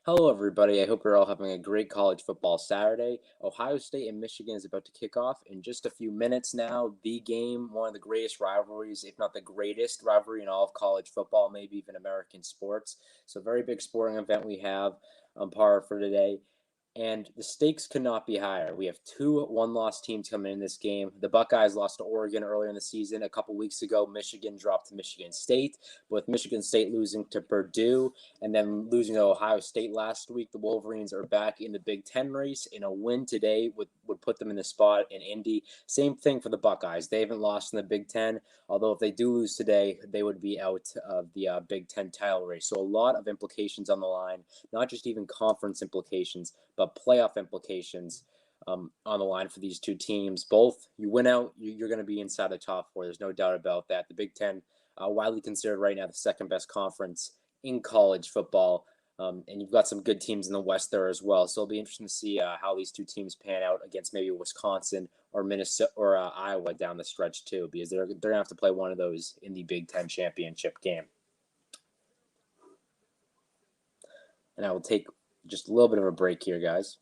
Hello, everybody. I hope you're all having a great college football Saturday. Ohio State and Michigan is about to kick off in just a few minutes now. The game, one of the greatest rivalries, if not the greatest rivalry in all of college football, maybe even American sports. So, very big sporting event we have on par for today. And the stakes could not be higher. We have two one-loss teams coming in this game. The Buckeyes lost to Oregon earlier in the season. A couple weeks ago, Michigan dropped to Michigan State. But with Michigan State losing to Purdue and then losing to Ohio State last week, the Wolverines are back in the Big Ten race. And a win today would put them in the spot in Indy. Same thing for the Buckeyes. They haven't lost in the Big Ten, although if they do lose today, they would be out of the Big Ten title race. So a lot of implications on the line, not just even conference implications, but playoff implications on the line for these two teams. Both, you win out, you're going to be inside the top four. There's no doubt about that. The Big Ten, widely considered right now the second best conference in college football. And you've got some good teams in the West there as well. So it'll be interesting to see how these two teams pan out against maybe Wisconsin or Minnesota or Iowa down the stretch too, because they're going to have to play one of those in the Big Ten championship game. And I will take just a little bit of a break here, guys.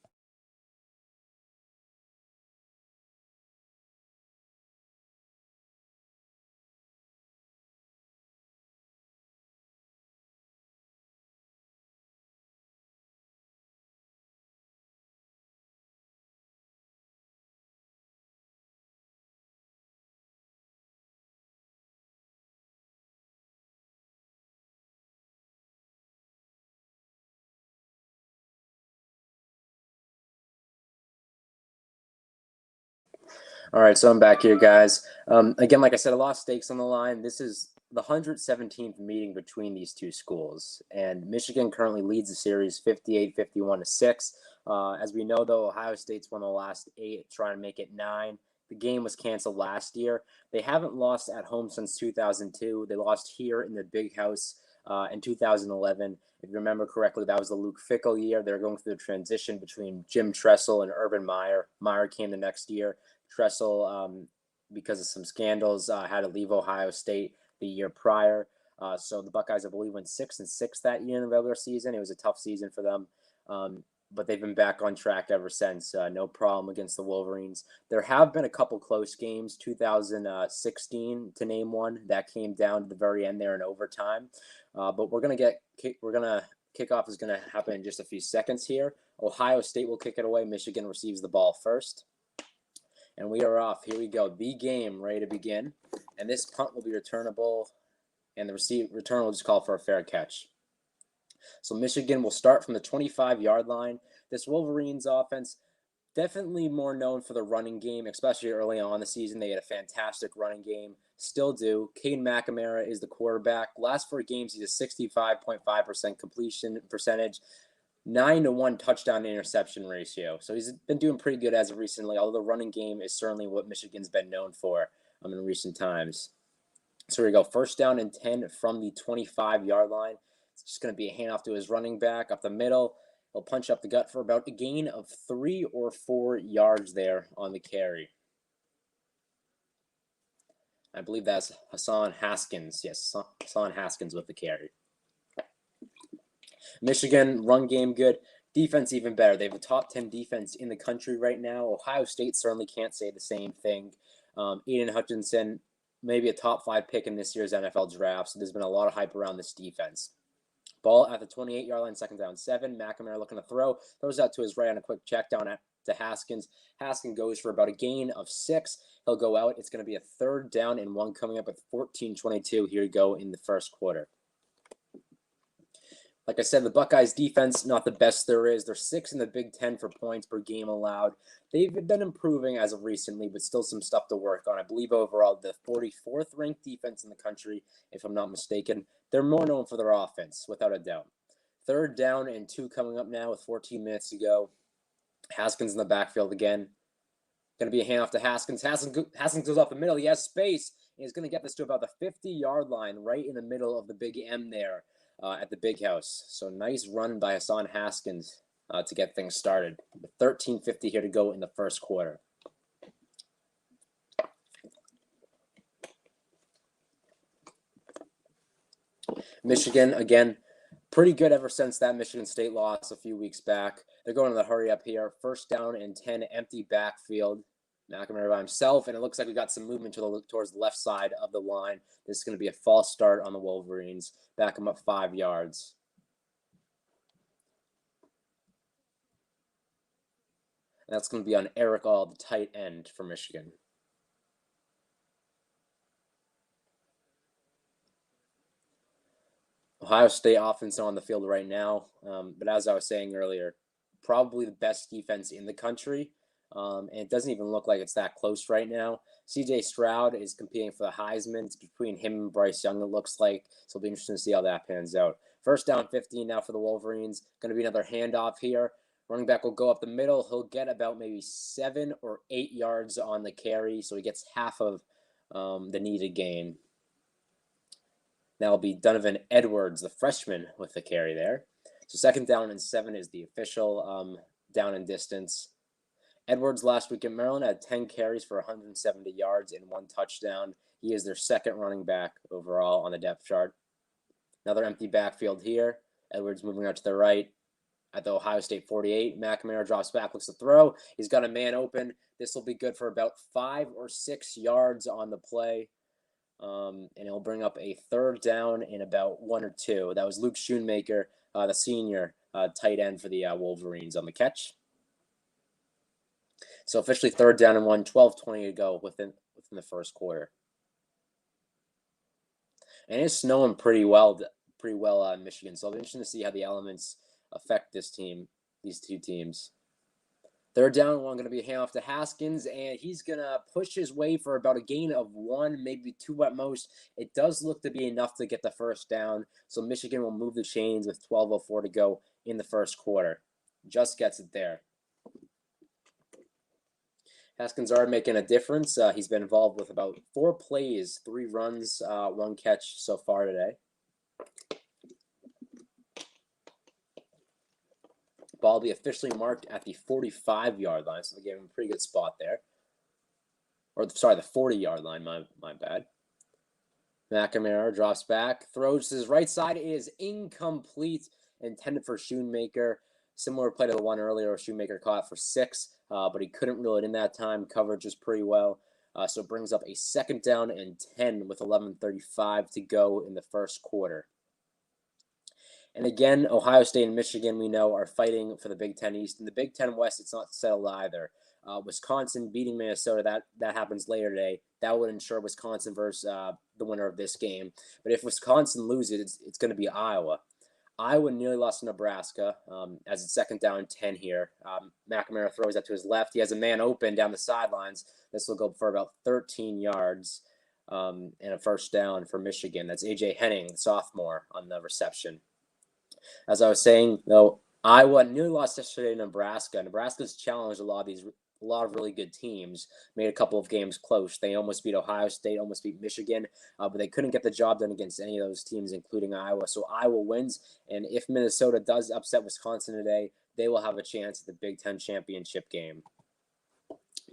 All right, so I'm back here, guys. Again, like I said, a lot of stakes on the line. This is the 117th meeting between these two schools, and Michigan currently leads the series 58-51 to 6. As we know, though, Ohio State's won the last 8, trying to make it 9. The game was canceled last year. They haven't lost at home since 2002. They lost here in the Big House in 2011. If you remember correctly, that was the Luke Fickell year. They were going through the transition between Jim Tressel and Urban Meyer. Meyer came the next year. Tressel, because of some scandals, had to leave Ohio State the year prior. So the Buckeyes, I believe, went 6-6 that year in the regular season. It was a tough season for them, but they've been back on track ever since. No problem against the Wolverines. There have been a couple close games. 2016, to name one, that came down to the very end there in overtime. But kickoff is gonna happen in just a few seconds here. Ohio State will kick it away. Michigan receives the ball first. And we are off. Here we go. The game ready to begin. And this punt will be returnable. And the return will just call for a fair catch. So Michigan will start from the 25-yard line. This Wolverines offense, definitely more known for the running game, especially early on in the season. They had a fantastic running game. Still do. Cade McNamara is the quarterback. Last 4 games, he's a 65.5% completion percentage. 9-1 touchdown to interception ratio. So he's been doing pretty good as of recently, although the running game is certainly what Michigan's been known for in recent times. So here we go. First down and 10 from the 25-yard line. It's just going to be a handoff to his running back up the middle. He'll punch up the gut for about a gain of 3 or 4 yards there on the carry. I believe that's Hassan Haskins. Yes, Hassan Haskins with the carry. Michigan, run game good. Defense even better. They have a top 10 defense in the country right now. Ohio State certainly can't say the same thing. Aiden Hutchinson, maybe a top 5 pick in this year's NFL draft. So there's been a lot of hype around this defense. Ball at the 28-yard line, second down 7. McNamara looking to throw. Throws out to his right on a quick check down to Haskins. Haskins goes for about a gain of 6. He'll go out. It's going to be a 3rd down and 1 coming up at 14:22. Here we go in the first quarter. Like I said, the Buckeyes defense, not the best there is. They're 6th in the Big Ten for points per game allowed. They've been improving as of recently, but still some stuff to work on. I believe overall the 44th ranked defense in the country, if I'm not mistaken. They're more known for their offense, without a doubt. 3rd down and 2 coming up now with 14 minutes to go. Haskins in the backfield again. Going to be a handoff to Haskins. Haskins goes off the middle. He has space. And he's going to get this to about the 50-yard line, right in the middle of the big M there. At the Big House. So nice run by Hassan Haskins to get things started. 13:50 here to go in the first quarter. Michigan, again, pretty good ever since that Michigan State loss a few weeks back. They're going to the hurry up here. 1st down and 10, empty backfield. McNamara by himself, and it looks like we got some movement towards the left side of the line. This is going to be a false start on the Wolverines. Back them up 5 yards. And that's going to be on Eric All, the tight end for Michigan. Ohio State offense on the field right now, but as I was saying earlier, probably the best defense in the country. And it doesn't even look like it's that close right now. CJ Stroud is competing for the Heisman. It's between him and Bryce Young, it looks like. So it'll be interesting to see how that pans out. 1st down 15 now for the Wolverines. Going to be another handoff here. Running back will go up the middle. He'll get about maybe 7 or 8 yards on the carry. So he gets half of the needed gain. That'll be Donovan Edwards, the freshman, with the carry there. So 2nd down and 7 is the official down and distance. Edwards last week in Maryland had 10 carries for 170 yards and 1 touchdown. He is their 2nd running back overall on the depth chart. Another empty backfield here. Edwards moving out to the right at the Ohio State 48. McNamara drops back, looks to throw. He's got a man open. This will be good for about 5 or 6 yards on the play. And it'll bring up a 3rd down in about 1 or 2. That was Luke Schoonmaker, the senior tight end for the Wolverines on the catch. So officially 3rd down and 1, 12:20 to go within the 1st quarter. And it's snowing pretty well in Michigan. So it'll be interesting to see how the elements affect these two teams. 3rd down and 1 going to be a handoff to Haskins, and he's going to push his way for about a gain of 1, maybe 2 at most. It does look to be enough to get the 1st down, so Michigan will move the chains with 12:04 to go in the 1st quarter. Just gets it there. Haskins are making a difference. He's been involved with about 4 plays, 3 runs, 1 catch so far today. Ball will be officially marked at the 45-yard line, so they gave him a pretty good spot there. Or, sorry, the 40-yard line, my bad. McNamara drops back, throws to his right side. It is incomplete, intended for Schoonmaker. Similar play to the one earlier where Schoonmaker caught for 6, but he couldn't reel it in that time. Coverage is pretty well. So it brings up a 2nd down and 10 with 11:35 to go in the 1st quarter. And again, Ohio State and Michigan, we know, are fighting for the Big Ten East. In the Big Ten West, it's not settled either. Wisconsin beating Minnesota, that happens later today. That would ensure Wisconsin versus the winner of this game. But if Wisconsin loses, it's going to be Iowa. Iowa nearly lost to Nebraska as it's 2nd down and 10 here. McNamara throws that to his left. He has a man open down the sidelines. This will go for about 13 yards and a 1st down for Michigan. That's A.J. Henning, sophomore, on the reception. As I was saying, though, Iowa nearly lost yesterday to Nebraska. Nebraska's challenged a lot of really good teams, made a couple of games close. They almost beat Ohio State, almost beat Michigan, but they couldn't get the job done against any of those teams, including Iowa. So Iowa wins, and if Minnesota does upset Wisconsin today, they will have a chance at the Big Ten championship game.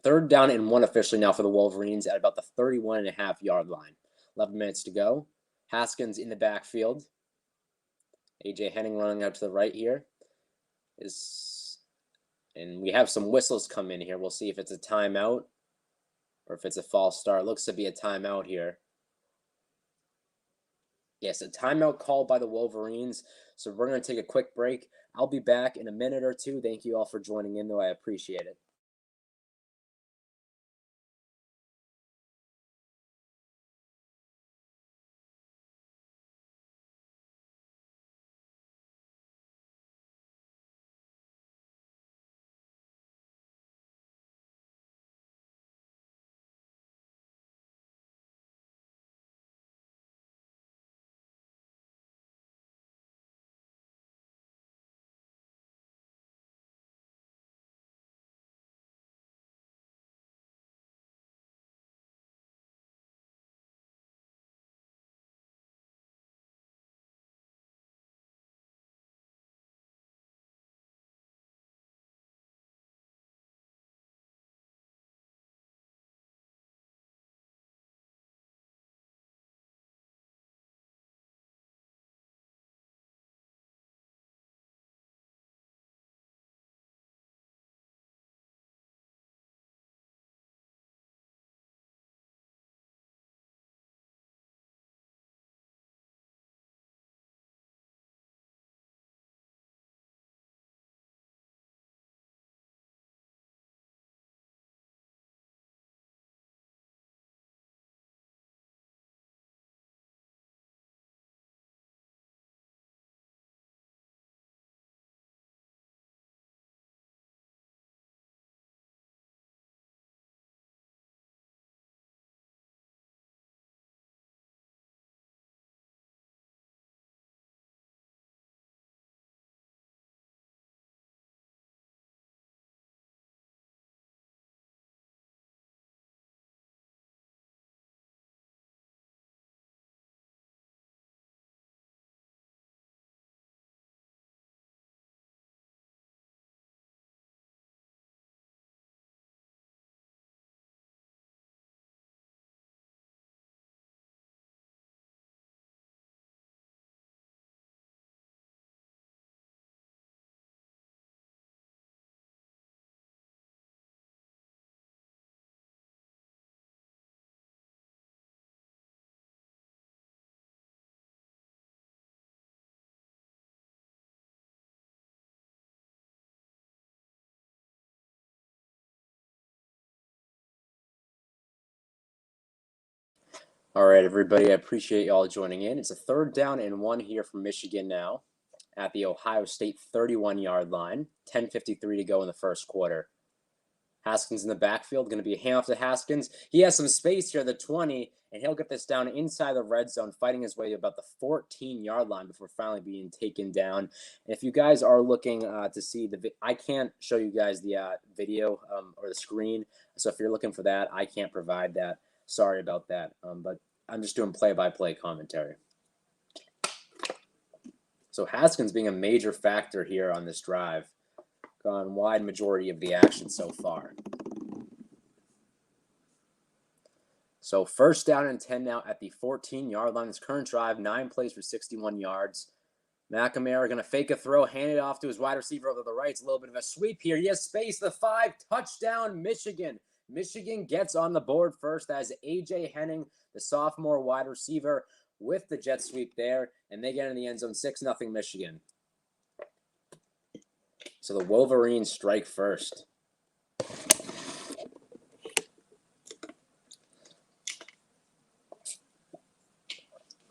3rd down and 1 officially now for the Wolverines at about the 31.5-yard line. 11 minutes to go. Haskins in the backfield. A.J. Henning running out to the right here. And we have some whistles come in here. We'll see if it's a timeout or if it's a false start. It looks to be a timeout here. Yes, a timeout called by the Wolverines. So we're going to take a quick break. I'll be back in a minute or 2. Thank you all for joining in, though. I appreciate it. All right, everybody, I appreciate y'all joining in. It's a 3rd down and 1 here for Michigan now at the Ohio State 31-yard line. 10:53 to go in the first quarter. Haskins in the backfield, going to be a handoff to Haskins. He has some space here at the 20, and he'll get this down inside the red zone, fighting his way to about the 14-yard line before finally being taken down. And if you guys are looking to see I can't show you guys the video or the screen. So if you're looking for that, I can't provide that. Sorry about that. But I'm just doing play-by-play commentary. So Haskins being a major factor here on this drive. Gone wide majority of the action so far. So 1st down and 10 now at the 14-yard line. This current drive, 9 plays for 61 yards. McNamara going to fake a throw, hand it off to his wide receiver over to the right. It's a little bit of a sweep here. He has space. The 5, touchdown Michigan. Michigan gets on the board first as A.J. Henning, the sophomore wide receiver, with the jet sweep there, and they get in the end zone. 6-0 Michigan. So the Wolverines strike first.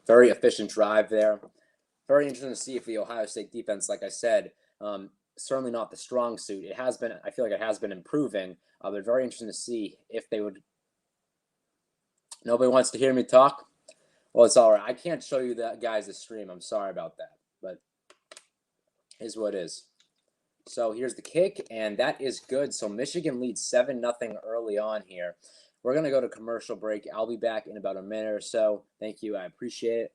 Very efficient drive there. Very interesting to see if the Ohio State defense, like I said, certainly not the strong suit. It has been, I feel like it has been improving, but very interesting to see if they would. Nobody wants to hear me talk? Well, it's all right. I can't show you that, guys, the stream. I'm sorry about that, but it is what it is. So here's the kick, and that is good. So Michigan leads 7-0 early on here. We're going to go to commercial break. I'll be back in about a minute or so. Thank you. I appreciate it.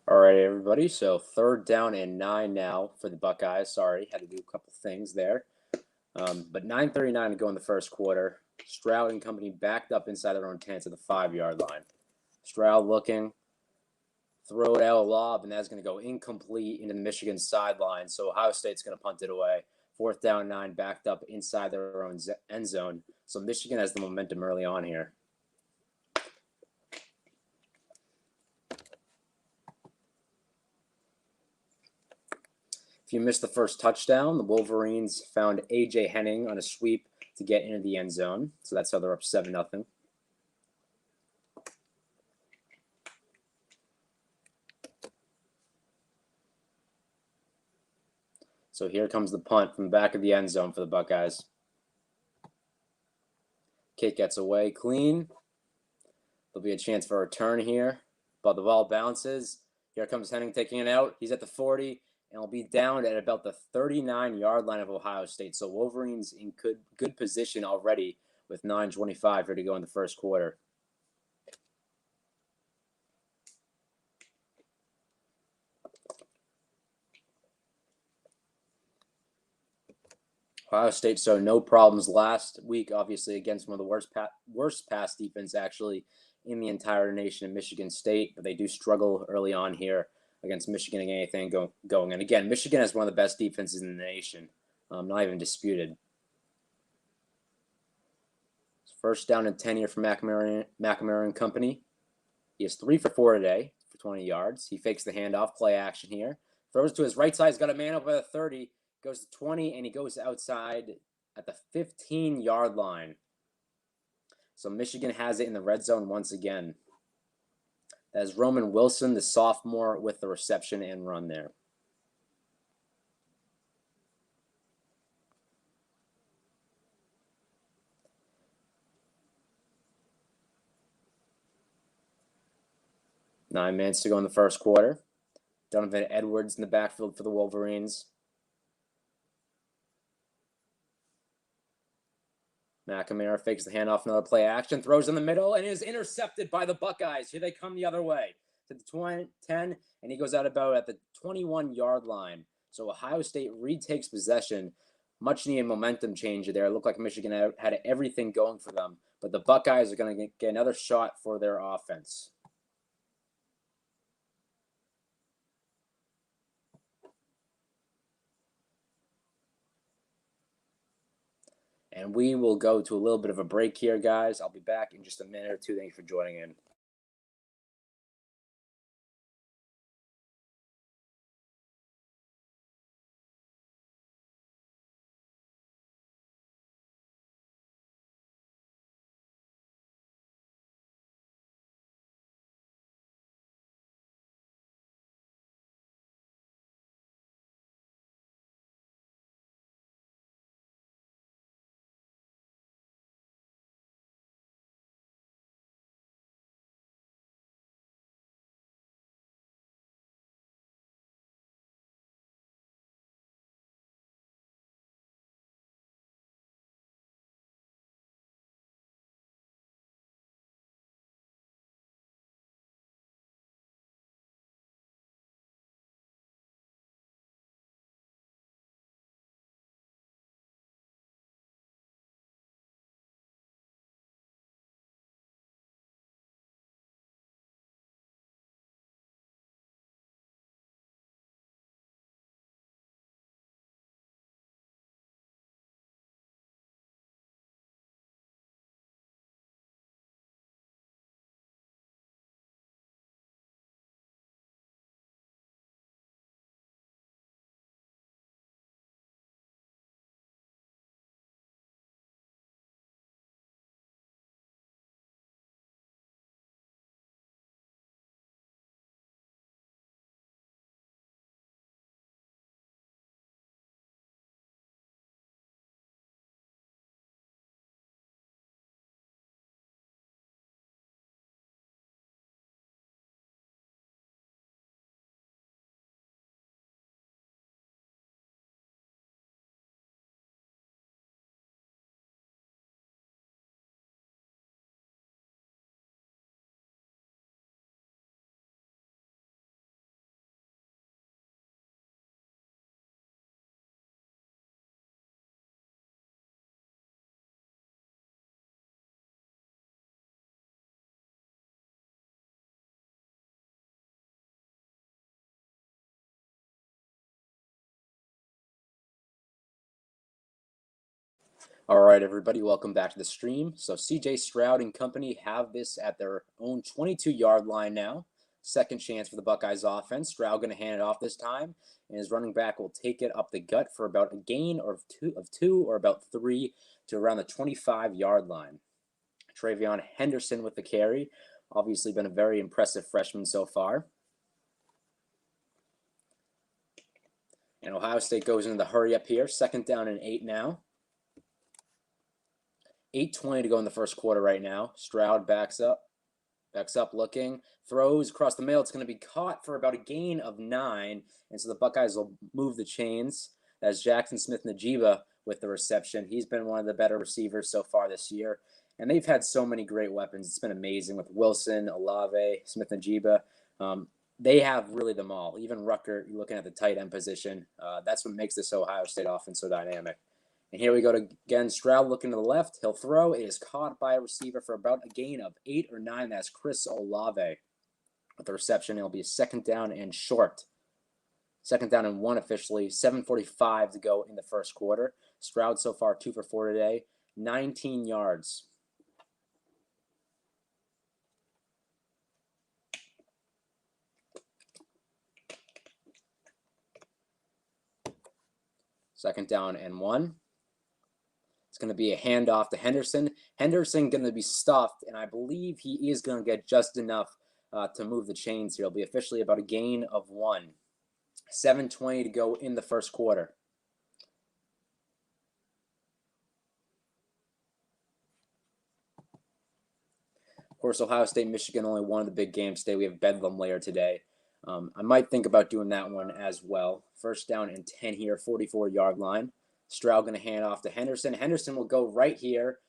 All right, everybody. So 3rd down and 9 now for the Buckeyes. Sorry, had to do a couple things there. But 9:39 to go in the first quarter. Stroud and company backed up inside their own 10 to the 5-yard line. Stroud looking, throw it out a lob, and that's going to go incomplete into the Michigan sideline. So Ohio State's going to punt it away. 4th down 9, backed up inside their own end zone. So Michigan has the momentum early on here. If you missed the first touchdown, the Wolverines found A.J. Henning on a sweep to get into the end zone. So that's how they're up 7-0. So here comes the punt from the back of the end zone for the Buckeyes. Kick gets away clean. There'll be a chance for a return here, but the ball bounces. Here comes Henning taking it out. He's at the 40, and will be down at about the 39-yard line of Ohio State. So Wolverines in good position already with 9:25 here to go in the first quarter. Ohio State showed no problems last week, obviously, against one of the worst pass defense actually in the entire nation of Michigan State. But they do struggle early on here against Michigan and anything going. And again, Michigan has one of the best defenses in the nation, not even disputed. 1st down and 10 here for McNamara and company. He is 3 for 4 today for 20 yards. He fakes the handoff, play action here. Throws to his right side. He's got a man up at the 30. Goes to 20, and he goes outside at the 15-yard line. So Michigan has it in the red zone once again. That is Roman Wilson, the sophomore, with the reception and run there. Nine minutes to go in the first quarter. Donovan Edwards in the backfield for the Wolverines. McNamara fakes the handoff, another play action, throws in the middle, and is intercepted by the Buckeyes. Here they come the other way to the 10, and he goes out about at the 21-yard line. So Ohio State retakes possession. Much needed momentum change there. It looked like Michigan had everything going for them, but the Buckeyes are going to get another shot for their offense. And we will go to a little bit of a break here, guys. I'll be back in just a minute or two. Thank you for joining in. All right, everybody, welcome back to the stream. So CJ Stroud and company have this at their own 22-yard line now. Second chance for the Buckeyes offense. Stroud going to hand it off this time, and his running back will take it up the gut for about a gain of two or about 3 to around the 25-yard line. Travion Henderson with the carry. Obviously been a very impressive freshman so far. And Ohio State goes into the hurry up here. 2nd down and 8 now. 8:20 to go in the first quarter right now. Stroud backs up looking, throws across the middle. It's going to be caught for about a gain of 9, and so the Buckeyes will move the chains. That's Jackson Smith-Njigba with the reception. He's been one of the better receivers so far this year, and they've had so many great weapons. It's been amazing with Wilson, Olave, Smith-Njigba. They have really them all. Even Rucker, you're looking at the tight end position. That's what makes this Ohio State offense so dynamic. And here we go to, again, Stroud looking to the left. He'll throw. It is caught by a receiver for about a gain of 8 or 9. That's Chris Olave. With the reception, it'll be a 2nd down and short. 2nd down and 1 officially. 7:45 to go in the first quarter. Stroud so far 2 for 4 today. 19 yards. Second down and 1. It's going to be a handoff to Henderson. Henderson going to be stuffed, and I believe he is going to get just enough to move the chains here. It'll be officially about a gain of 1. 7:20 to go in the first quarter. Of course, Ohio State, Michigan, only one of the big games today. We have Bedlam later today. I might think about doing that one as well. 1st down and 10 here, 44-yard line. Stroud going to hand off to Henderson. Henderson will go right here,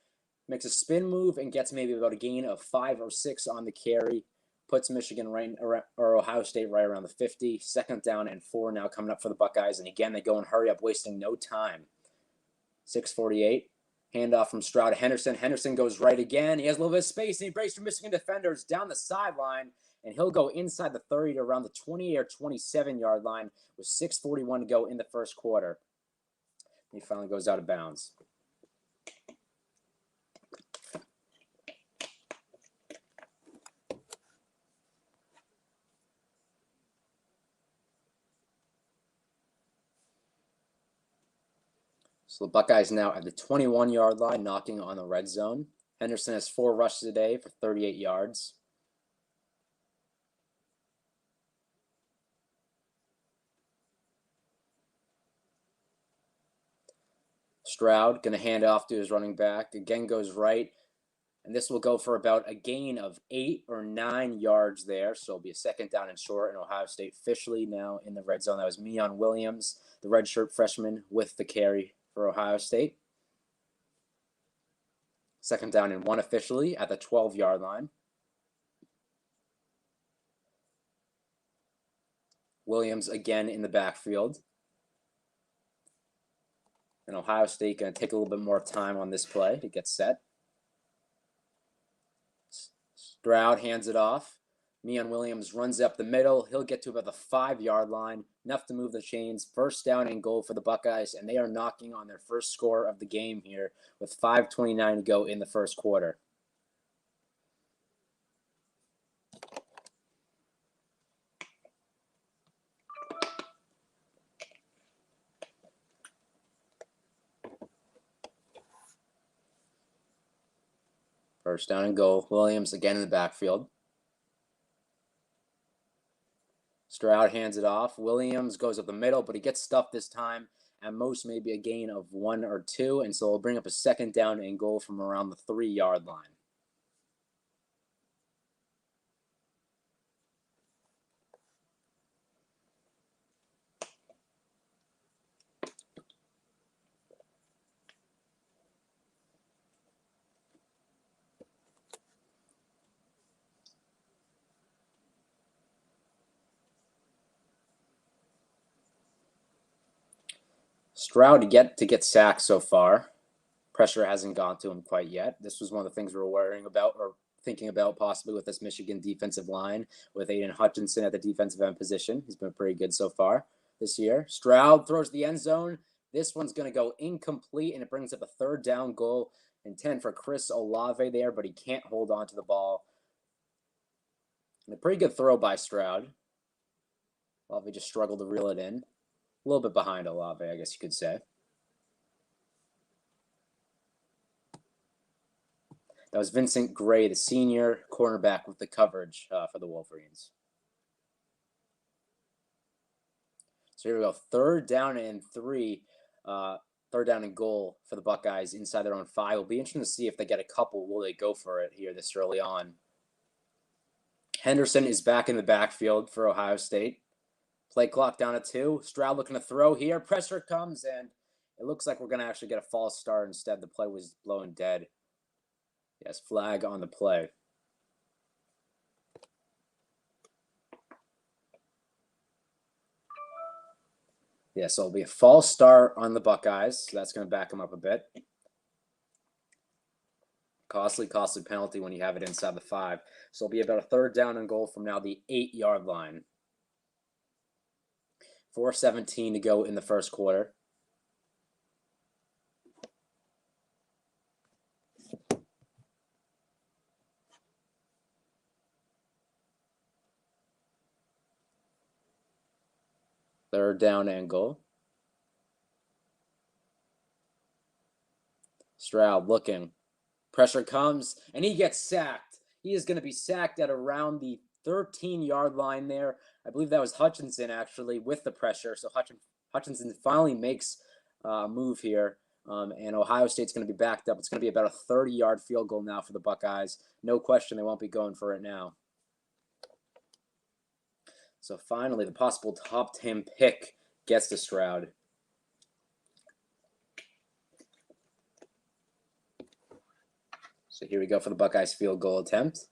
makes a spin move, and gets maybe about a gain of 5 or 6 on the carry. Puts Michigan right, or Ohio State right around the 50. 2nd down and 4 now coming up for the Buckeyes. And again, they go and hurry up, wasting no time. 6:48. Handoff from Stroud to Henderson. Henderson goes right again. He has a little bit of space, and he breaks for Michigan defenders down the sideline. And he'll go inside the 30 to around the 20 or 27-yard line with 6:41 to go in the first quarter. He finally goes out of bounds. So the Buckeyes now at the 21-yard line, knocking on the red zone. Henderson has 4 rushes today for 38 yards. Stroud going to hand off to his running back. Again goes right. And this will go for about a gain of 8 or 9 yards there. So it'll be a 2nd down and short. And Ohio State officially now in the red zone. That was Meon Williams, the redshirt freshman, with the carry for Ohio State. 2nd down and 1 officially at the 12-yard line. Williams again in the backfield. And Ohio State going to take a little bit more time on this play to get set. Stroud hands it off. Meon Williams runs up the middle. He'll get to about the 5-yard line, enough to move the chains. 1st down and goal for the Buckeyes, and they are knocking on their first score of the game here with 5:29 to go in the first quarter. First down and goal. Williams again in the backfield. Stroud hands it off. Williams goes up the middle, but he gets stuffed this time. At most, maybe a gain of 1 or 2, and so he'll bring up a 2nd down and goal from around the 3-yard line. Stroud to get sacked so far. Pressure hasn't gone to him quite yet. This was one of the things we were worrying about or thinking about possibly with this Michigan defensive line with Aiden Hutchinson at the defensive end position. He's been pretty good so far this year. Stroud throws the end zone. This one's going to go incomplete, and it brings up a third down goal and 10 for Chris Olave there, but he can't hold on to the ball. And a pretty good throw by Stroud. Olave just struggled to reel it in. A little bit behind Olave, I guess you could say. That was Vincent Gray, the senior cornerback, with the coverage for the Wolverines. So here we go. Third down and 3. Third down and goal for the Buckeyes inside their own 5. It'll be interesting to see if they get a couple. Will they go for it here this early on? Henderson is back in the backfield for Ohio State. Play clock down at 2. Stroud looking to throw here. Pressure comes, and it looks like we're going to actually get a false start instead. The play was blown dead. Yes, flag on the play. Yeah, so it'll be a false start on the Buckeyes. So that's going to back them up a bit. Costly penalty when you have it inside the 5. So it'll be about a third down and goal from now the 8-yard line. 4:17 to go in the first quarter. Third down and goal. Stroud looking. Pressure comes, and he gets sacked. He is going to be sacked at around the 13-yard line there. I believe that was Hutchinson, actually, with the pressure. So Hutchinson finally makes a move here, and Ohio State's going to be backed up. It's going to be about a 30-yard field goal now for the Buckeyes. No question they won't be going for it now. So finally, the possible top 10 pick gets to Stroud. So here we go for the Buckeyes field goal attempt.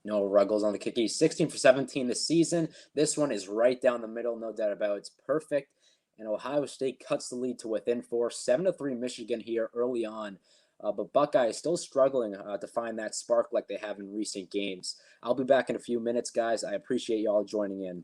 Noah Ruggles on the kick. He's 16 for 17 this season. This one is right down the middle, no doubt about it. It's perfect. And Ohio State cuts the lead to within 4. 7-3 Michigan here early on. But Buckeye is still struggling to find that spark like they have in recent games. I'll be back in a few minutes, guys. I appreciate you all joining in.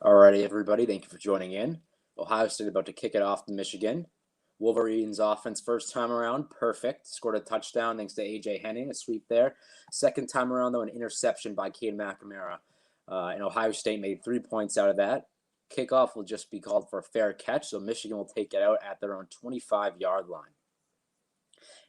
Alrighty, everybody, thank you for joining in. Ohio State about to kick it off to Michigan. Wolverines offense first time around, perfect. Scored a touchdown thanks to A.J. Henning, a sweep there. Second time around, though, an interception by Cade McNamara. And Ohio State made 3 points out of that. Kickoff will just be called for a fair catch, so Michigan will take it out at their own 25-yard line.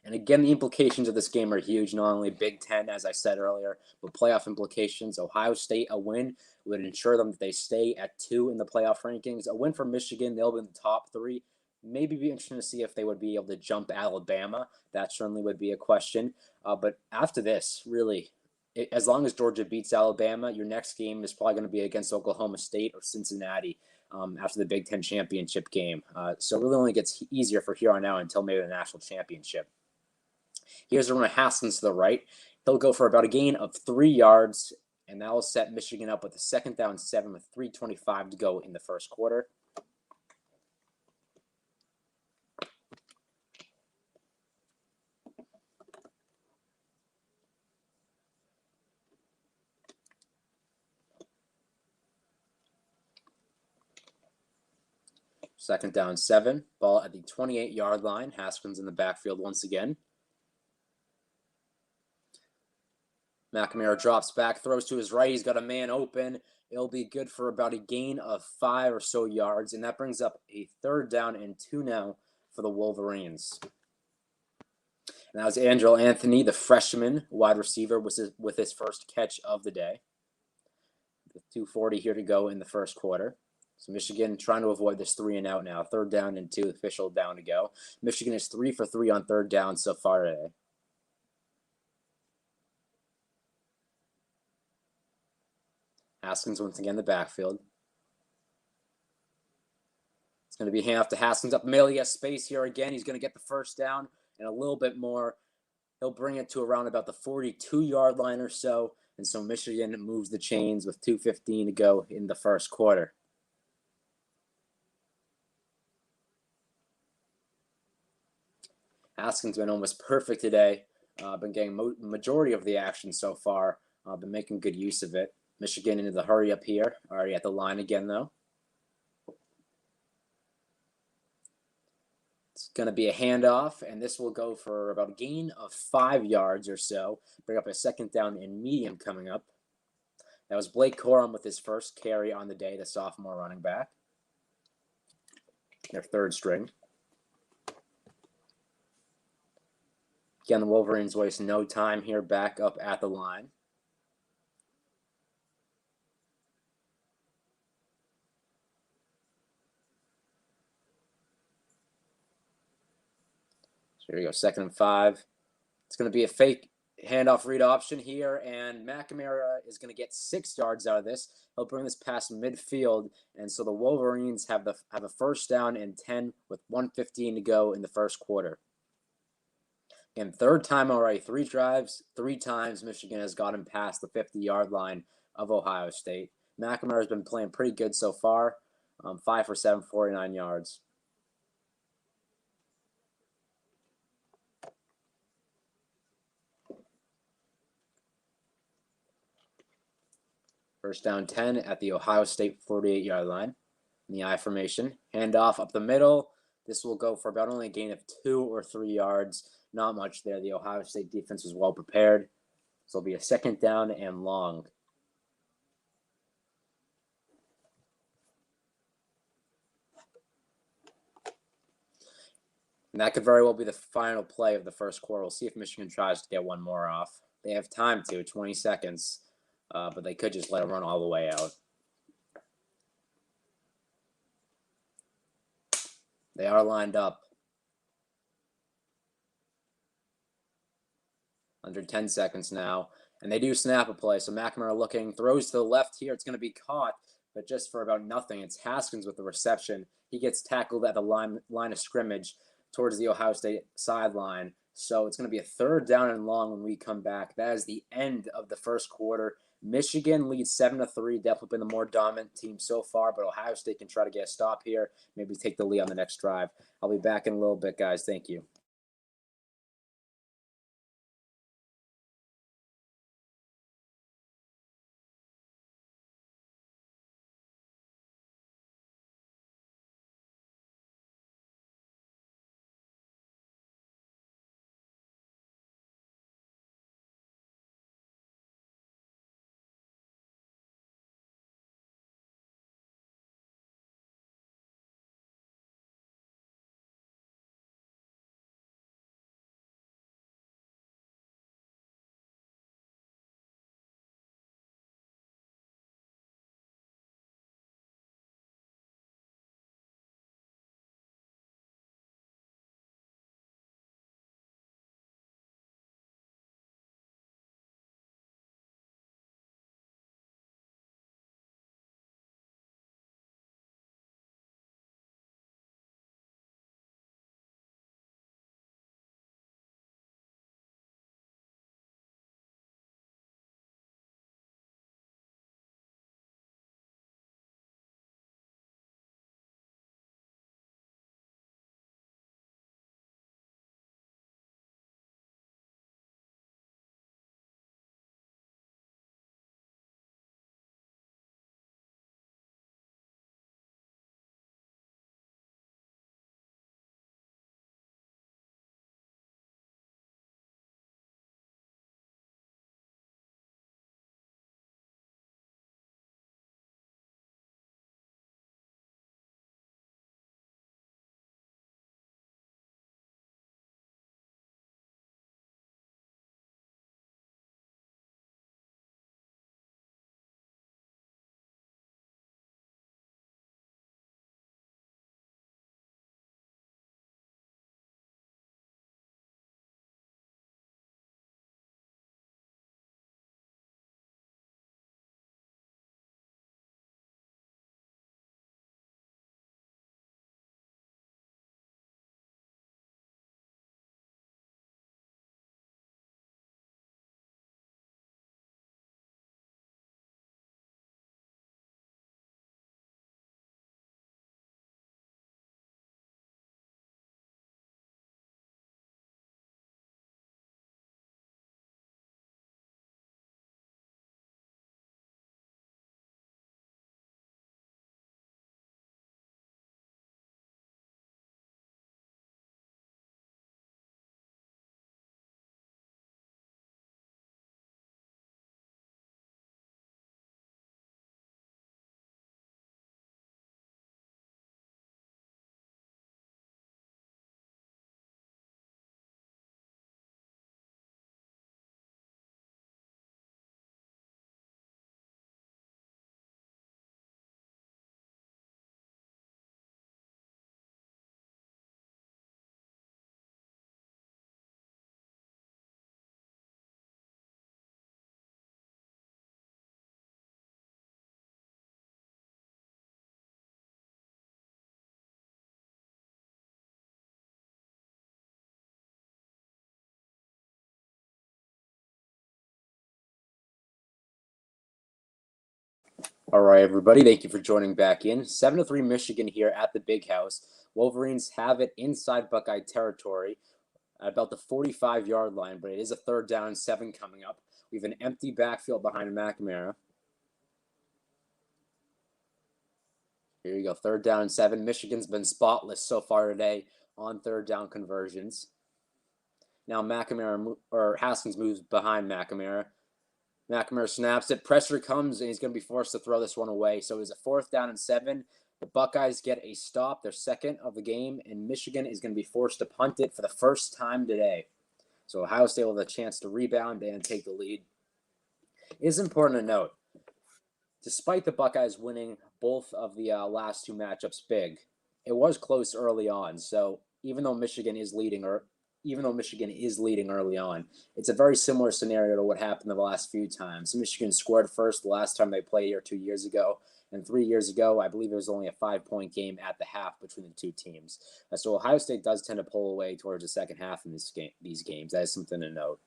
And again, the implications of this game are huge, not only Big Ten, as I said earlier, but playoff implications. Ohio State, a win would ensure them that they stay at 2 in the playoff rankings. A win for Michigan, they'll be in the top 3. Maybe be interesting to see if they would be able to jump Alabama. That certainly would be a question. But after this, really, as long as Georgia beats Alabama, your next game is probably going to be against Oklahoma State or Cincinnati after the Big Ten championship game. So it really only gets easier for here on out until maybe the national championship. Here's a run of Haskins to the right. He'll go for about a gain of 3 yards, and that will set Michigan up with a 2nd down 7 with 3:25 to go in the first quarter. Second down 7, ball at the 28-yard line. Haskins in the backfield once again. McNamara drops back, throws to his right. He's got a man open. It'll be good for about a gain of 5 or so yards, and that brings up a 3rd down and 2 now for the Wolverines. And that was Andrew Anthony, the freshman wide receiver, with his first catch of the day. With 2:40 here to go in the first quarter. So Michigan trying to avoid this 3 and out now. 3rd down and 2, official down to go. Michigan is 3 for 3 on 3rd down so far today. Haskins once again in the backfield. It's going to be handoff to Haskins up the middle. He has space here again. He's going to get the 1st down and a little bit more. He'll bring it to around about the 42-yard line or so. And so Michigan moves the chains with 2:15 to go in the first quarter. Haskins been almost perfect today. Been getting majority of the action so far. Been making good use of it. Michigan into the hurry up here. Already at the line again, though. It's going to be a handoff, and this will go for about a gain of 5 yards or so. Bring up a 2nd down and medium coming up. That was Blake Corum with his first carry on the day, the sophomore running back. Their 3rd string. Again, the Wolverines waste no time here, back up at the line. So here we go, 2nd and 5. It's going to be a fake handoff read option here, and McNamara is going to get 6 yards out of this. He'll bring this past midfield, and so the Wolverines have a 1st down and 10 with 1:15 to go in the first quarter. And 3rd time already, 3 drives, 3 times Michigan has gotten past the 50-yard line of Ohio State. McNamara has been playing pretty good so far, 5 for 7, 49 yards. First down 10 at the Ohio State 48-yard line. In the I formation, handoff up the middle. This will go for about only a gain of 2 or 3 yards. Not much there. The Ohio State defense was well prepared. So it'll be a 2nd down and long. And that could very well be the final play of the first quarter. We'll see if Michigan tries to get one more off. They have time to, 20 seconds. But they could just let it run all the way out. They are lined up. Under 10 seconds now. And they do snap a play. So McNamara looking, throws to the left here. It's going to be caught, but just for about nothing. It's Haskins with the reception. He gets tackled at the line of scrimmage towards the Ohio State sideline. So it's going to be a 3rd down and long when we come back. That is the end of the first quarter. Michigan leads 7-3. Definitely been the more dominant team so far, but Ohio State can try to get a stop here. Maybe take the lead on the next drive. I'll be back in a little bit, guys. Thank you. All right, everybody. Thank you for joining back in. 7-3 Michigan here at the Big House. Wolverines have it inside Buckeye territory at about the 45-yard line, but it is a 3rd down and 7 coming up. We have an empty backfield behind McNamara. Here you go, 3rd down and 7. Michigan's been spotless so far today on 3rd down conversions. Now Haskins moves behind McNamara. McNamara snaps it. Pressure comes, and he's going to be forced to throw this one away. So it's a 4th down and 7. The Buckeyes get a stop, their 2nd of the game, and Michigan is going to be forced to punt it for the first time today. So Ohio State will have a chance to rebound and take the lead. It is important to note, despite the Buckeyes winning both of the last 2 matchups big, it was close early on. So even though Michigan is leading early on, it's a very similar scenario to what happened the last few times. Michigan scored first the last time they played here 2 years ago, and 3 years ago, I believe it was only a 5-point game at the half between the 2 teams. So Ohio State does tend to pull away towards the second half in these games. That is something to note.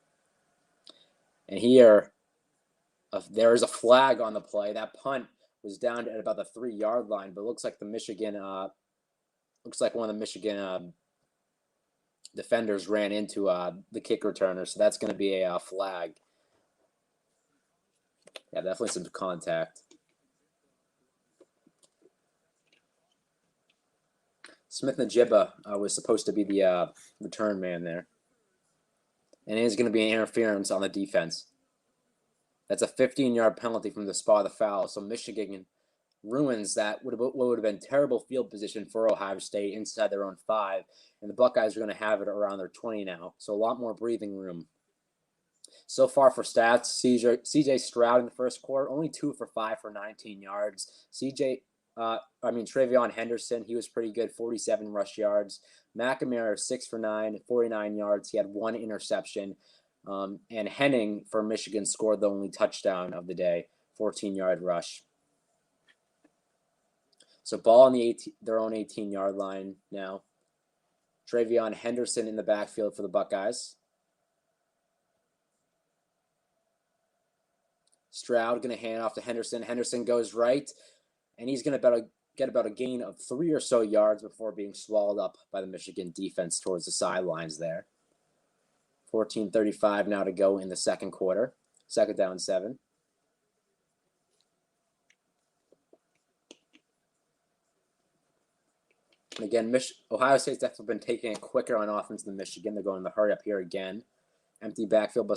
And here, there is a flag on the play. That punt was down at about the 3-yard line, but it looks like one of the Michigan defenders ran into the kick returner, so that's going to be a flag. Yeah, definitely some contact. Smith-Njigba was supposed to be the return man there. And it is going to be an interference on the defense. That's a 15-yard penalty from the spot of the foul, so Michigan ruins that what would have been terrible field position for Ohio State inside their own 5, and the Buckeyes are going to have it around their 20 now, so a lot more breathing room. So far for stats, CJ Stroud in the first quarter, only 2 for 5 for 19 yards. Travion Henderson, he was pretty good, 47 rush yards. McNamara, 6 for 9, 49 yards. He had 1 interception. And Henning for Michigan scored the only touchdown of the day, 14-yard rush. So ball on their own 18-yard line now. Travion Henderson in the backfield for the Buckeyes. Stroud going to hand off to Henderson. Henderson goes right, and he's going to get about a gain of 3 or so yards before being swallowed up by the Michigan defense towards the sidelines there. 14:35 now to go in the second quarter. 2nd down 7. And again, Ohio State's definitely been taking it quicker on offense than Michigan. They're going to hurry up here again. Empty backfield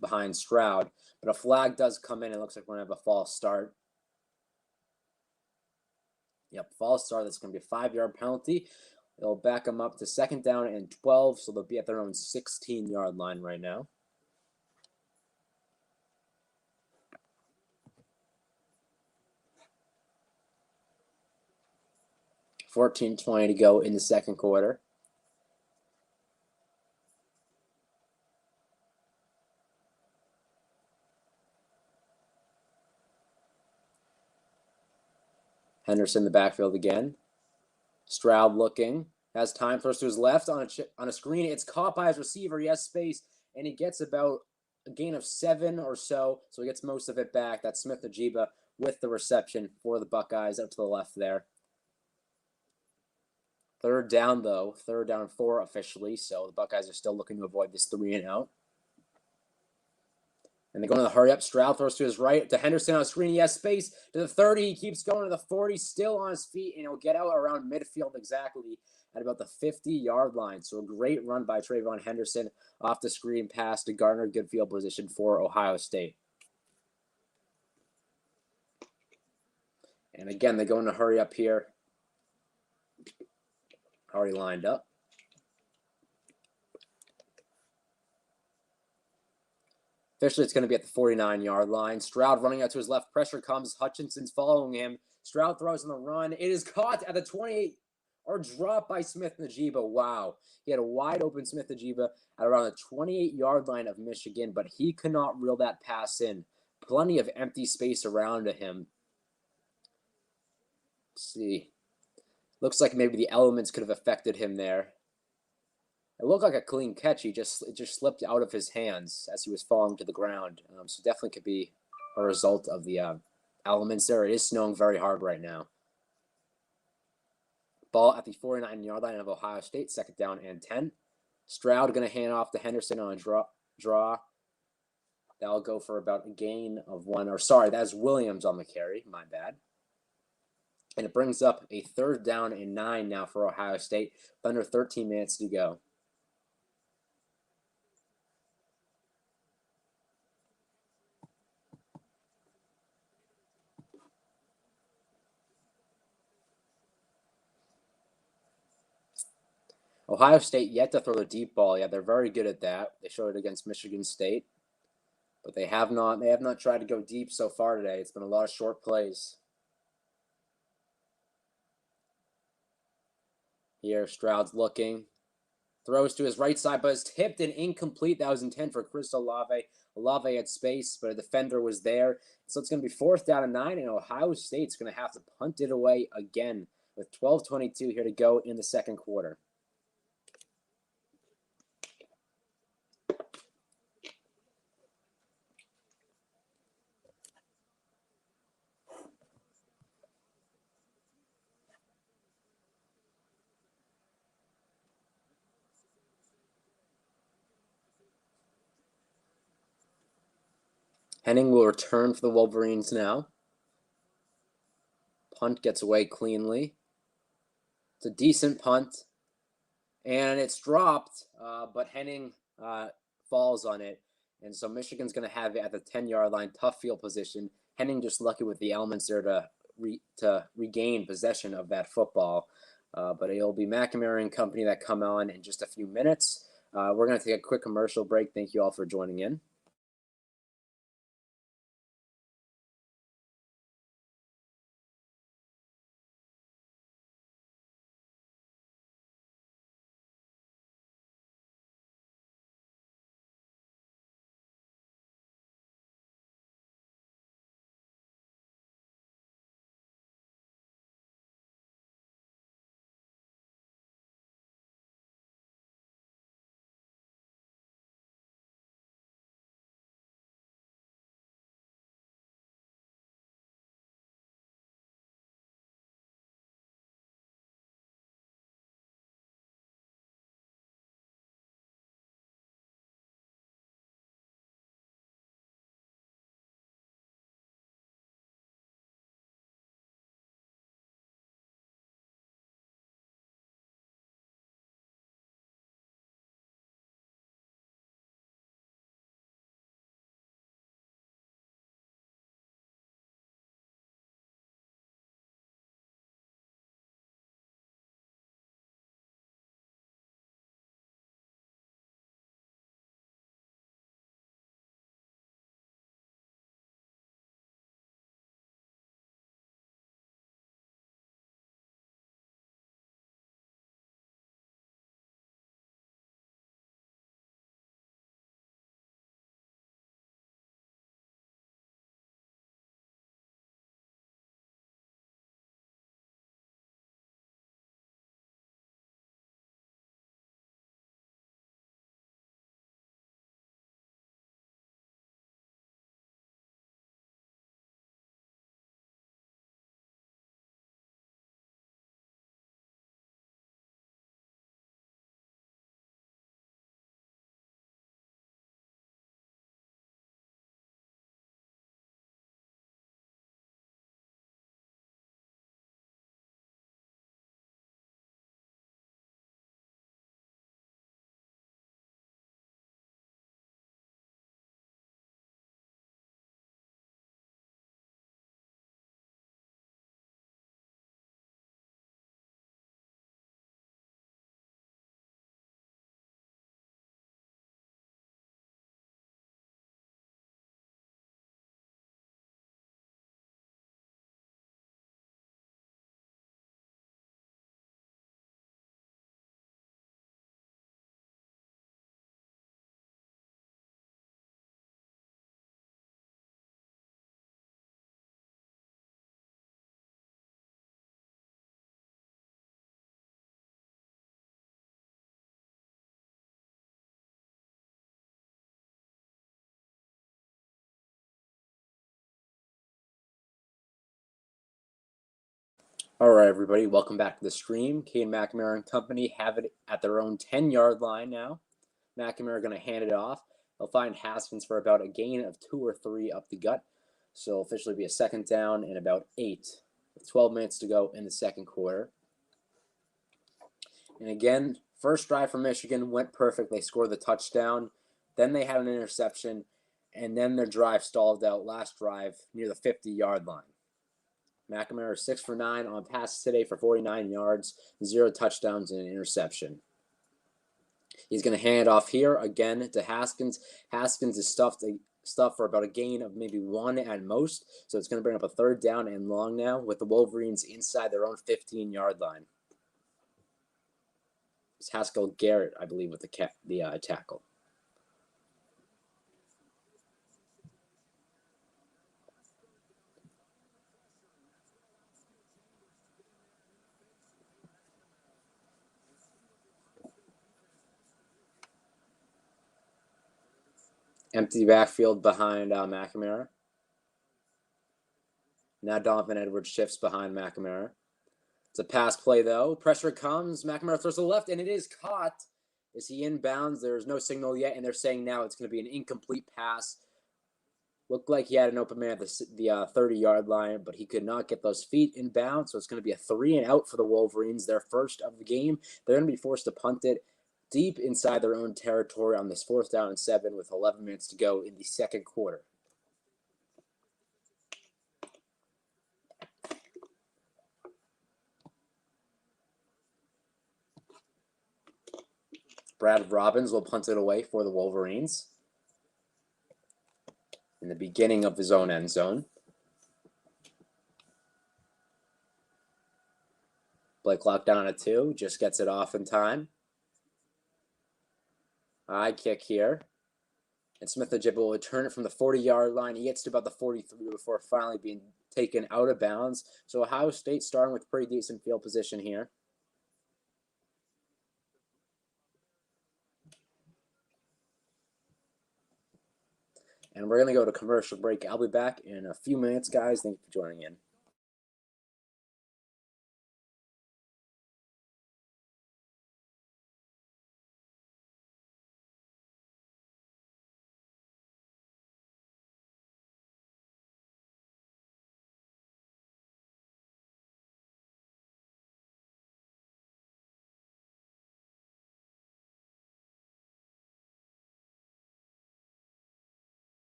behind Stroud. But a flag does come in. It looks like we're going to have a false start. Yep, false start. That's going to be a 5-yard penalty. It'll back them up to 2nd down and 12, so they'll be at their own 16-yard line right now. $14:20 to go in the second quarter. Henderson in the backfield again. Stroud looking. Has time, throws to his left on a screen. It's caught by his receiver. He has space, and he gets about a gain of 7 or so he gets most of it back. That's Smith-Njigba with the reception for the Buckeyes up to the left there. 3rd down, though. 3rd down 4 officially, so the Buckeyes are still looking to avoid this 3-and-out. And they're going to the hurry-up. Stroud throws to his right to Henderson on a screen. He has space to the 30. He keeps going to the 40, still on his feet, and he'll get out around midfield exactly at about the 50-yard line. So a great run by Travion Henderson off the screen pass to garner good field position for Ohio State. And again, they're going to hurry up here. Already lined up. Officially, it's going to be at the 49-yard line. Stroud running out to his left. Pressure comes. Hutchinson's following him. Stroud throws on the run. It is caught at the 28 or dropped by Smith-Njigba. Wow. He had a wide open Smith-Njigba at around the 28-yard line of Michigan, but he could not reel that pass in. Plenty of empty space around him. Let's see. Looks like maybe the elements could have affected him there. It looked like a clean catch. It just slipped out of his hands as he was falling to the ground. So definitely could be a result of the elements there. It is snowing very hard right now. Ball at the 49-yard line of Ohio State, second down and 10. Stroud going to hand off to Henderson on a draw. That'll go for about a gain of one. Or sorry, that's Williams on the carry. My bad. And it brings up a third down and 9 now for Ohio State, with under 13 minutes to go. Ohio State yet to throw the deep ball. Yeah, they're very good at that. They showed it against Michigan State, but they have not tried to go deep so far today. It's been a lot of short plays. Here, Stroud's looking. Throws to his right side, but it's tipped and incomplete. That was intended for Chris Olave. Olave had space, but a defender was there. So it's going to be fourth down and 9, and Ohio State's going to have to punt it away again with 12:22 here to go in the second quarter. Henning will return for the Wolverines now. Punt gets away cleanly. It's a decent punt. And it's dropped, but Henning falls on it. And so Michigan's going to have it at the 10-yard line, tough field position. Henning just lucky with the elements there to regain possession of that football. But it'll be McNamara and company that come on in just a few minutes. We're going to take a quick commercial break. Thank you all for joining in. All right, everybody, welcome back to the stream. Kane McNamara and company have it at their own 10-yard line now. McNamara going to hand it off. They'll find Haskins for about a gain of 2 or 3 up the gut. So it'll officially be a second down and about 8 with 12 minutes to go in the second quarter. And again, first drive for Michigan went perfect. They scored the touchdown. Then they had an interception. And then their drive stalled out last drive near the 50-yard line. McNamara 6 for 9 on passes today for 49 yards, 0 touchdowns, and an interception. He's going to hand it off here again to Haskins. Haskins is stuffed for about a gain of maybe 1 at most, so it's going to bring up a third down and long now with the Wolverines inside their own 15-yard line. It's Haskell Garrett, I believe, with the tackle. Empty backfield behind McNamara. Now Donovan Edwards shifts behind McNamara. It's a pass play, though. Pressure comes. McNamara throws to the left, and it is caught. Is he inbounds? There's no signal yet, and they're saying now it's going to be an incomplete pass. Looked like he had an open man at the 30-yard line, but he could not get those feet inbound, so it's going to be a 3-and-out for the Wolverines, their first of the game. They're going to be forced to punt it deep inside their own territory on this 4th down and 7 with 11 minutes to go in the second quarter. Brad Robbins will punt it away for the Wolverines in the beginning of his own end zone. Blake locked down at 2, just gets it off in time. High kick here. And Smith-Njigba will return it from the 40-yard line. He gets to about the 43 before finally being taken out of bounds. So Ohio State starting with pretty decent field position here. And we're going to go to commercial break. I'll be back in a few minutes, guys. Thank you for joining in.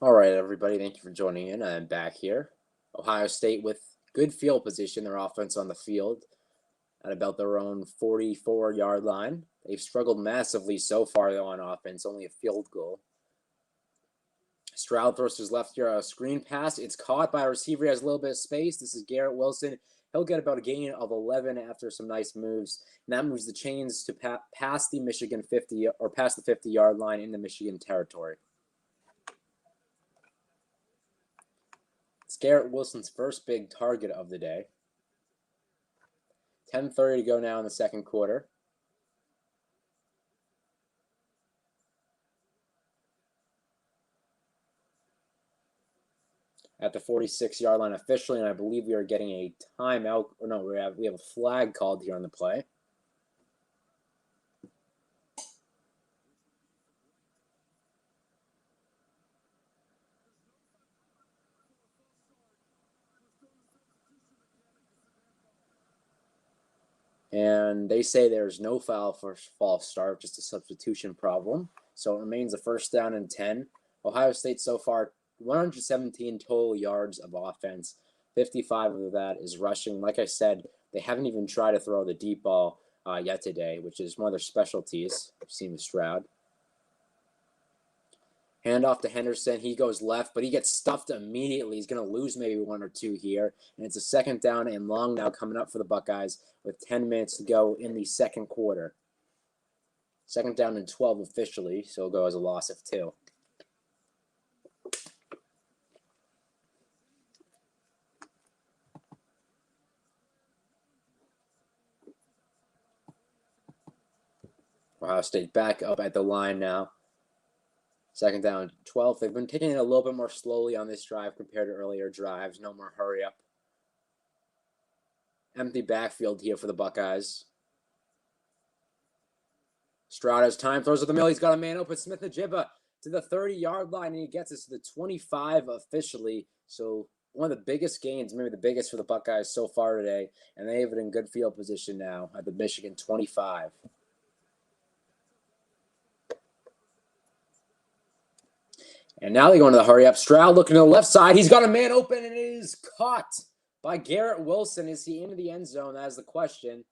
All right, everybody, thank you for joining in. I'm back here. Ohio State with good field position, their offense on the field at about their own 44-yard line. They've struggled massively so far, though, on offense, only a field goal. Stroud throws his left ear, a screen pass. It's caught by a receiver. He has a little bit of space. This is Garrett Wilson. He'll get about a gain of 11 after some nice moves. And that moves the chains to past the Michigan 50 or past the 50-yard line in the Michigan territory. It's Garrett Wilson's first big target of the day. 10:30 to go now in the second quarter. At the 46-yard line officially, and I believe we are getting a timeout. Or no, we have a flag called here on the play. And they say there's no foul for false start, just a substitution problem. So it remains a first down and 10. Ohio State so far, 117 total yards of offense. 55 of that is rushing. Like I said, they haven't even tried to throw the deep ball yet today, which is one of their specialties. I've seen with Stroud. Handoff to Henderson. He goes left, but he gets stuffed immediately. He's going to lose maybe one or two here. And it's a second down and long now coming up for the Buckeyes with 10 minutes to go in the second quarter. Second down and 12 officially, so it'll go as a loss of 2. Ohio State back up at the line now. Second down, 12. They've been taking it a little bit more slowly on this drive compared to earlier drives. No more hurry up. Empty backfield here for the Buckeyes. Stroud has time, throws at the middle. He's got a man open. Smith-Njigba to the 30-yard line, and he gets us to the 25 officially. So one of the biggest gains, maybe the biggest for the Buckeyes so far today, and they have it in good field position now at the Michigan 25. And now they go into the hurry up. Stroud looking to the left side. He's got a man open, and it is caught by Garrett Wilson. Is he into the end zone? That is the question.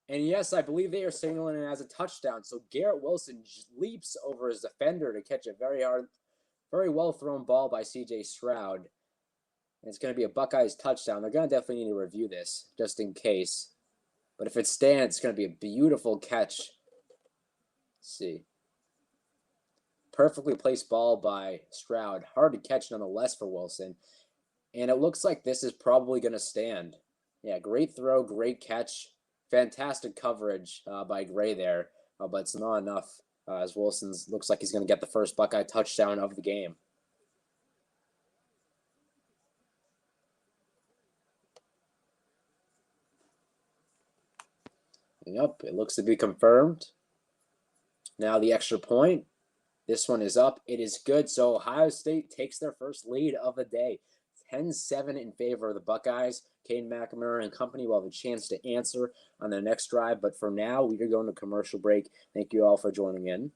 And yes, I believe they are signaling it as a touchdown. So Garrett Wilson leaps over his defender to catch a very well thrown ball by C.J. Stroud. And it's going to be a Buckeyes touchdown. They're going to definitely need to review this just in case. But if it stands, it's going to be a beautiful catch. Let's see. Perfectly placed ball by Stroud. Hard to catch nonetheless for Wilson. And it looks like this is probably going to stand. Yeah, great throw, great catch. Fantastic coverage by Gray there, but it's not enough as Wilson looks like he's going to get the first Buckeye touchdown of the game. Yep, it looks to be confirmed. Now the extra point. This one is up. It is good. So Ohio State takes their first lead of the day. 10-7 in favor of the Buckeyes. Caden McNamara and company will have a chance to answer on the next drive. But for now, we are going to commercial break. Thank you all for joining in.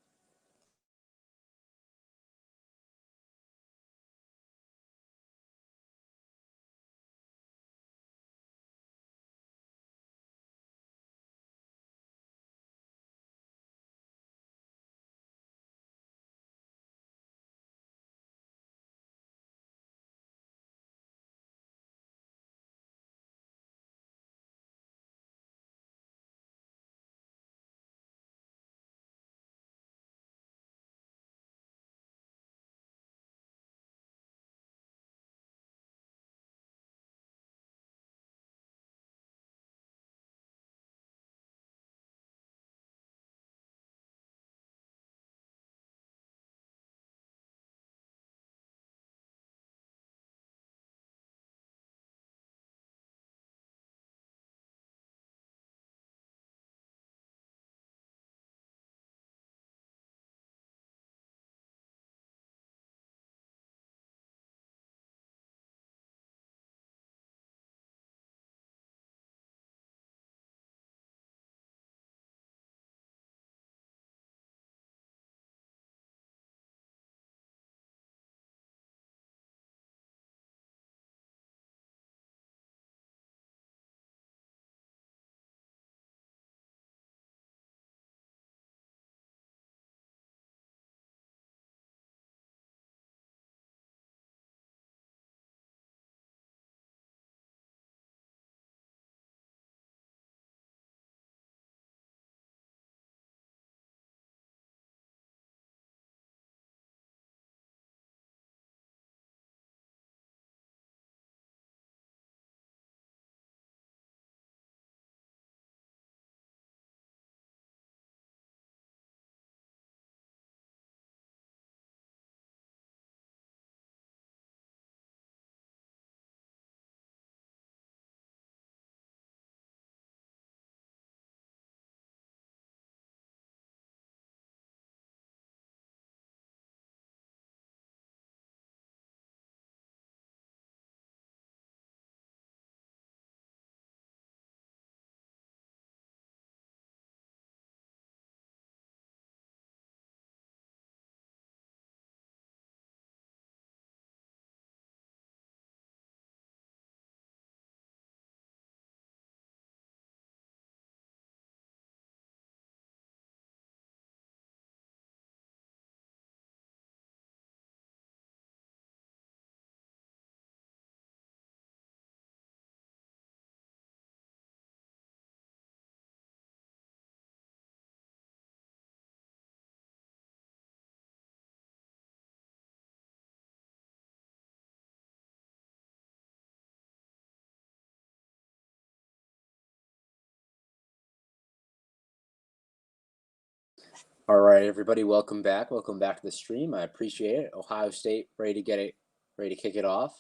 All right, everybody, welcome back. Welcome back to the stream. I appreciate it. Ohio State ready to kick it off.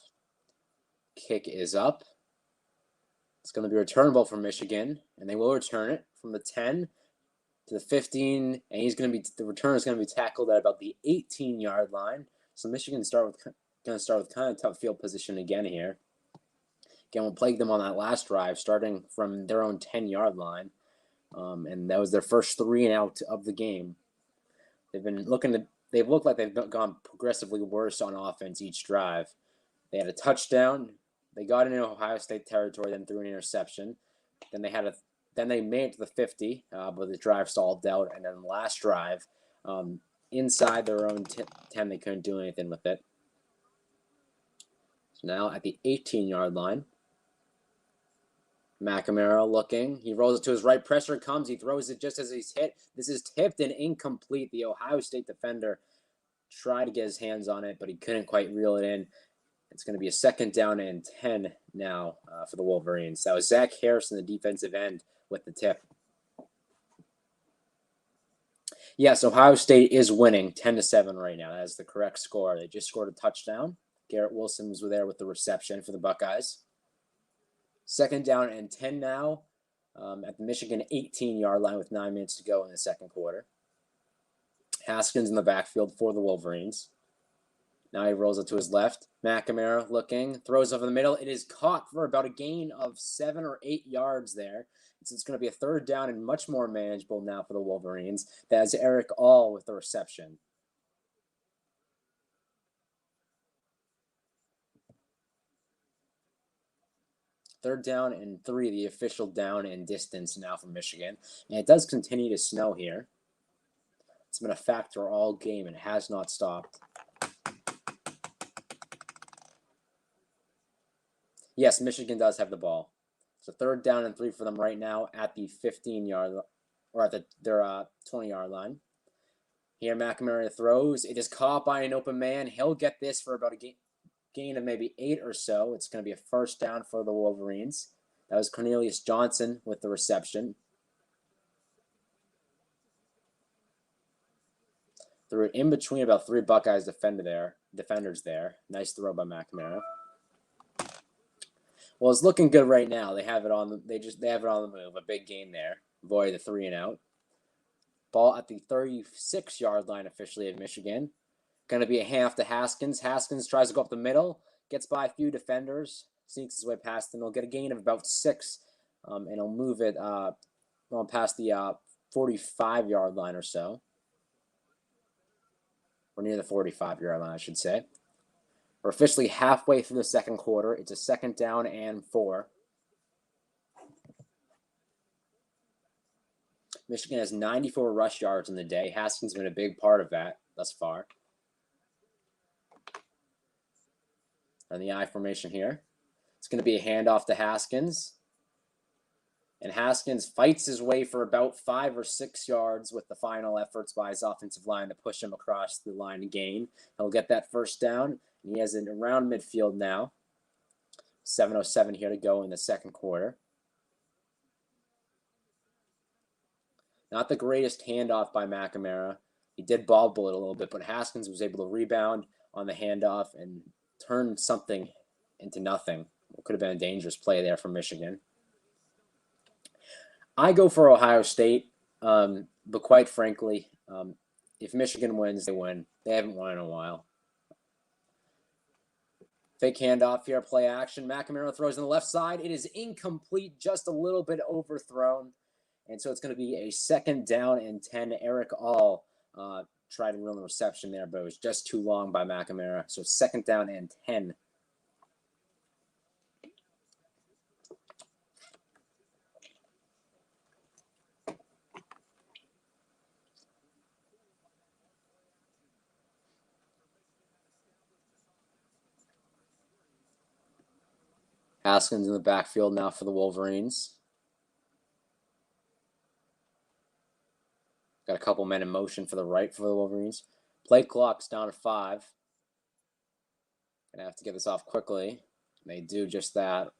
Kick is up. It's going to be returnable for Michigan, and they will return it from the 10 to the 15, and the return is going to be tackled at about the 18-yard line. So Michigan going to start with kind of tough field position again here. Again, we'll plague them on that last drive, starting from their own 10-yard line, and that was their first 3 and out of the game. They've looked like they've gone progressively worse on offense each drive. They had a touchdown. They got into Ohio State territory, then threw an interception. Then they made it to the 50, but the drive stalled out. And then the last drive, inside their own 10, they couldn't do anything with it. So now at the 18-yard line, McNamara looking. He rolls it to his right. Pressure comes. He throws it just as he's hit. This is tipped and incomplete. The Ohio State defender tried to get his hands on it, but he couldn't quite reel it in. It's going to be a 2nd down and 10 now for the Wolverines. That was Zach Harrison, the defensive end, with the tip. Yes, Ohio State is winning 10-7 right now. That is the correct score. They just scored a touchdown. Garrett Wilson was there with the reception for the Buckeyes. 2nd down and 10 now at the Michigan 18-yard line with 9 minutes to go in the second quarter. Haskins in the backfield for the Wolverines. Now he rolls it to his left. McNamara looking, throws over the middle. It is caught for about a gain of 7 or 8 yards there. It's going to be a 3rd down and much more manageable now for the Wolverines. That's Eric All with the reception. Third down and 3, the official down and distance now for Michigan. And it does continue to snow here. It's been a factor all game and has not stopped. Yes, Michigan does have the ball. So 3rd down and 3 for them right now at the 15-yard or at their 20-yard line. Here McNamara throws. It is caught by an open man. He'll get this for about a gain of maybe 8 or so. It's going to be a 1st down for the Wolverines. That was Cornelius Johnson with the reception. Threw it in between about 3 Buckeyes defenders there. Nice throw by McNamara. Well, it's looking good right now. They have it on the move. A big gain there. Avoid the 3 and out. Ball at the 36-yard line officially of Michigan. Going to be a handoff to Haskins. Haskins tries to go up the middle. Gets by a few defenders. Sneaks his way past them. He'll get a gain of about 6. And he'll move it past the 45-yard line or so. Or near the 45-yard line, I should say. We're officially halfway through the second quarter. It's a 2nd down and 4. Michigan has 94 rush yards in the day. Haskins has been a big part of that thus far. And the I formation here. It's going to be a handoff to Haskins. And Haskins fights his way for about 5 or 6 yards with the final efforts by his offensive line to push him across the line to gain. He'll get that 1st down. He has it around midfield now. 7:07 here to go in the second quarter. Not the greatest handoff by McNamara. He did bobble it a little bit, but Haskins was able to rebound on the handoff and turn something into nothing. It could have been a dangerous play there for Michigan. I go for Ohio State, but quite frankly, if Michigan wins, they win. They haven't won in a while. Fake handoff here, play action. McNamara throws on the left side. It is incomplete, just a little bit overthrown. And so it's going to be a 2nd down and 10. Eric All tried to run the reception there, but it was just too long by McNamara. So 2nd down and 10. Haskins in the backfield now for the Wolverines. Got a couple men in motion for the right for the Wolverines. Play clock's down to 5. Gonna have to get this off quickly. They do just that.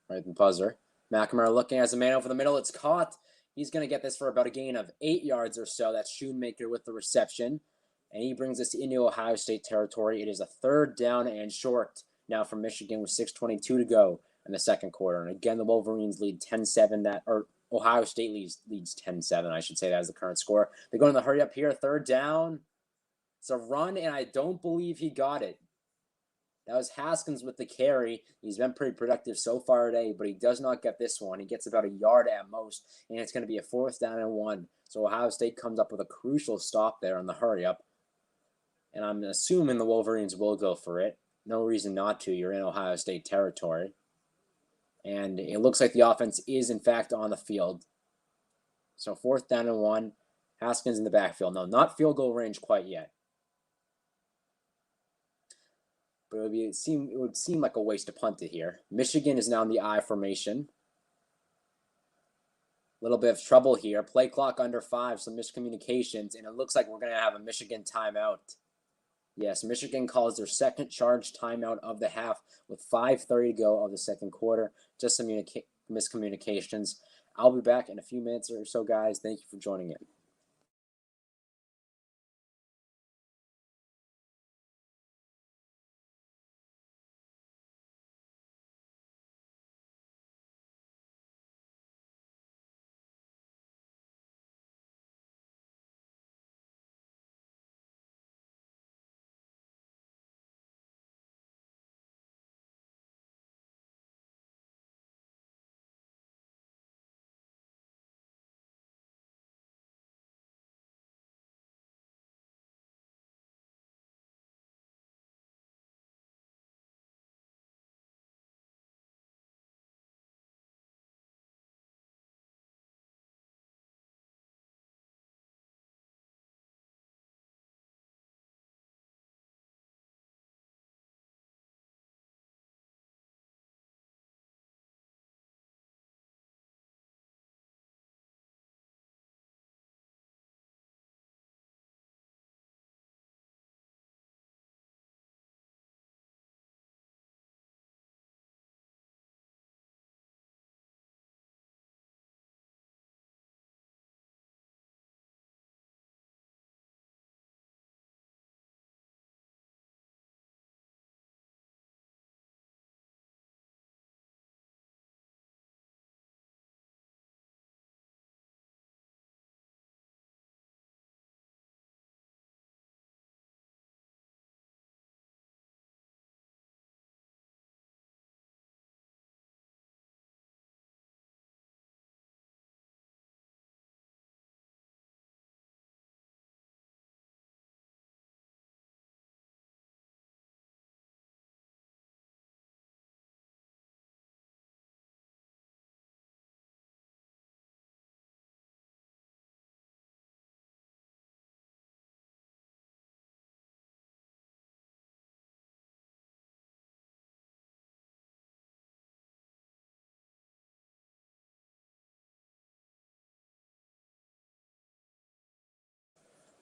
Right in the buzzer. McNamara looking as a man over the middle. It's caught. He's going to get this for about a gain of 8 yards or so. That's Shoemaker with the reception. And he brings us into Ohio State territory. It is a 3rd down and short now from Michigan with 6:22 to go in the second quarter. And again, the Wolverines lead 10-7. Ohio State leads 10-7. I should say that is the current score. They're going to hurry up here. 3rd down. It's a run, and I don't believe he got it. That was Haskins with the carry. He's been pretty productive so far today, but he does not get this one. He gets about a yard at most, and it's going to be a 4th down and 1. So Ohio State comes up with a crucial stop there on the hurry-up. And I'm assuming the Wolverines will go for it. No reason not to. You're in Ohio State territory. And it looks like the offense is, in fact, on the field. So 4th down and 1. Haskins in the backfield. No, not field goal range quite yet. But it would seem like a waste to punt it here. Michigan is now in the I formation. A little bit of trouble here. Play clock under 5, some miscommunications, and it looks like we're going to have a Michigan timeout. Yes, Michigan calls their second charge timeout of the half with 5:30 to go of the second quarter. Just some miscommunications. I'll be back in a few minutes or so, guys. Thank you for joining in.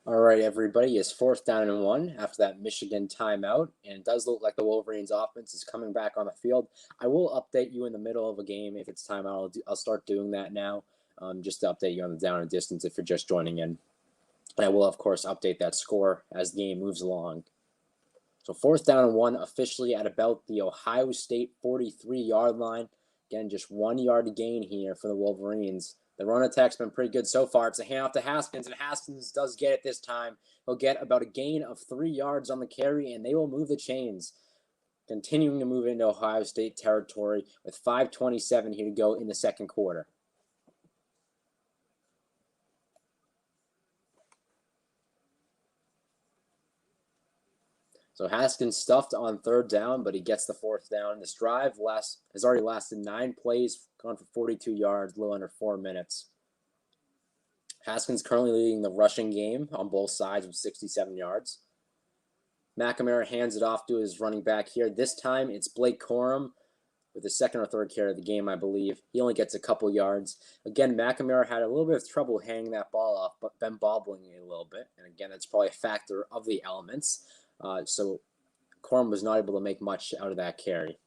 All right, everybody, it's 4th down and 1 after that Michigan timeout, and it does look like the Wolverines offense is coming back on the field. I will update you in the middle of a game if it's timeout. I'll start doing that now, just to update you on the down and distance if you're just joining in. And I will, of course, update that score as the game moves along. So 4th down and 1 officially at about the Ohio State 43-yard line. Again, just 1 yard gain here for the Wolverines. The run attack's been pretty good so far. It's a handoff to Haskins, and Haskins does get it this time. He'll get about a gain of 3 yards on the carry, and they will move the chains. Continuing to move into Ohio State territory with 5:27 here to go in the second quarter. So Haskins stuffed on 3rd down, but he gets the 4th down. This drive has already lasted 9 plays, gone for 42 yards, a little under 4 minutes. Haskins currently leading the rushing game on both sides with 67 yards. McNamara hands it off to his running back here. This time it's Blake Corum with the 2nd or 3rd carry of the game, I believe. He only gets a couple yards. Again, McNamara had a little bit of trouble hanging that ball off, but been bobbling it a little bit. And again, that's probably a factor of the elements. So Corum was not able to make much out of that carry.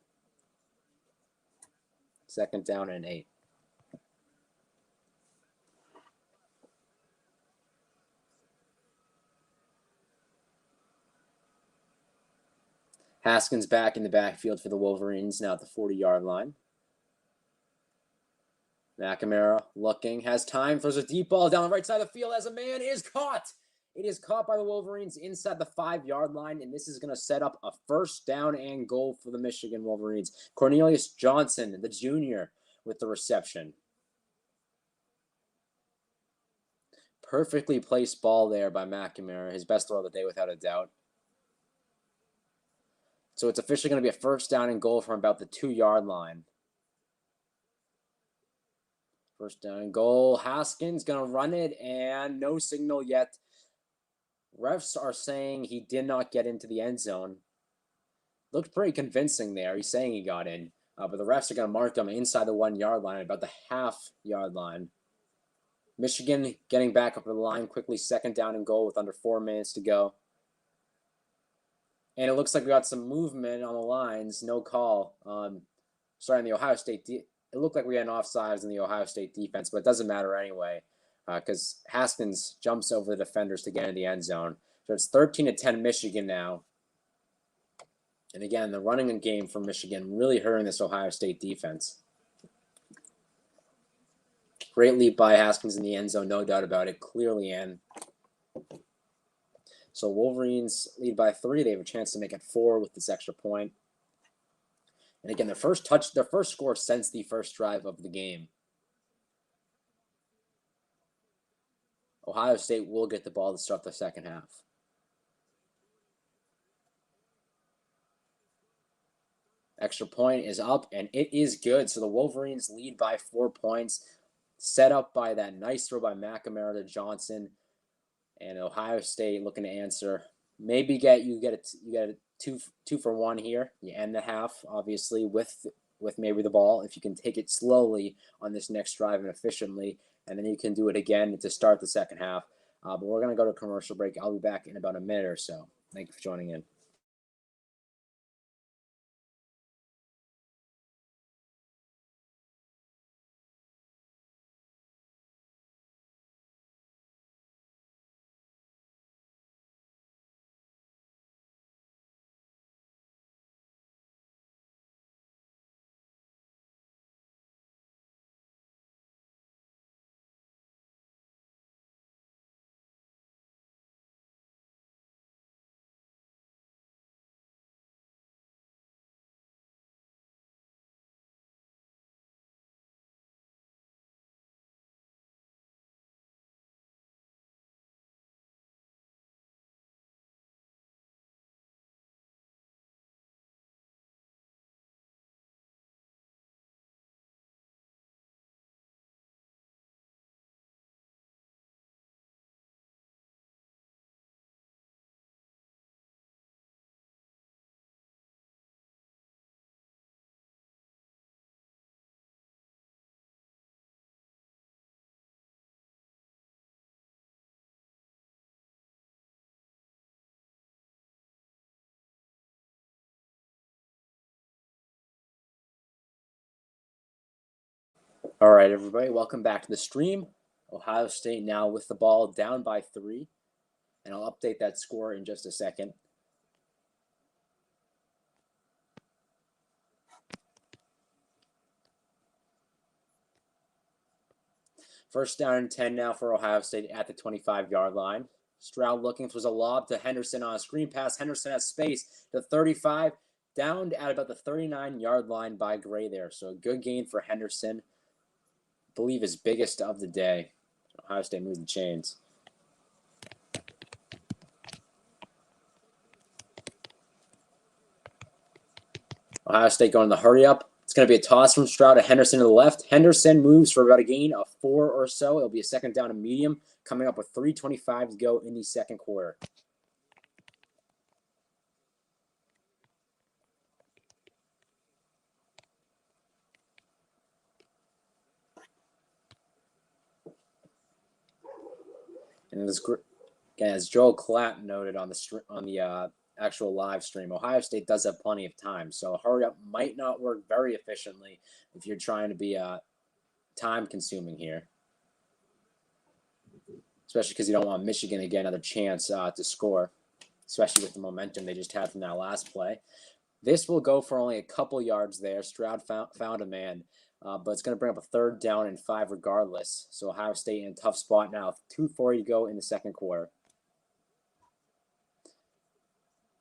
2nd down and 8. Haskins back in the backfield for the Wolverines, now at the 40-yard line. McNamara looking, has time, throws a deep ball down the right side of the field as a man is caught. It is caught by the Wolverines inside the 5-yard line, and this is going to set up a first down and goal for the Michigan Wolverines. Cornelius Johnson, the junior, with the reception. Perfectly placed ball there by McNamara, his best throw of the day without a doubt. So it's officially going to be a first down and goal from about the 2-yard line. First down and goal. Haskins going to run it, and no signal yet. Refs are saying he did not get into the end zone. Looked pretty convincing there. He's saying he got in. But the refs are going to mark him inside the 1-yard line, about the half-yard line. Michigan getting back up the line quickly. Second down and goal with under 4 minutes to go. And it looks like we got some movement on the lines. No call. Sorry, on the Ohio State. It looked like we had an offsides in the Ohio State defense, but it doesn't matter anyway. Because Haskins jumps over the defenders to get in the end zone. So it's 13-10 Michigan now. And again, the running game for Michigan really hurting this Ohio State defense. Great leap by Haskins in the end zone, no doubt about it. Clearly in. So Wolverines lead by 3. They have a chance to make it 4 with this extra point. And again, their first score since the first drive of the game. Ohio State will get the ball to start the second half. Extra point is up, and it is good. So the Wolverines lead by 4 points, set up by that nice throw by McNamara to Johnson. And Ohio State looking to answer. Maybe you get a two for one here. You end the half, obviously, with maybe the ball. If you can take it slowly on this next drive and efficiently, and then you can do it again to start the second half. But we're going to go to commercial break. I'll be back in about a minute or so. Thank you for joining in. All right, everybody, welcome back to the stream. Ohio State now with the ball down by 3, and I'll update that score in just a second. First down and 10 now for Ohio State at the 25-yard line. Stroud looking for a lob to Henderson on a screen pass. Henderson has space to 35, down at about the 39-yard line by Gray there. So a good gain for Henderson. I believe his biggest of the day. Ohio State moves the chains. Ohio State going to the hurry up. It's going to be a toss from Stroud to Henderson to the left. Henderson moves for about a gain of 4 or so. It'll be a second down and medium, coming up with 3:25 to go in the second quarter. And as Joel Klatt noted on the actual live stream, Ohio State does have plenty of time, so a hurry up might not work very efficiently if you're trying to be time consuming here, especially because you don't want Michigan to get another chance to score. especially with the momentum they just had from that last play. This will go for only a couple yards there. Stroud found a man, but it's going to bring up a 3rd down and 5 regardless. So Ohio State in a tough spot now. 2:40 to go in the second quarter.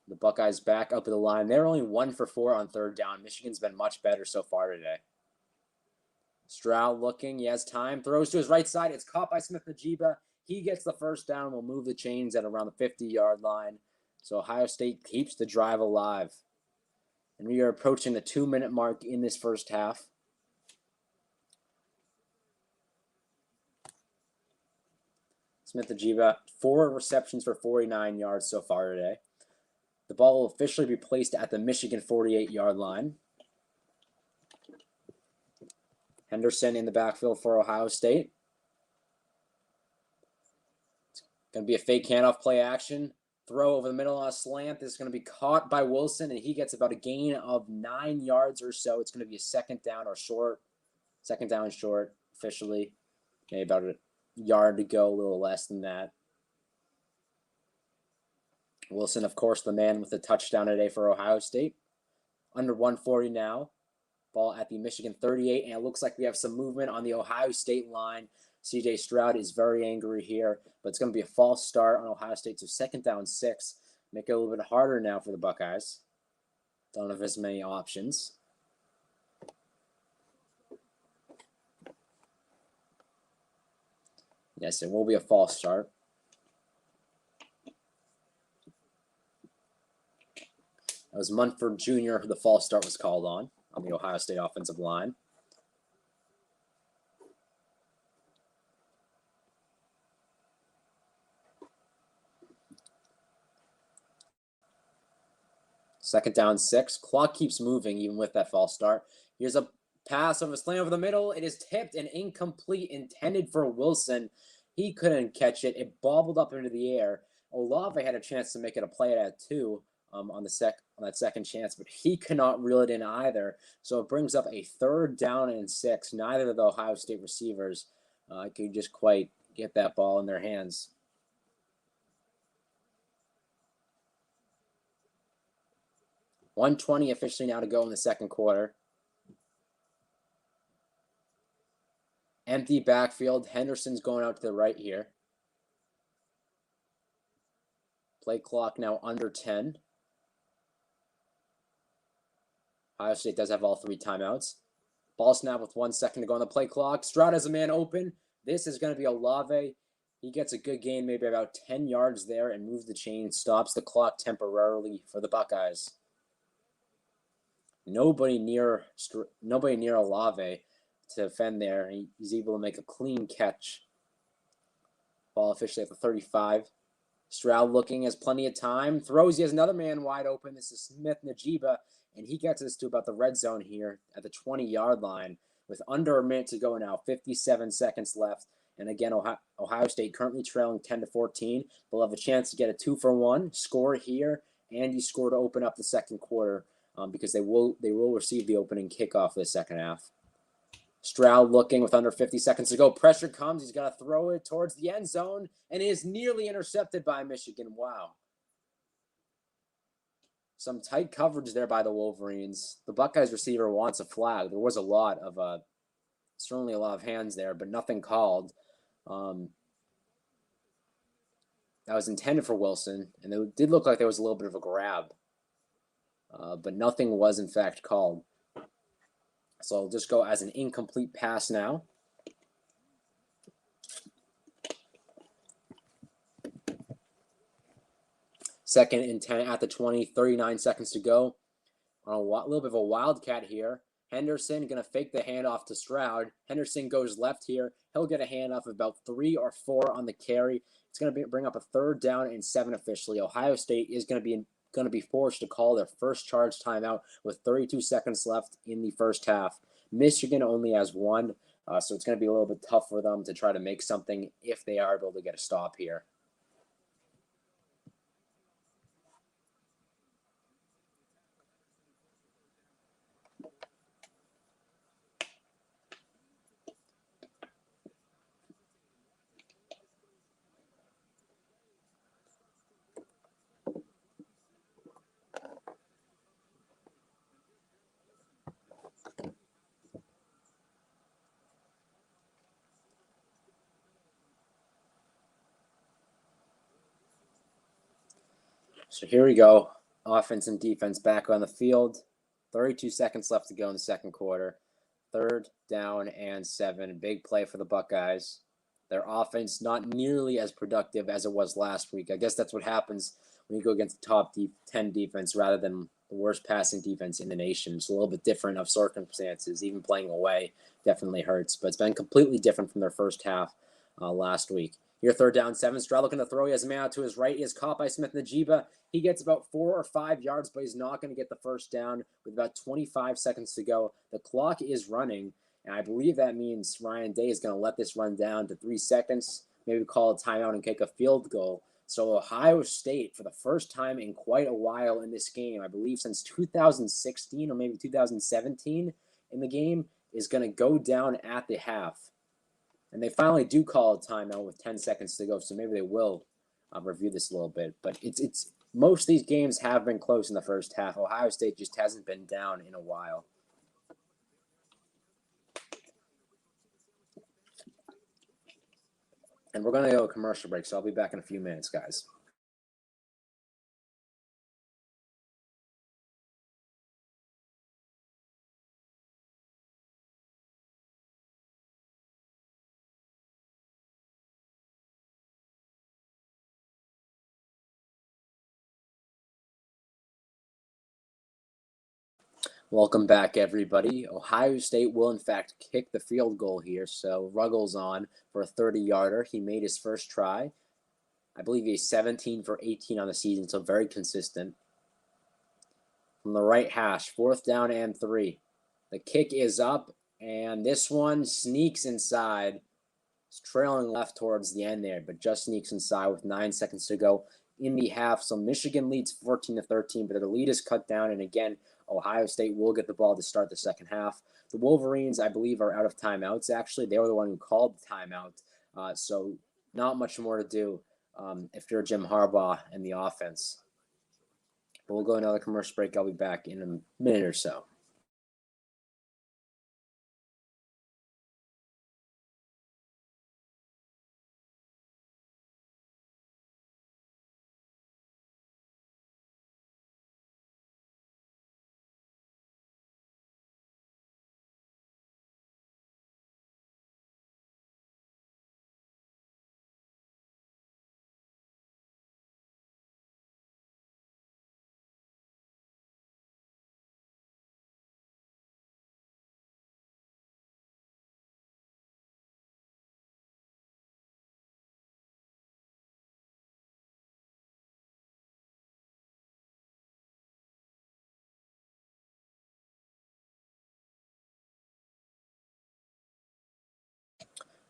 The Buckeyes back up at the line. They're only 1 for 4 on 3rd down. Michigan's been much better so far today. Stroud looking. He has time. Throws to his right side. It's caught by Smith-Njigba. He gets the 1st down. Will move the chains at around the 50-yard line. So Ohio State keeps the drive alive. And we are approaching the 2-minute mark in this first half. Smith-Njigba, 4 receptions for 49 yards so far today. The ball will officially be placed at the Michigan 48-yard line. Henderson in the backfield for Ohio State. It's going to be a fake handoff play action. Throw over the middle on a slant. This is going to be caught by Wilson, and he gets about a gain of 9 yards or so. It's going to be a 2nd down or short. 2nd down short, officially. Maybe about a yard to go, a little less than that. Wilson, of course, the man with the touchdown today for Ohio State. Under 140 now. Ball at the Michigan 38, and it looks like we have some movement on the Ohio State line. C.J. Stroud is very angry here, but it's going to be a false start on Ohio State. So 2nd down 6. Make it a little bit harder now for the Buckeyes. Don't have as many options. Yes, it will be a false start. That was Munford Jr. who the false start was called on the Ohio State offensive line. Second down 6. Clock keeps moving even with that false start. Here's a pass of a slant over the middle. It is tipped and incomplete, intended for Wilson. He couldn't catch it. It bobbled up into the air. Olave had a chance to make it a play at 2 on that second chance, but he cannot reel it in either. So it brings up a 3rd down and 6. Neither of the Ohio State receivers could just quite get that ball in their hands. .120 officially now to go in the second quarter. Empty backfield. Henderson's going out to the right here. Play clock now under 10. Ohio State does have all 3 timeouts. Ball snap with 1 second to go on the play clock. Stroud has a man open. This is going to be Olave. He gets a good gain, maybe about 10 yards there, and moves the chain. Stops the clock temporarily for the Buckeyes. Nobody near Olave to defend there. He's able to make a clean catch. Ball officially at the 35. Stroud looking, has plenty of time. Throws, he has another man wide open. This is Smith-Njigba, and he gets us to about the red zone here at the 20-yard line with under a minute to go now, 57 seconds left. And again, Ohio State currently trailing 10-14. They'll have a chance to get a 2-for-1, score here, and you score to open up the second quarter because they will receive the opening kickoff for the second half. Stroud looking with under 50 seconds to go. Pressure comes. He's got to throw it towards the end zone, and it is nearly intercepted by Michigan. Wow. Some tight coverage there by the Wolverines. The Buckeyes receiver wants a flag. There was certainly a lot of hands there, but nothing called. That was intended for Wilson, and it did look like there was a little bit of a grab, but nothing was in fact called. So I'll just go as an incomplete pass now. Second and 10 at the 20, 39 seconds to go. On a little bit of a wildcat here. Henderson going to fake the handoff to Stroud. Henderson goes left here. He'll get a handoff of about 3 or 4 on the carry. It's going to bring up a 3rd down and 7 officially. Ohio State is going to be forced to call their first charge timeout with 32 seconds left in the first half. Michigan only has 1, so it's going to be a little bit tough for them to try to make something if they are able to get a stop here. So here we go. Offense and defense back on the field. 32 seconds left to go in the second quarter. 3rd down and 7. Big play for the Buckeyes. Their offense not nearly as productive as it was last week. I guess that's what happens when you go against the top 10 defense rather than the worst passing defense in the nation. It's a little bit different of circumstances. Even playing away definitely hurts, but it's been completely different from their first half last week. Here, 3rd down, 7. Stroud looking to throw. He has a man out to his right. He is caught by Smith-Njigba. He gets about 4 or 5 yards, but he's not going to get the first down with about 25 seconds to go. The clock is running, and I believe that means Ryan Day is going to let this run down to 3 seconds, maybe call a timeout and kick a field goal. So Ohio State, for the first time in quite a while in this game, I believe since 2016 or maybe 2017 in the game, is going to go down at the half. And they finally do call a timeout with 10 seconds to go, so maybe they will review this a little bit. But it's most of these games have been close in the first half. Ohio State just hasn't been down in a while. And we're going to go a commercial break, so I'll be back in a few minutes, guys. Welcome back, everybody. Ohio State will, in fact, kick the field goal here. So Ruggles on for a 30-yarder. He made his first try. I believe he's 17 for 18 on the season, so very consistent. From the right hash, 4th down and 3. The kick is up, and this one sneaks inside. It's trailing left towards the end there, but just sneaks inside with 9 seconds to go in the half. So Michigan leads 14-13, but the lead is cut down, and again, Ohio State will get the ball to start the second half. The Wolverines, I believe, are out of timeouts, actually. They were the one who called the timeout, so not much more to do if you're Jim Harbaugh and the offense. But we'll go another commercial break. I'll be back in a minute or so.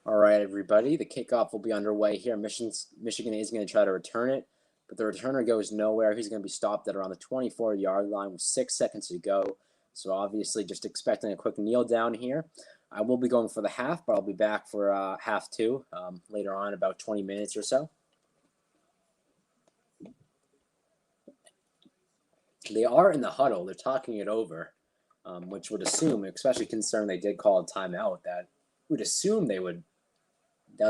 All right, everybody. The kickoff will be underway here. Michigan is going to try to return it, but the returner goes nowhere. He's going to be stopped at around the 24-yard line with 6 seconds to go. So obviously just expecting a quick kneel down here. I will be going for the half, but I'll be back for half 2 later on, about 20 minutes or so. They are in the huddle. They're talking it over, which would assume, especially considering they did call a timeout, that would assume that would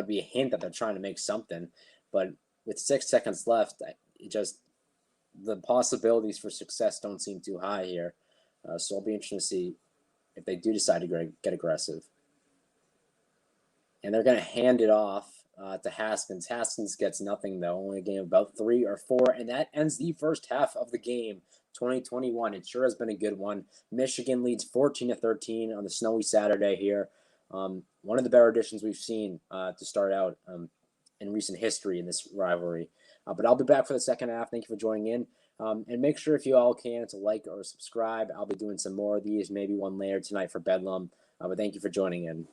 be a hint that they're trying to make something. But with 6 seconds left, the possibilities for success don't seem too high here. So I'll be interested to see if they do decide to get aggressive. And they're going to hand it off to Haskins. Haskins gets nothing, though, only a game about 3 or 4. And that ends the first half of the game, 2021. It sure has been a good one. Michigan leads 14-13 on the snowy Saturday here. One of the better additions we've seen to start out in recent history in this rivalry. But I'll be back for the second half. Thank you for joining in. And make sure, if you all can, to like or subscribe. I'll be doing some more of these, maybe one later tonight for Bedlam. But thank you for joining in.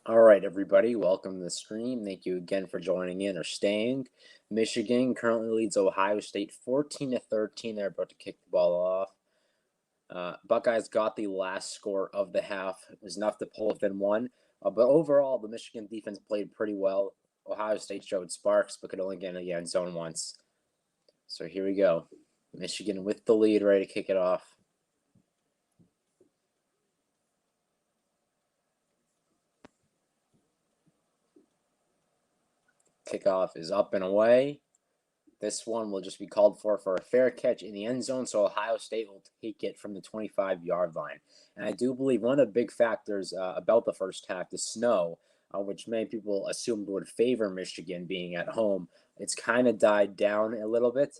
All right, everybody, welcome to the stream. Thank you again for joining in or staying. Michigan currently leads Ohio State 14-13. They're about to kick the ball off. Buckeyes got the last score of the half. It was enough to pull within one. But overall, the Michigan defense played pretty well. Ohio State showed sparks, but could only get in the end zone once. So here we go. Michigan with the lead, ready to kick it off. Kickoff is up and away. This one will just be called for a fair catch in the end zone, so Ohio State will take it from the 25-yard line. And I do believe one of the big factors about the first half, the snow, which many people assumed would favor Michigan being at home, it's kind of died down a little bit.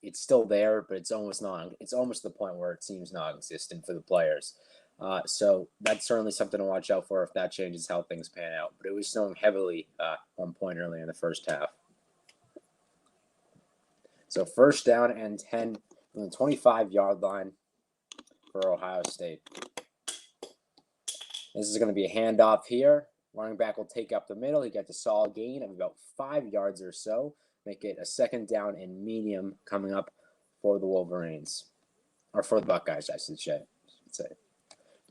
It's still there, but it's almost the point where it seems non-existent for the players. So that's certainly something to watch out for if that changes how things pan out. But it was snowing heavily one point early in the first half. So first down and 10 from the 25-yard line for Ohio State. This is going to be a handoff here. Running back will take up the middle. He gets a solid gain of about 5 yards or so. Make it a second down and medium coming up for the Wolverines. Or for the Buckeyes, I should say.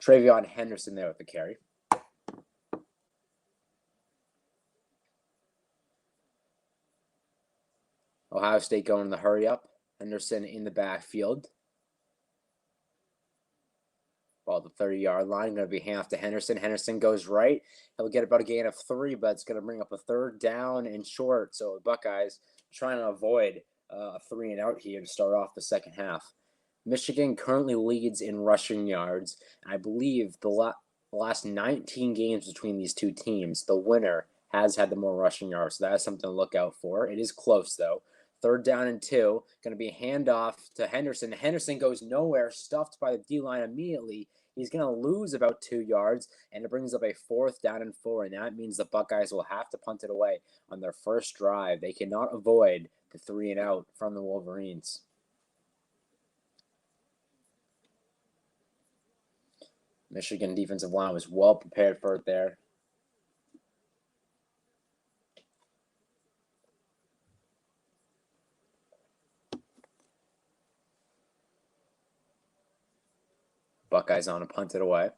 Travion Henderson there with the carry. Ohio State going in the hurry up. Henderson in the backfield. Ball at the 30-yard line. Going to be hand off to Henderson. Henderson goes right. He'll get about a gain of 3, but it's going to bring up a third down and short. So the Buckeyes trying to avoid a 3-and-out here to start off the second half. Michigan currently leads in rushing yards. I believe the last 19 games between these two teams, the winner has had the more rushing yards. So that is something to look out for. It is close, though. Third down and 2. Going to be a handoff to Henderson. Henderson goes nowhere, stuffed by the D-line immediately. He's going to lose about 2 yards, and it brings up a 4th down and 4, and that means the Buckeyes will have to punt it away on their first drive. They cannot avoid the 3-and-out from the Wolverines. Michigan defensive line was well prepared for it there. Buckeyes on to punt it away.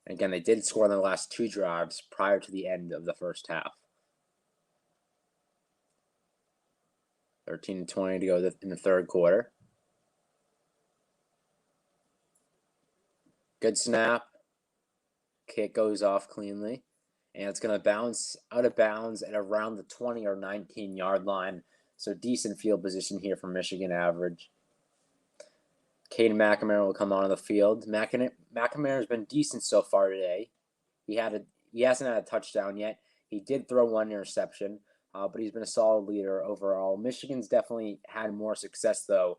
And again, they did score in the last 2 drives prior to the end of the first half. 13-20 to go in the third quarter. Good snap. Kick goes off cleanly. And it's going to bounce out of bounds at around the 20 or 19-yard line. So decent field position here for Michigan average. Caden McNamara will come onto the field. McNamara has been decent so far today. He hasn't had a touchdown yet. He did throw 1 interception, but he's been a solid leader overall. Michigan's definitely had more success, though,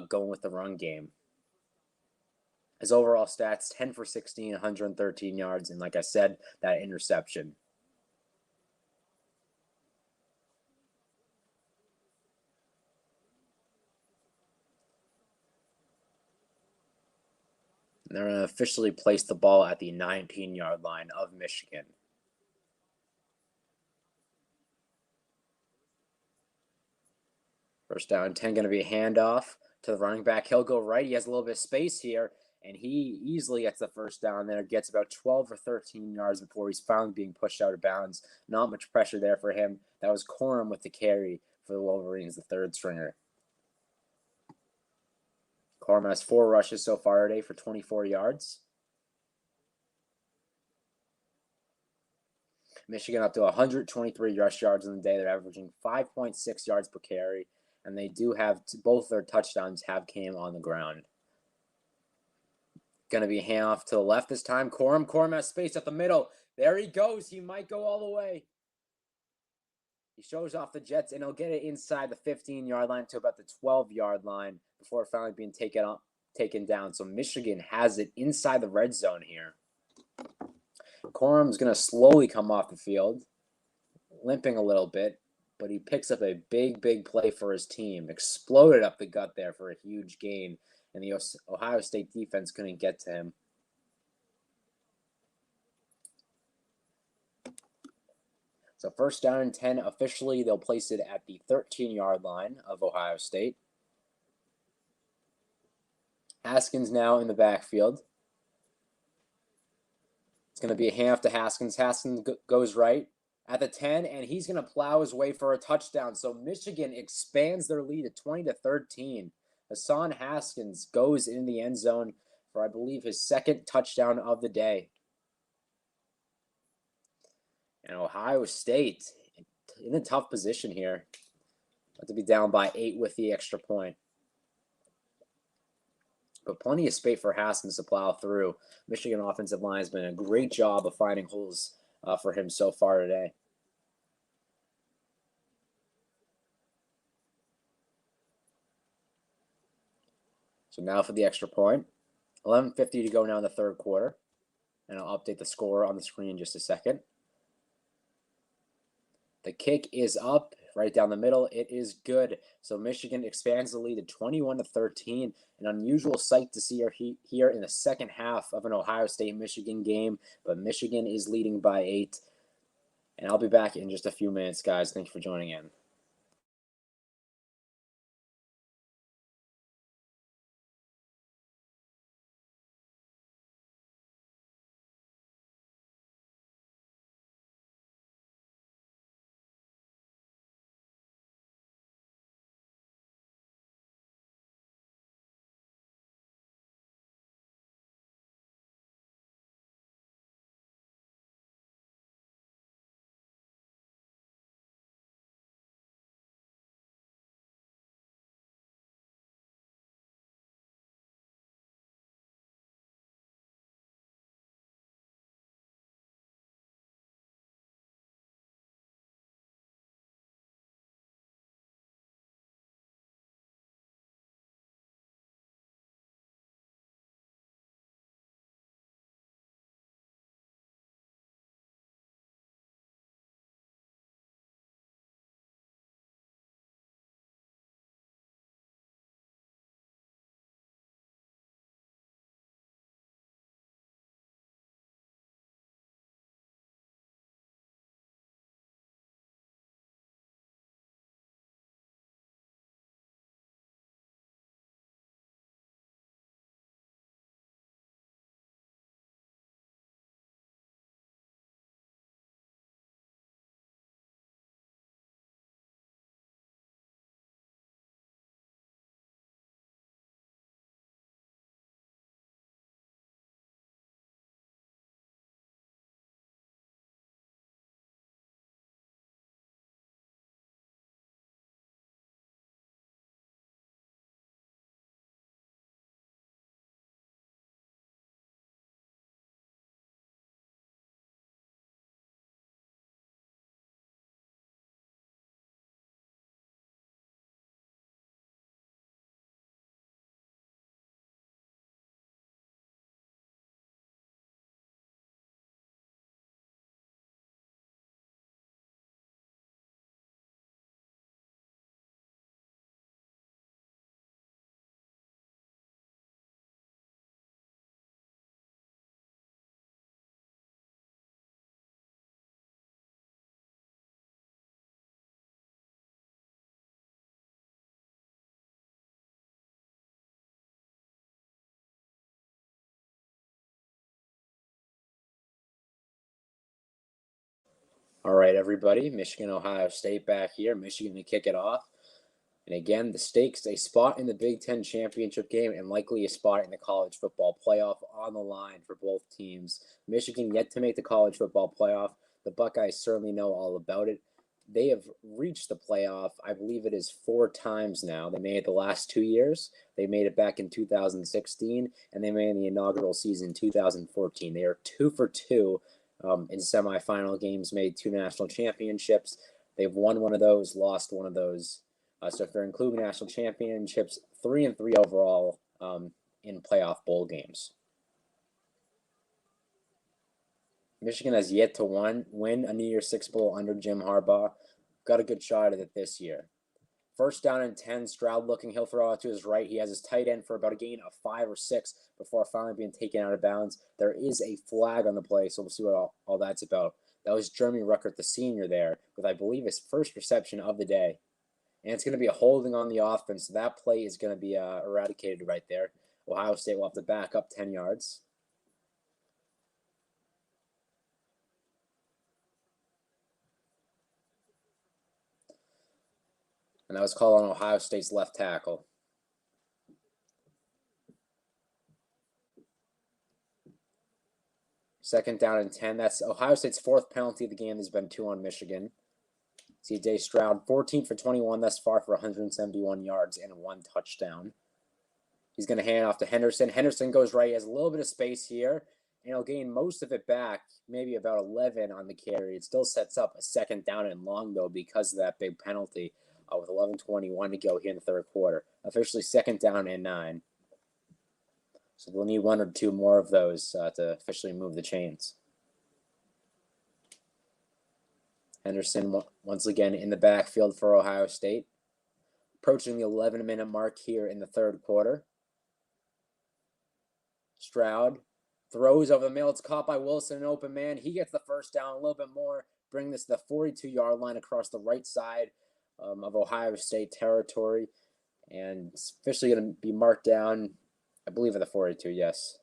going with the run game. His overall stats, 10 for 16, 113 yards, and like I said, that interception. And they're going to officially place the ball at the 19-yard line of Michigan. First down 10, going to be a handoff to the running back. He'll go right. He has a little bit of space here, and he easily gets the first down there. Gets about 12 or 13 yards before he's finally being pushed out of bounds. Not much pressure there for him. That was Corum with the carry for the Wolverines, the third stringer. Corum has 4 rushes so far today for 24 yards. Michigan up to 123 rush yards in the day. They're averaging 5.6 yards per carry, and they do have both their touchdowns have came on the ground. Going to be a handoff to the left this time. Corum has space at the middle. There he goes. He might go all the way. He shows off the Jets, and he'll get it inside the 15-yard line to about the 12-yard line before finally being taken down. So Michigan has it inside the red zone here. Corum's going to slowly come off the field, limping a little bit, but he picks up a big play for his team. Exploded up the gut there for a huge gain. and the Ohio State defense couldn't get to him. So first down and 10, officially they'll place it at the 13-yard line of Ohio State. Haskins now in the backfield. It's going to be a handoff to Haskins. Haskins goes right at the 10, and he's going to plow his way for a touchdown. So Michigan expands their lead to 20-13. Hassan Haskins goes in the end zone for, I believe, his second touchdown of the day. And Ohio State in a tough position here. About to be down by 8 with the extra point. But plenty of space for Haskins to plow through. Michigan offensive line has been a great job of finding holes for him so far today. So now for the extra point. 11:50 to go now in the third quarter. And I'll update the score on the screen in just a second. The kick is up right down the middle. It is good. So Michigan expands the lead to 21-13. An unusual sight to see here in the second half of an Ohio State-Michigan game. But Michigan is leading by 8. And I'll be back in just a few minutes, guys. Thanks for joining in. All right, everybody. Michigan, Ohio State back here. Michigan to kick it off. And again, the stakes, a spot in the Big Ten championship game and likely a spot in the college football playoff on the line for both teams. Michigan yet to make the college football playoff. The Buckeyes certainly know all about it. They have reached the playoff, I believe it is 4 times now. They made it the last 2 years. They made it back in 2016, and they made it in the inaugural season in 2014. They are 2 for 2 in semifinal games, made 2 national championships. They've won one of those, lost one of those. So if they're including national championships, 3-3 overall in playoff bowl games. Michigan has yet to win a New Year's Six Bowl under Jim Harbaugh. Got a good shot at it this year. First down and 10. Stroud looking. He'll throw out to his right. He has his tight end for about a gain of 5 or 6 before finally being taken out of bounds. There is a flag on the play, so we'll see what all that's about. That was Jeremy Ruckert, the senior, there, with, I believe, his first reception of the day. And it's going to be a holding on the offense, so that play is going to be eradicated right there. Ohio State will have to back up 10 yards. And that was called on Ohio State's left tackle. Second down and 10. That's Ohio State's 4th penalty of the game. There's been 2 on Michigan. C.J. Stroud, 14 for 21 thus far for 171 yards and 1 touchdown. He's going to hand off to Henderson. Henderson goes right. He has a little bit of space here, and he'll gain most of it back, maybe about 11 on the carry. It still sets up a 2nd down and long, though, because of that big penalty with 11:21 to go here in the 3rd quarter. Officially 2nd down and 9. So we'll need 1 or 2 more of those to officially move the chains. Henderson once again in the backfield for Ohio State. Approaching the 11-minute mark here in the 3rd quarter. Stroud throws over the middle. It's caught by Wilson, an open man. He gets the first down, a little bit more. Bring this to the 42-yard line across the right side of Ohio State territory. And it's officially going to be marked down, I believe, at the 42, yes.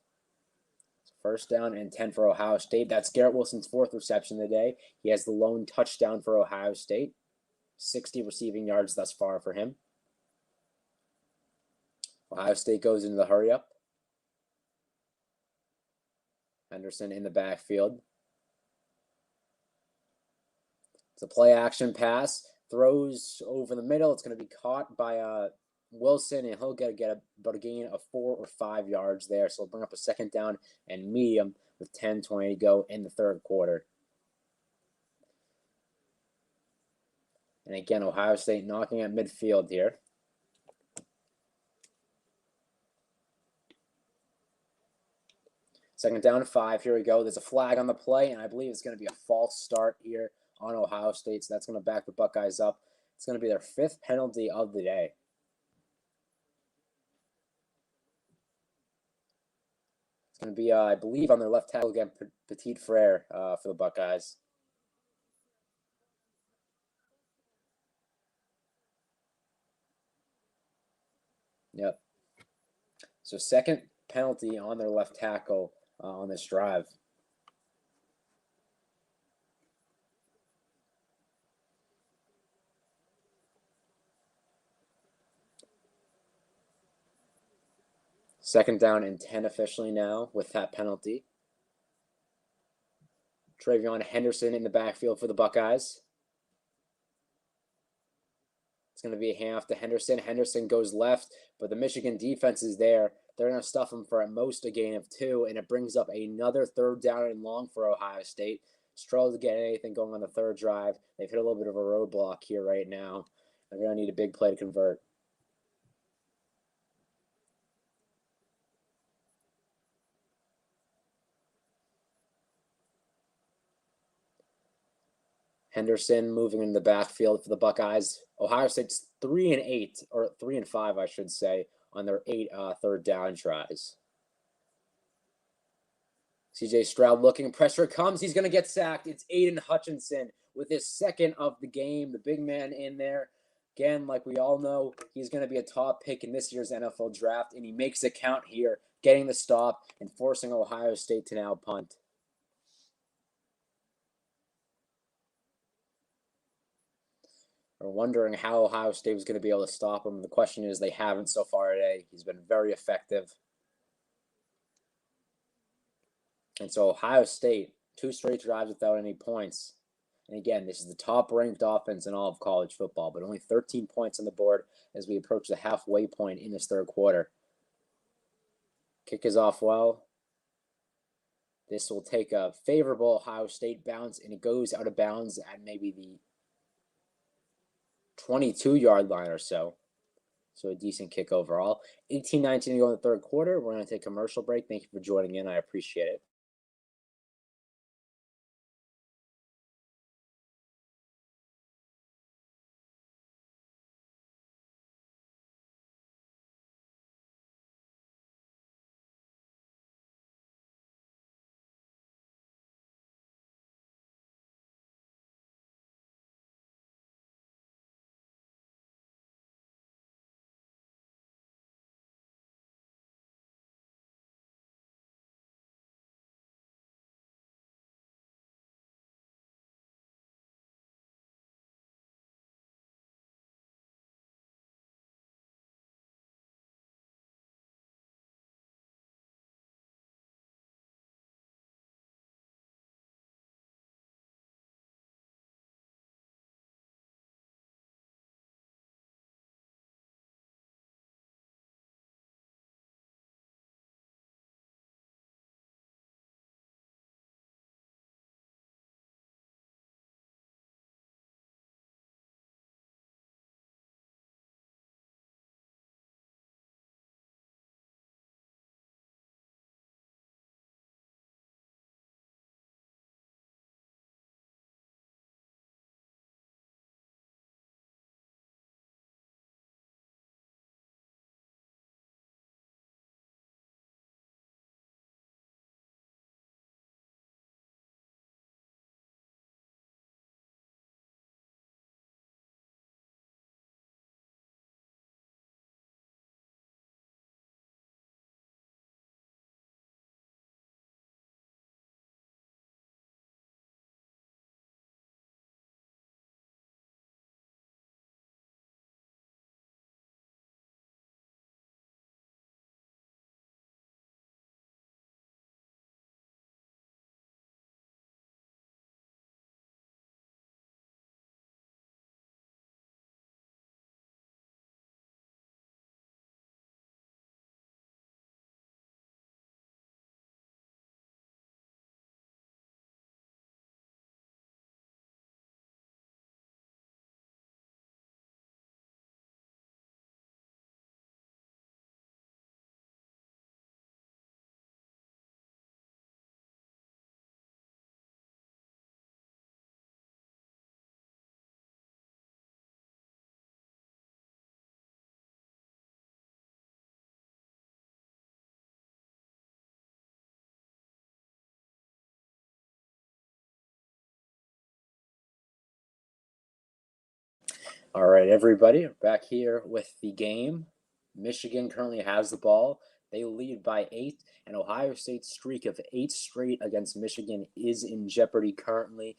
First down and 10 for Ohio State. That's Garrett Wilson's 4th reception of the day. He has the lone touchdown for Ohio State. 60 receiving yards thus far for him. Ohio State goes into the hurry-up. Henderson in the backfield. It's a play-action pass. Throws over the middle. It's going to be caught by Wilson, and he'll get about a gain of 4 or 5 yards there. So he'll bring up a 2nd down and medium with 10:20 to go in the 3rd quarter. And again, Ohio State knocking at midfield here. Second down and 5. Here we go. There's a flag on the play, and I believe it's going to be a false start here on Ohio State. So that's going to back the Buckeyes up. It's going to be their 5th penalty of the day. It's going to be, I believe, on their left tackle again, Petit Frere for the Buckeyes. Yep. So 2nd penalty on their left tackle on this drive. Second down and 10 officially now with that penalty. Travion Henderson in the backfield for the Buckeyes. It's going to be a handoff to Henderson. Henderson goes left, but the Michigan defense is there. They're going to stuff him for at most a gain of 2, and it brings up another 3rd down and long for Ohio State. Struggle to get anything going on the 3rd drive. They've hit a little bit of a roadblock here right now. They're going to need a big play to convert. Henderson moving in the backfield for the Buckeyes. Ohio State's 3-8, or 3-5, I should say, on their 8 3rd down tries. C.J. Stroud looking, pressure comes. He's going to get sacked. It's Aiden Hutchinson with his 2nd of the game. The big man in there. Again, like we all know, he's going to be a top pick in this year's NFL draft, and he makes it count here, getting the stop and forcing Ohio State to now punt. We're wondering how Ohio State was going to be able to stop him. The question is, they haven't so far today. He's been very effective. And so Ohio State, 2 straight drives without any points. And again, this is the top-ranked offense in all of college football, but only 13 points on the board as we approach the halfway point in this 3rd quarter. Kick is off well. This will take a favorable Ohio State bounce, and it goes out of bounds at maybe the 22-yard line or so. So a decent kick overall. 18-19 to go in the 3rd quarter. We're going to take a commercial break. Thank you for joining in. I appreciate it. All right, everybody, back here with the game. Michigan currently has the ball. They lead by 8, and Ohio State's streak of 8 straight against Michigan is in jeopardy currently.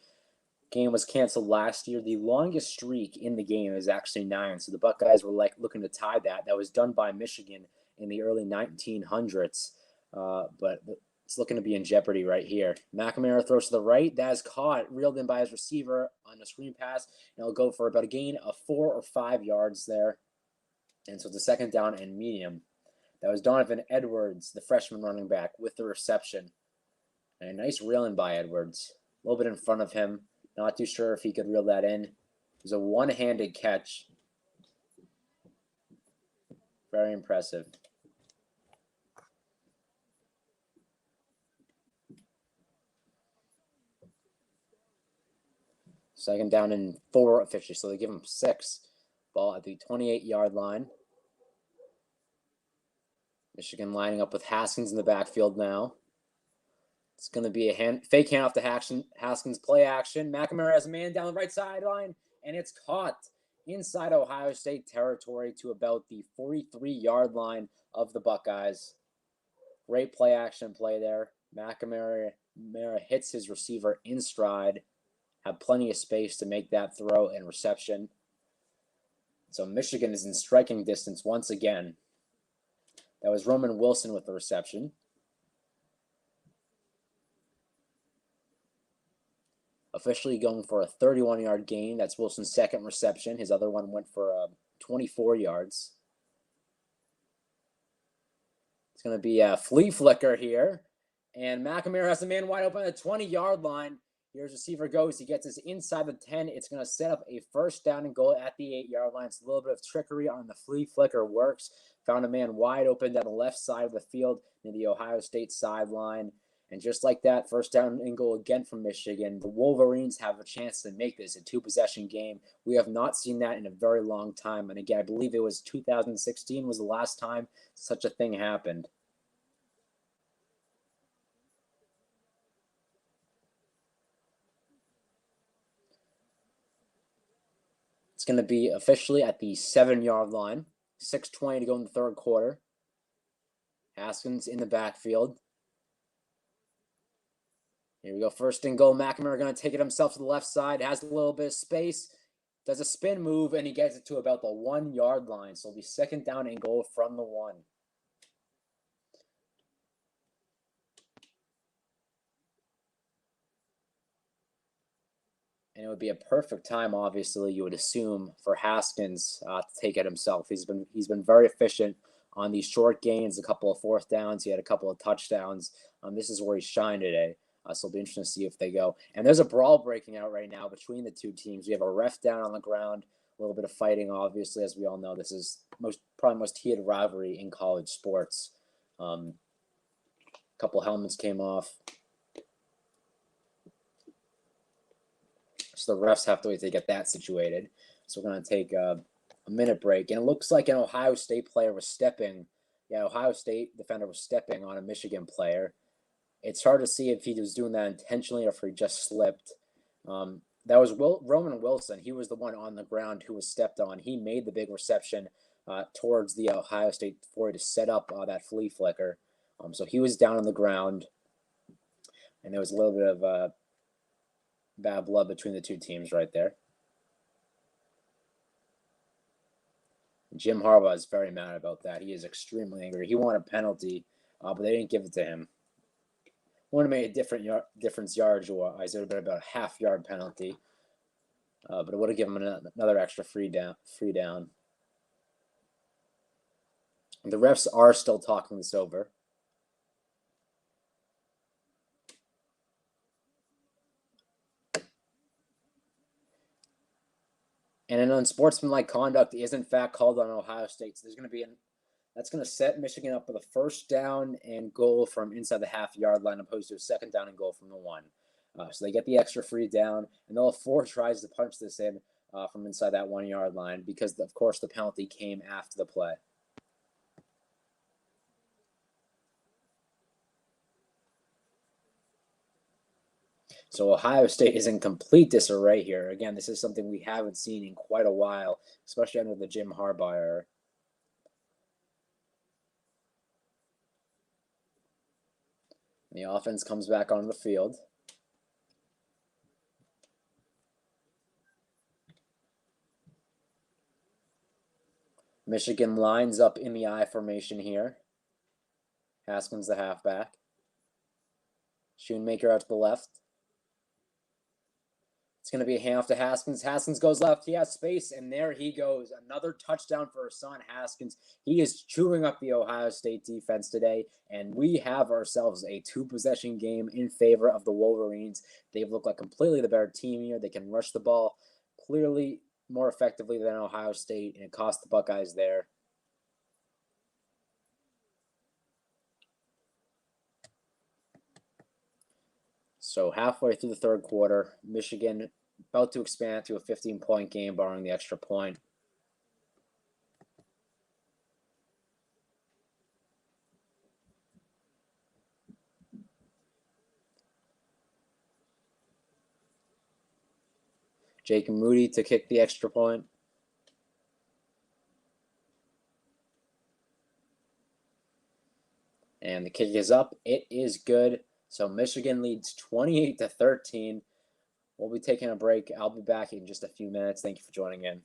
Game was canceled last year. The longest streak in the game is actually 9, so the Buckeyes were looking to tie that. That was done by Michigan in the early 1900s, but it's looking to be in jeopardy right here. McNamara throws to the right. That is caught, reeled in by his receiver on a screen pass, and he'll go for about a gain of 4 or 5 yards there. And so it's a second down and medium. That was Donovan Edwards, the freshman running back, with the reception. And a nice reeling by Edwards. A little bit in front of him. Not too sure if he could reel that in. It was a one-handed catch. Very impressive. Second down and 4 officially, so they give him 6. Ball at the 28-yard line. Michigan lining up with Haskins in the backfield now. It's going to be a fake handoff to Haskins, play action. McNamara has a man down the right sideline, and it's caught inside Ohio State territory to about the 43-yard line of the Buckeyes. Great play action play there. McNamara hits his receiver in stride. Have plenty of space to make that throw and reception. So Michigan is in striking distance once again. That was Roman Wilson with the reception. Officially going for a 31-yard gain. That's Wilson's second reception. His other one went for 24 yards. It's going to be a flea flicker here. And McNamara has a man wide open at the 20-yard line. Here's receiver goes. He gets us inside the 10. It's going to set up a first down and goal at the 8-yard line. It's a little bit of trickery on the flea flicker works. Found a man wide open down the left side of the field near the Ohio State sideline. And just like that, first down and goal again from Michigan. The Wolverines have a chance to make this a 2-possession game. We have not seen that in a very long time. And again, I believe it was 2016 was the last time such a thing happened. It's going to be officially at the 7-yard line. 6:20 to go in the third quarter. Haskins in the backfield. Here we go. First and goal. McNamara going to take it himself to the left side. Has a little bit of space. Does a spin move, and he gets it to about the 1-yard line. So it'll be second down and goal from the 1. And it would be a perfect time, obviously, you would assume, for Haskins to take it himself. He's been very efficient on these short gains, a couple of fourth downs. He had a couple of touchdowns. This is where he shined today. So it'll be interesting to see if they go. And there's a brawl breaking out right now between the two teams. We have a ref down on the ground, a little bit of fighting, obviously, as we all know. This is probably most heated rivalry in college sports. A couple helmets came off. So the refs have to wait to get that situated. So we're going to take a minute break. And it looks like an Ohio State player was stepping. Yeah, Ohio State defender was stepping on a Michigan player. It's hard to see if he was doing that intentionally or if he just slipped. That was Roman Wilson. He was the one on the ground who was stepped on. He made the big reception towards the Ohio State 40 to set up that flea flicker. So he was down on the ground. And there was a little bit of bad blood between the two teams right there. Jim Harbaugh is very mad about that. He is extremely angry. He wanted a penalty, but they didn't give it to him. Would have made a difference yardage-wise. It would have been about a half-yard penalty, but it would have given him another extra free down. The refs are still talking this over. And an unsportsmanlike conduct is in fact called on Ohio State. So there's going to be that's going to set Michigan up with a first down and goal from inside the half-yard line, opposed to a second down and goal from the 1. So they get the extra free down, and they'll have 4 tries to punch this in from inside that 1-yard line because, of course, the penalty came after the play. So Ohio State is in complete disarray here. Again, this is something we haven't seen in quite a while, especially under the Jim Harbaugh era. The offense comes back onto the field. Michigan lines up in the I formation here. Haskins the halfback. Schoonmaker out to the left. It's going to be a handoff to Haskins. Haskins goes left. He has space, and there he goes. Another touchdown for Hassan Haskins. He is chewing up the Ohio State defense today, and we have ourselves a two-possession game in favor of the Wolverines. They look like completely the better team here. They can rush the ball clearly more effectively than Ohio State, and it cost the Buckeyes there. So halfway through the third quarter, Michigan about to expand to a 15-point game, barring the extra point. Jake Moody to kick the extra point. And the kick is up. It is good. So Michigan leads 28-13. We'll be taking a break. I'll be back in just a few minutes. Thank you for joining in.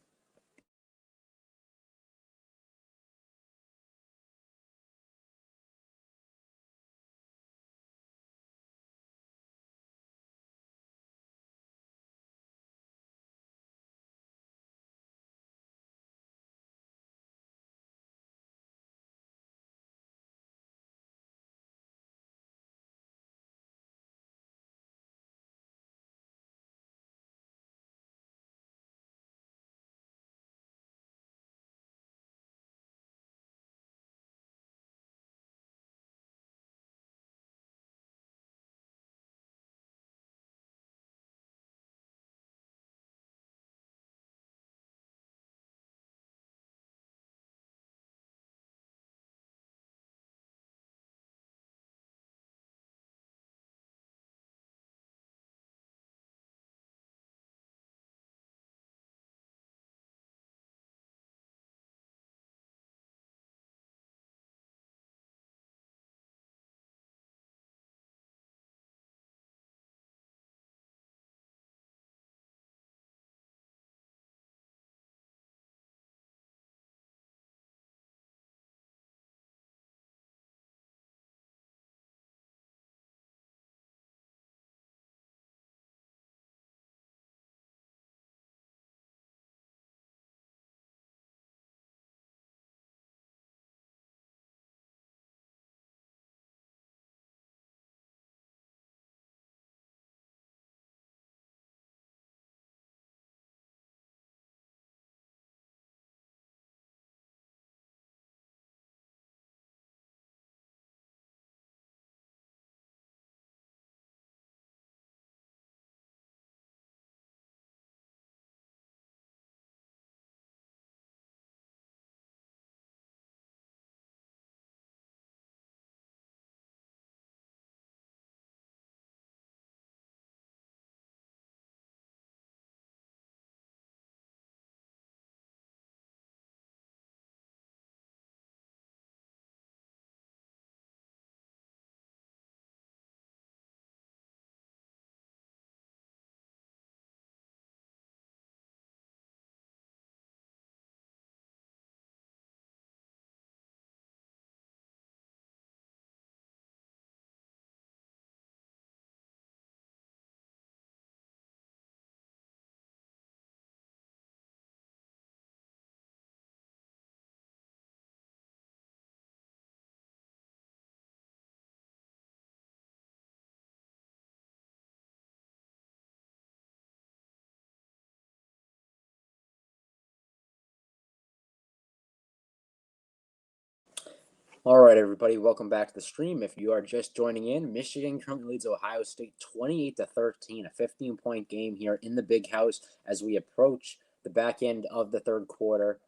All right, everybody, welcome back to the stream. If you are just joining in, Michigan currently leads Ohio State 28-13, a 15-point game here in the Big House as we approach the back end of the third quarter.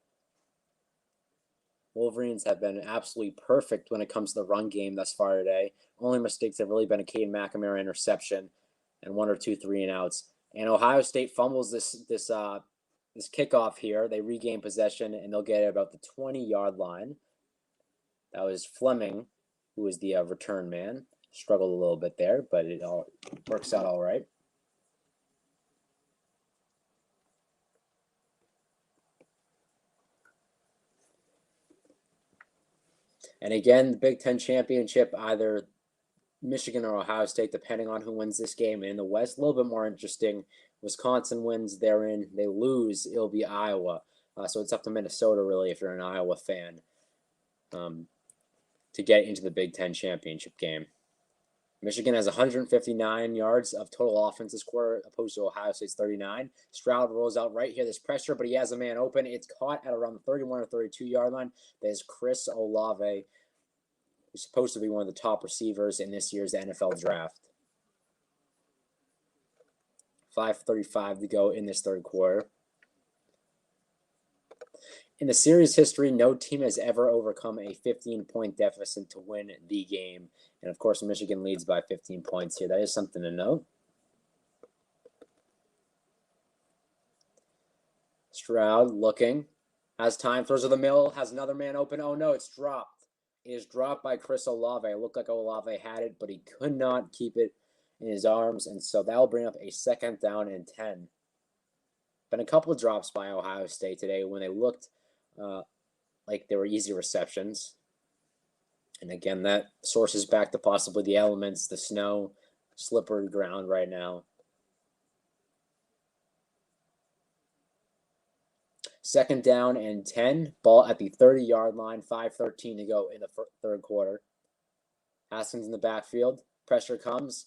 Wolverines have been absolutely perfect when it comes to the run game thus far today. Only mistakes have really been a Cade McNamara interception. and 1 or 2 3-and-outs. And Ohio State fumbles this kickoff here. They regain possession, and they'll get it about the 20-yard line. That was Fleming, who was the return man. Struggled a little bit there, but it all works out all right. And again, the Big Ten championship, either Michigan or Ohio State, depending on who wins this game. And in the West, a little bit more interesting. Wisconsin wins, they're in. They lose, it'll be Iowa. So it's up to Minnesota, really, if you're an Iowa fan, to get into the Big Ten championship game. Michigan has 159 yards of total offense this quarter, opposed to Ohio State's 39. Stroud rolls out right here. There's pressure, but he has a man open. It's caught at around the 31 or 32-yard line. There's Chris Olave, who's supposed to be one of the top receivers in this year's NFL draft. 5:35 to go in this third quarter. In the series history, no team has ever overcome a 15-point deficit to win the game. And, of course, Michigan leads by 15 points here. That is something to note. Stroud looking. Has time. Throws to the middle. Has another man open. Oh, no, it's dropped. It is dropped by Chris Olave. It looked like Olave had it, but he could not keep it in his arms. And so that will bring up a 2nd down and 10. Been a couple of drops by Ohio State today when they looked like they were easy receptions. And again, that sources back to possibly the elements, the snow, slippery ground right now. 2nd down and 10. Ball at the 30-yard line. 5:13 to go in the third quarter. Haskins in the backfield. Pressure comes.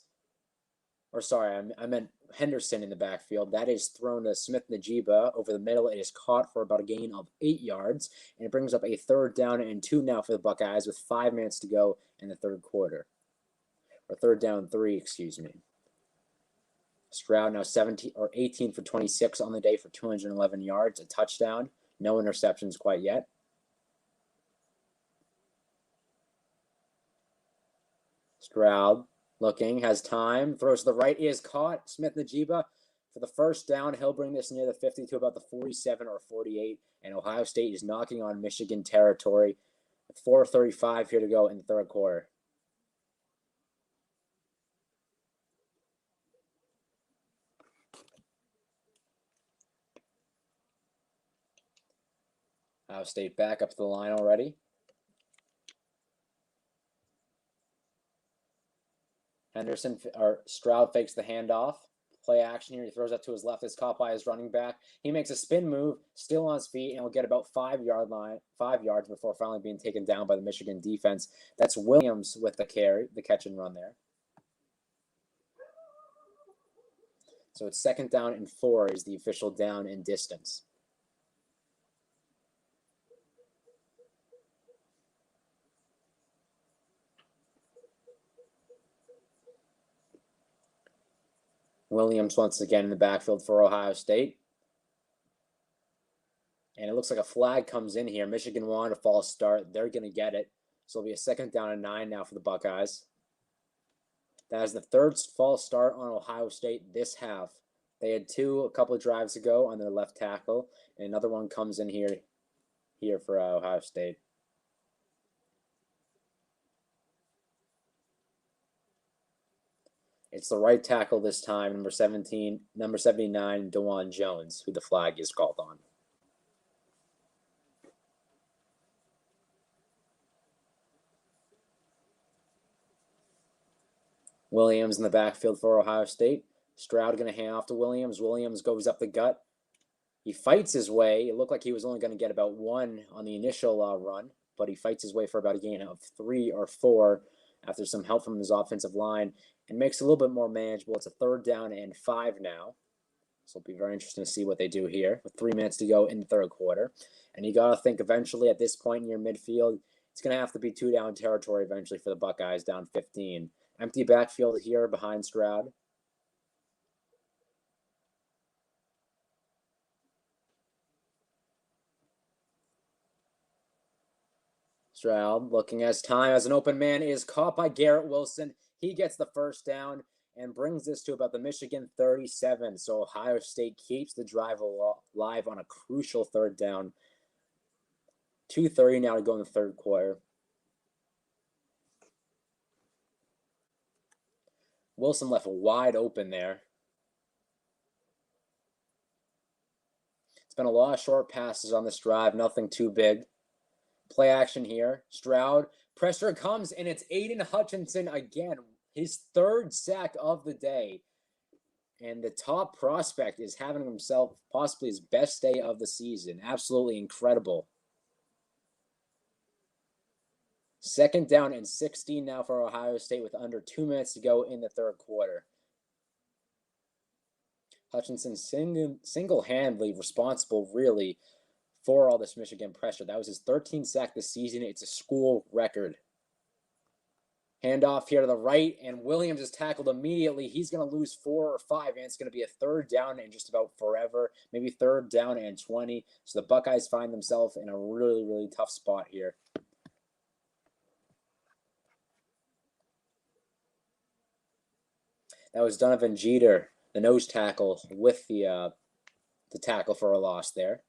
Or sorry, I meant Henderson in the backfield. That is thrown to Smith-Njigba over the middle. It is caught for about a gain of 8 yards, and it brings up a 3rd down and 2 now for the Buckeyes with 5 minutes to go in the third quarter. Or 3rd down 3, excuse me. Stroud now 18 for 26 on the day for 211 yards, a touchdown. No interceptions quite yet. Stroud looking, has time, throws to the right, is caught. Smith-Njigba for the 1st down. He'll bring this near the 50 to about the 47 or 48, and Ohio State is knocking on Michigan territory with 4:35 here to go in the third quarter. Ohio State back up to the line already. Stroud fakes the handoff. Play action here. He throws that to his left. It's caught by his running back. He makes a spin move, still on his feet, and will get about 5 yards before finally being taken down by the Michigan defense. That's Williams with the catch and run there. So it's 2nd down and 4 is the official down and distance. Williams once again in the backfield for Ohio State. And it looks like a flag comes in here. Michigan wanted a false start. They're going to get it. So it'll be a 2nd down and 9 now for the Buckeyes. That is the 3rd false start on Ohio State this half. They had 2 a couple of drives ago on their left tackle. And another one comes in here for Ohio State. It's the right tackle this time, number 79, DeJuan Jones, who the flag is called on. Williams in the backfield for Ohio State. Stroud going to hand off to Williams. Williams goes up the gut. He fights his way. It looked like he was only going to get about 1 on the initial run, but he fights his way for about a gain of 3 or 4 after some help from his offensive line, and makes it a little bit more manageable. It's a 3rd down and 5 now. So it'll be very interesting to see what they do here with 3 minutes to go in the third quarter. And you got to think eventually at this point in your midfield, it's going to have to be 2-down territory eventually for the Buckeyes, down 15. Empty backfield here behind Stroud. Stroud looking as time as an open man is caught by Garrett Wilson. He gets the 1st down. and brings this to about the Michigan 37. So Ohio State keeps the drive alive on a crucial third down. 2:30 now to go in the third quarter. Wilson left wide open there. It's been a lot of short passes on this drive, nothing too big. Play action here. Stroud, pressure comes, and it's Aiden Hutchinson again, his third sack of the day. And the top prospect is having himself possibly his best day of the season. Absolutely incredible. 2nd down and 16 now for Ohio State with under 2 minutes to go in the third quarter. Hutchinson single-handedly responsible, really, for all this Michigan pressure. That was his 13th sack this season. It's a school record. Handoff here to the right, and Williams is tackled immediately. He's going to lose 4 or 5, and it's going to be a 3rd down in just about forever, maybe 3rd down and 20. So the Buckeyes find themselves in a really, really tough spot here. That was Donovan Jeter, the nose tackle, with the tackle for a loss there.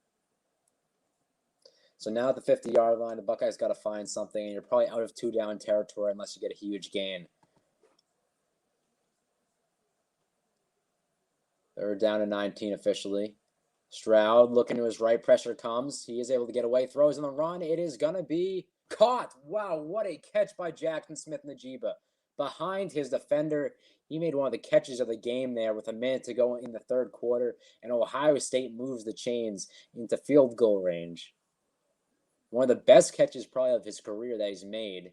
So now at the 50-yard line, the Buckeyes got to find something, and you're probably out of 2-down territory unless you get a huge gain. 3rd down and 19 officially. Stroud looking to his right, pressure comes. He is able to get away, throws in the run. It is going to be caught. Wow, what a catch by Jackson Smith-Njigba. Behind his defender, he made one of the catches of the game there with a minute to go in the third quarter, and Ohio State moves the chains into field goal range. One of the best catches probably of his career that he's made.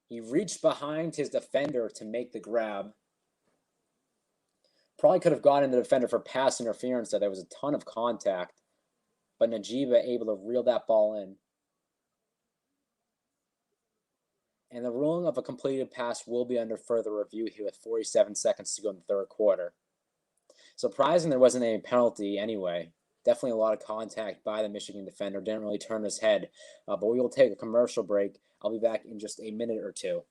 He reached behind his defender to make the grab. Probably could have gotten the defender for pass interference there. There was a ton of contact, but Njigba able to reel that ball in. And the ruling of a completed pass will be under further review here with 47 seconds to go in the third quarter. Surprising there wasn't any penalty anyway. Definitely a lot of contact by the Michigan defender. Didn't really turn his head. But we will take a commercial break. I'll be back in just a minute or two.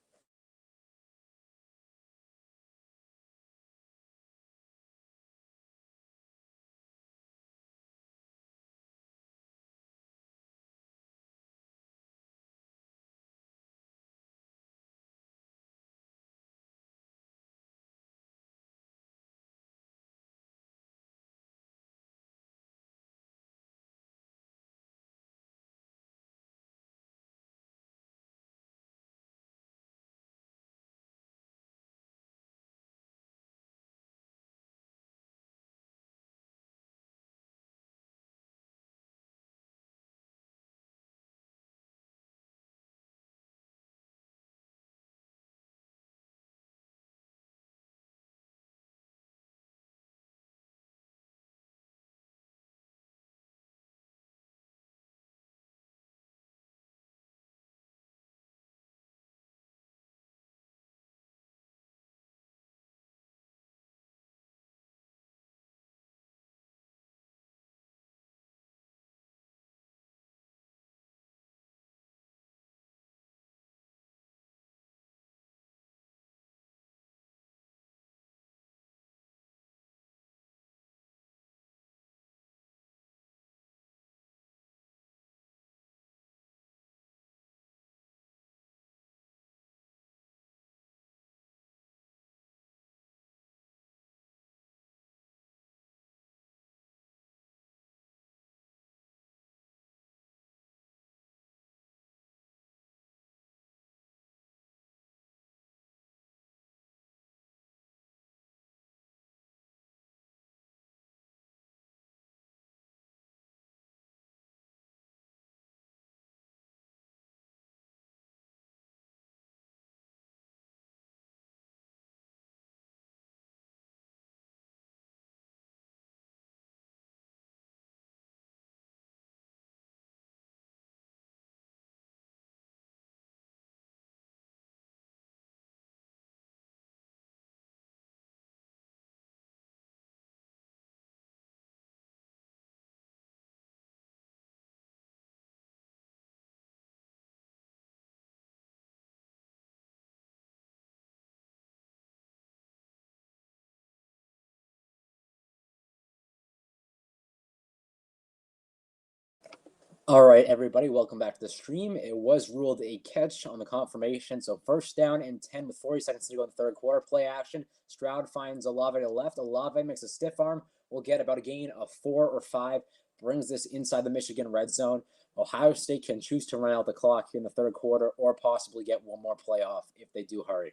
All right, everybody, welcome back to the stream. It was ruled a catch on the confirmation. So first down and 10 with 40 seconds to go in the third quarter. Play action. Stroud finds Olave to the left. Olave makes a stiff arm. We'll get about a gain of 4 or 5. Brings this inside the Michigan red zone. Ohio State can choose to run out the clock here in the third quarter or possibly get one more play off if they do hurry.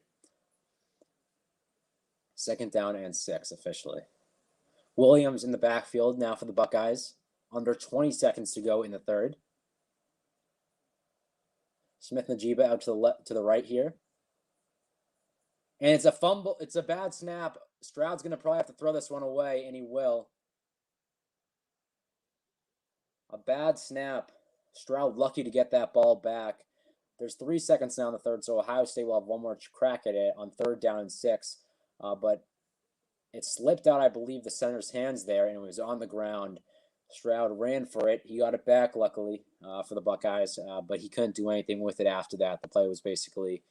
Second down and 6 officially. Williams in the backfield now for the Buckeyes. Under 20 seconds to go in the third. Smith-Njigba out to the right here. And it's a fumble. It's a bad snap. Stroud's going to probably have to throw this one away, and he will. A bad snap. Stroud lucky to get that ball back. There's 3 seconds now in the third, so Ohio State will have one more crack at it on third down and 6. But it slipped out, I believe, the center's hands there, and it was on the ground. Stroud ran for it. He got it back, luckily, for the Buckeyes, but he couldn't do anything with it after that. The play was basically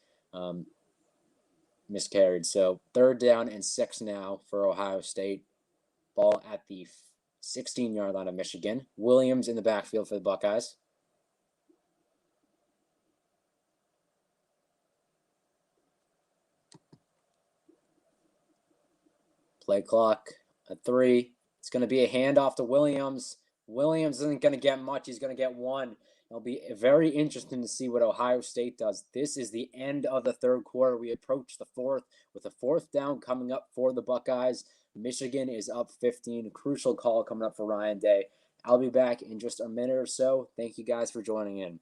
miscarried. So third down and 6 now for Ohio State. Ball at the 16-yard line of Michigan. Williams in the backfield for the Buckeyes. Play clock at 3. It's going to be a handoff to Williams. Williams isn't going to get much. He's going to get 1. It'll be very interesting to see what Ohio State does. This is the end of the third quarter. We approach the fourth with a fourth down coming up for the Buckeyes. Michigan is up 15. A crucial call coming up for Ryan Day. I'll be back in just a minute or so. Thank you guys for joining in.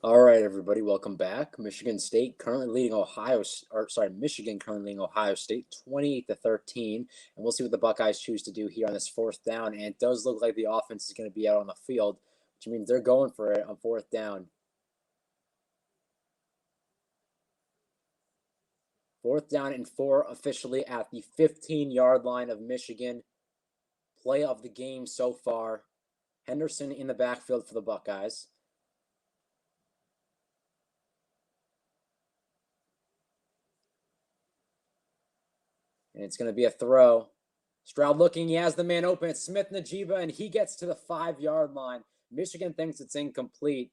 All right, everybody, welcome back. Michigan currently leading Ohio State 28-13, and we'll see what the Buckeyes choose to do here on this fourth down. And it does look like the offense is going to be out on the field, which means they're going for it on fourth down. Fourth down and 4 officially at the 15-yard line of Michigan. Play of the game so far. Henderson in the backfield for the Buckeyes. And it's going to be a throw. Stroud looking, he has the man open. It's Smith-Njigba, and he gets to the 5-yard line. Michigan thinks it's incomplete.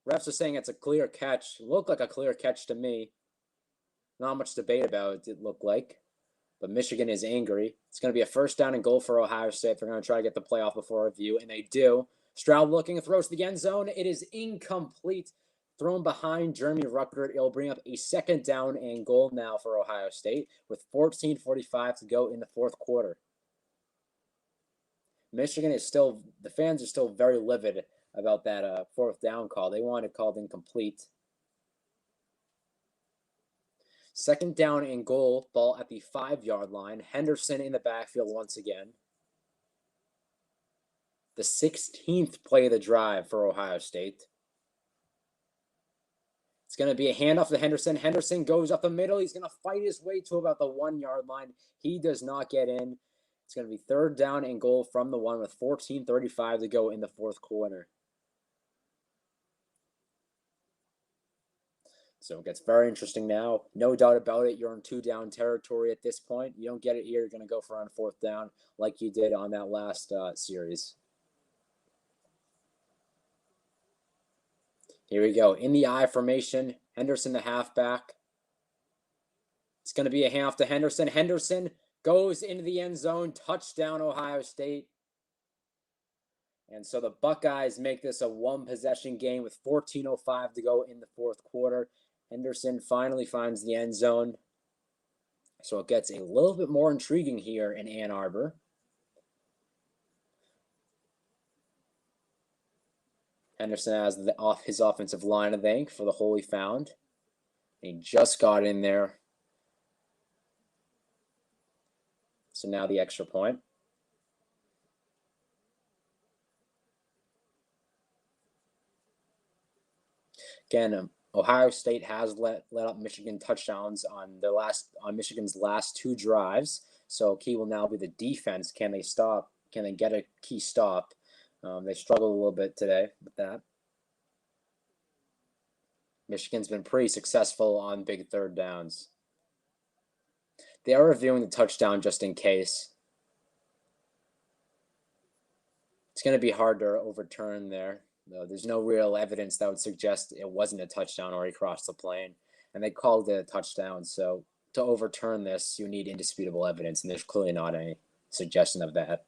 Refs are saying it's a clear catch. It looked like a clear catch to me. Not much debate about it, it looked like. But Michigan is angry. It's going to be a first down and goal for Ohio State. They're going to try to get the playoff before review, and they do. Stroud looking, throws to the end zone. It is incomplete. Thrown behind Jeremy Ruckert. It'll bring up a second down and goal now for Ohio State with 14:45 to go in the fourth quarter. Michigan is still, the fans are still very livid about that fourth down call. They want it called incomplete. Second down and goal, ball at the 5-yard line. Henderson in the backfield once again. The 16th play of the drive for Ohio State. It's going to be a handoff to Henderson. Henderson goes up the middle. He's going to fight his way to about the 1-yard line. He does not get in. It's going to be third down and goal from the 1 with 14:35 to go in the fourth quarter. So it gets very interesting now. No doubt about it. You're in 2-down territory at this point. You don't get it here. You're going to go for on fourth down like you did on that last series. Here we go. In the I formation, Henderson the halfback. It's going to be a handoff to Henderson. Henderson goes into the end zone. Touchdown, Ohio State. And so the Buckeyes make this a one-possession game with 14:05 to go in the fourth quarter. Henderson finally finds the end zone. So it gets a little bit more intriguing here in Ann Arbor. Henderson has his offensive line, I think, for the hole he found. He just got in there. So now the extra point. Again, Ohio State has let up Michigan touchdowns on Michigan's last 2 drives. So key will now be the defense. Can they stop? Can they get a key stop? They struggled a little bit today with that. Michigan's been pretty successful on big third downs. They are reviewing the touchdown just in case. It's going to be hard to overturn there. There's no real evidence that would suggest it wasn't a touchdown or he crossed the plane. And they called it a touchdown. So to overturn this, you need indisputable evidence. And there's clearly not any suggestion of that.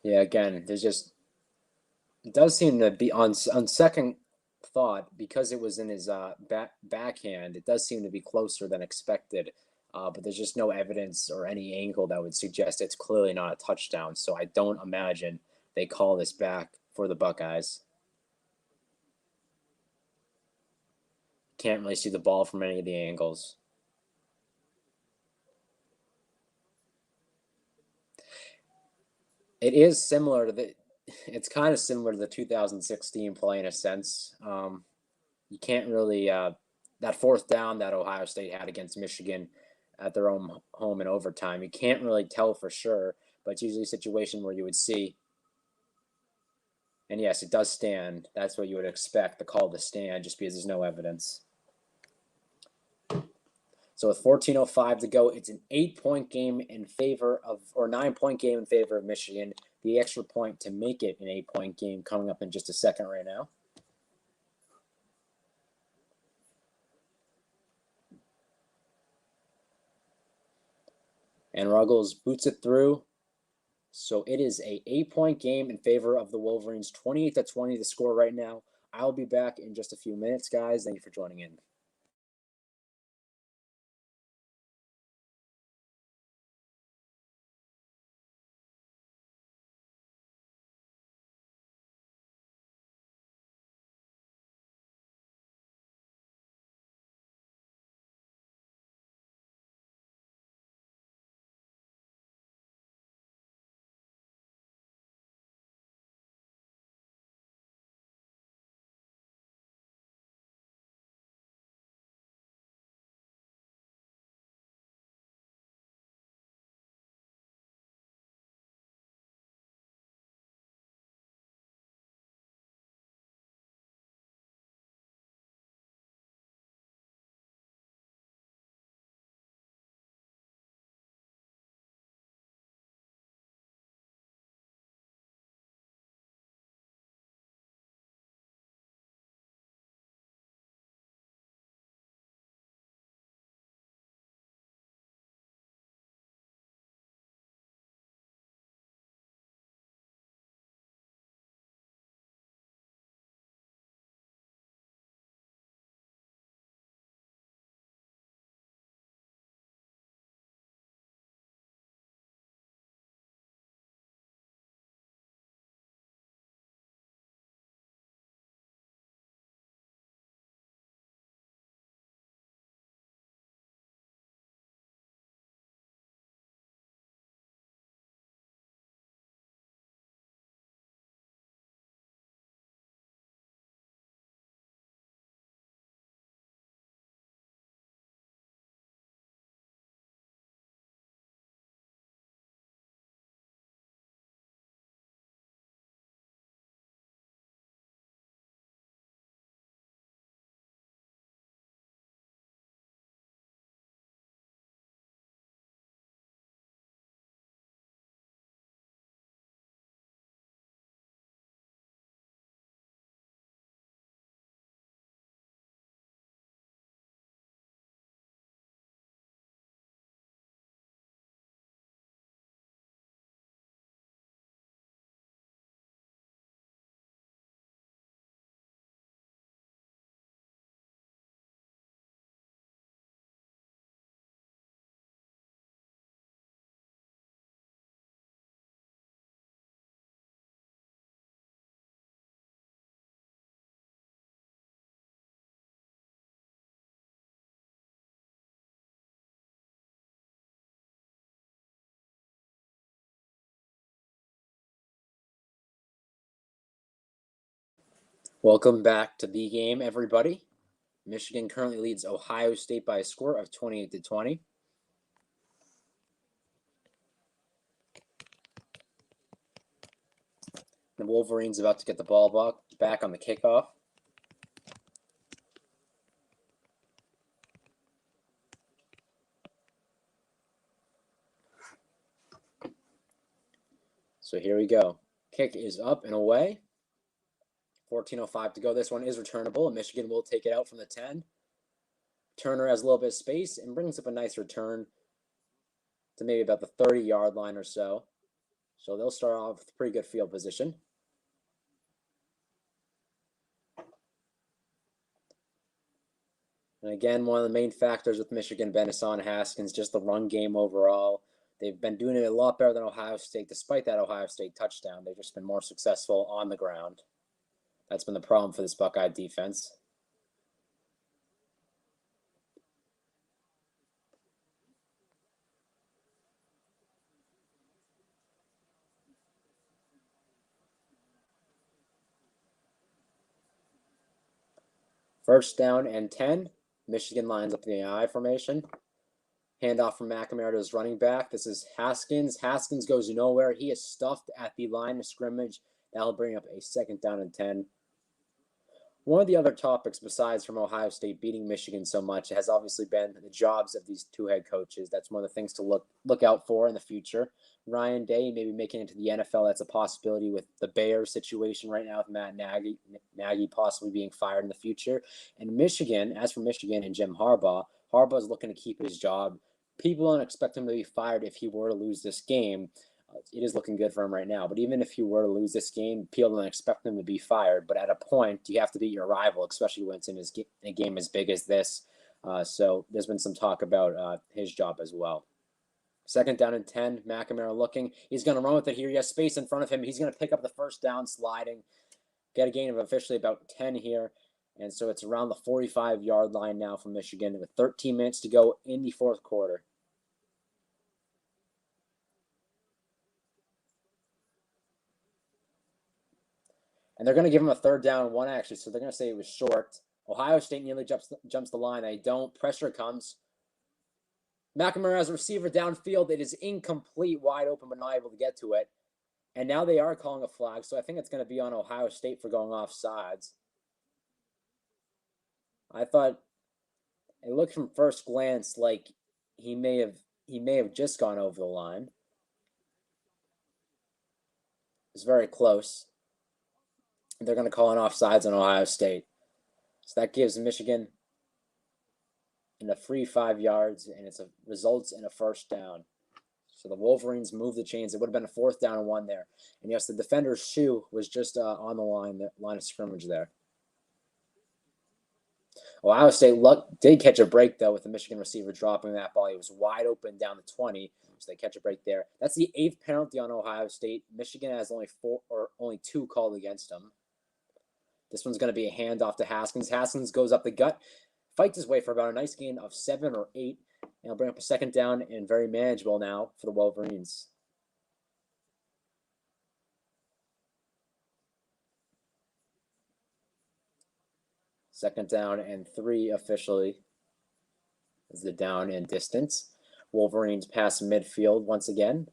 Yeah, again, it does seem to be on second thought, because it was in his backhand, it does seem to be closer than expected. But there's just no evidence or any angle that would suggest it's clearly not a touchdown. So I don't imagine they call this back for the Buckeyes. Can't really see the ball from any of the angles. It is similar to it's kind of similar to the 2016 play in a sense. You can't really, that fourth down that Ohio State had against Michigan at their own home in overtime, you can't really tell for sure, but it's usually a situation where you would see, and yes, it does stand. That's what you would expect, the call to stand, just because there's no evidence. So with 14:05 to go, it's an 8-point game in favor of, or 9-point game in favor of Michigan. The extra point to make it an 8-point game coming up in just a second right now. And Ruggles boots it through. So it is a 8-point game in favor of the Wolverines, 28-20 the score right now. I'll be back in just a few minutes, guys. Thank you for joining in. Welcome back to the game, everybody. Michigan currently leads Ohio State by a score of 28-20. The Wolverines about to get the ball back on the kickoff. So here we go. Kick is up and away. 14:05 to go. This one is returnable, and Michigan will take it out from the 10. Turner has a little bit of space and brings up a nice return to maybe about the 30-yard line or so. So they'll start off with pretty good field position. And again, one of the main factors with Michigan, Benison Haskins, just the run game overall. They've been doing it a lot better than Ohio State, despite that Ohio State touchdown. They've just been more successful on the ground. That's been the problem for this Buckeye defense. First down and 10. Michigan lines up the I formation. Handoff from McNamara to his running back. This is Haskins. Haskins goes nowhere. He is stuffed at the line of scrimmage. That'll bring up a second down and 10. One of the other topics, besides from Ohio State beating Michigan so much, has obviously been the jobs of these two head coaches. That's one of the things to look out for in the future. Ryan Day maybe making it to the NFL. That's a possibility with the Bears situation right now with Matt Nagy possibly being fired in the future. And Michigan, as for Michigan and Jim Harbaugh, Harbaugh's looking to keep his job people don't expect him to be fired if he were to lose this game. It is looking good for him right now. But even if he were to lose this game, people don't expect him to be fired. But at a point, you have to beat your rival, especially when it's in a game as big as this. So there's been some talk about his job as well. 2nd down and 10. McNamara looking. He's going to run with it here. He has space in front of him. He's going to pick up the 1st down sliding. Get a gain of officially about 10 here. And so it's around the 45-yard line now for Michigan with 13 minutes to go in the 4th quarter. And they're going to give him a 3rd down and 1, actually. So they're going to say it was short. Ohio State nearly jumps the line. They don't. Pressure comes. McNamara has a receiver downfield. It is incomplete, wide open, but not able to get to it. And now they are calling a flag, so I think it's going to be on Ohio State for going off sides. I thought it looked from first glance like he may have just gone over the line. It's very close. They're going to call an offsides on Ohio State. So that gives Michigan a free 5 yards, and it results in a 1st down. So the Wolverines move the chains. It would have been a 4th down and 1 there. And yes, the defender's shoe was just on the line of scrimmage there. Ohio State did catch a break, though, with the Michigan receiver dropping that ball. He was wide open down the 20, so they catch a break there. That's the 8th penalty on Ohio State. Michigan has only 2 called against them. This one's going to be a handoff to Haskins. Haskins goes up the gut, fights his way for about a nice gain of 7 or 8. And he'll bring up a 2nd down and very manageable now for the Wolverines. Second down and 3 officially is the down and distance. Wolverines pass midfield once again.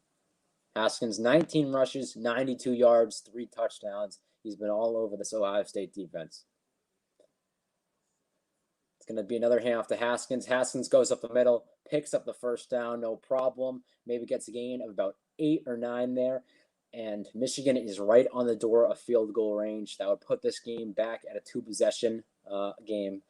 Haskins, 19 rushes, 92 yards, 3 touchdowns. He's been all over this Ohio State defense. It's going to be another handoff to Haskins. Haskins goes up the middle, picks up the 1st down, no problem. Maybe gets a gain of about 8 or 9 there. And Michigan is right on the door of field goal range. That would put this game back at a 2-possession game.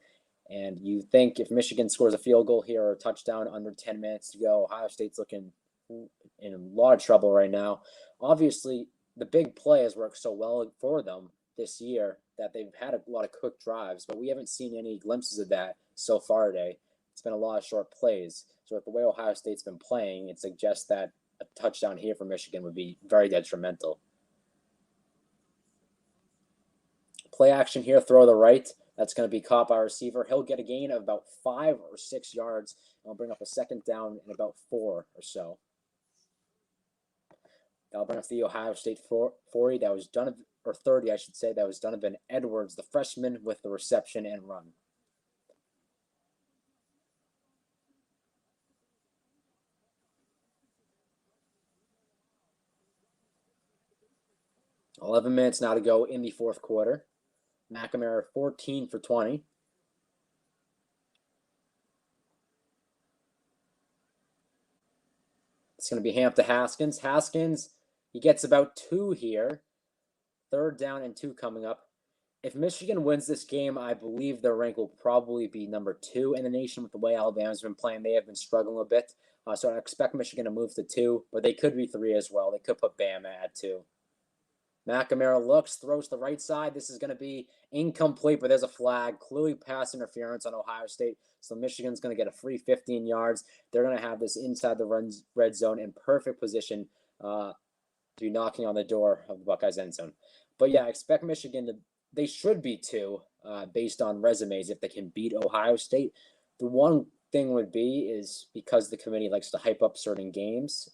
And you think if Michigan scores a field goal here or a touchdown under 10 minutes to go, Ohio State's looking in a lot of trouble right now. Obviously, the big play has worked so well for them this year that they've had a lot of quick drives, but we haven't seen any glimpses of that so far today. It's been a lot of short plays. So with the way Ohio State's been playing, it suggests that a touchdown here for Michigan would be very detrimental. Play action here, throw to the right. That's going to be caught by a receiver. He'll get a gain of about 5 or 6 yards. And I'll bring up a 2nd down in about 4 or so. That'll bring up the Ohio State 40. That was Donovan, or 30, I should say. That was Donovan Edwards, the freshman, with the reception and run. $11 minutes now to go in the 4th quarter. McNamara 14 for 20. It's going to be hand to Haskins. Haskins, he gets about 2 here. 3rd down and 2 coming up. If Michigan wins this game, I believe their rank will probably be number 2 in the nation with the way Alabama's been playing. They have been struggling a bit. So I expect Michigan to move to 2, but they could be 3 as well. They could put Bama at 2. McNamara looks, throws to the right side. This is going to be incomplete, but there's a flag. Clearly pass interference on Ohio State. So Michigan's going to get a free 15 yards. They're going to have this inside the red zone in perfect position to be knocking on the door of the Buckeyes end zone. But yeah, I expect Michigan to, they should be 2 based on resumes if they can beat Ohio State. The one thing would be is because the committee likes to hype up certain games,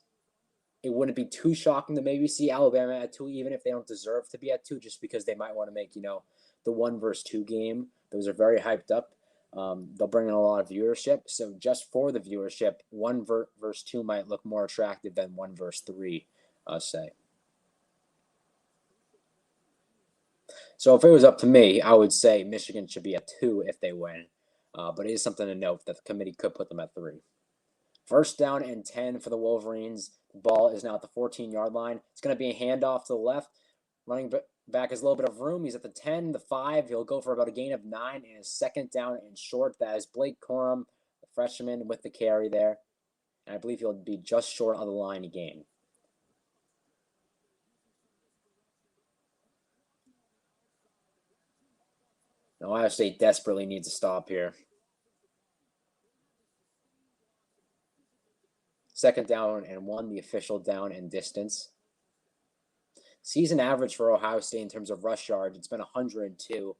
it wouldn't be too shocking to maybe see Alabama at 2, even if they don't deserve to be at 2, just because they might want to make, the 1 versus 2 game. Those are very hyped up. They'll bring in a lot of viewership. So just for the viewership, 1 versus 2 might look more attractive than 1 versus 3, I'll say. So if it was up to me, I would say Michigan should be at 2 if they win. But it is something to note that the committee could put them at 3. 1st down and 10 for the Wolverines. The ball is now at the 14-yard line. It's going to be a handoff to the left. Running back has a little bit of room. He's at the 10, the 5. He'll go for about a gain of 9 and his 2nd down and short. That is Blake Corum, the freshman, with the carry there. And I believe he'll be just short on the line again. Ohio State desperately needs a stop here. Second down and 1, the official down and distance. Season average for Ohio State in terms of rush yards, it's been 102.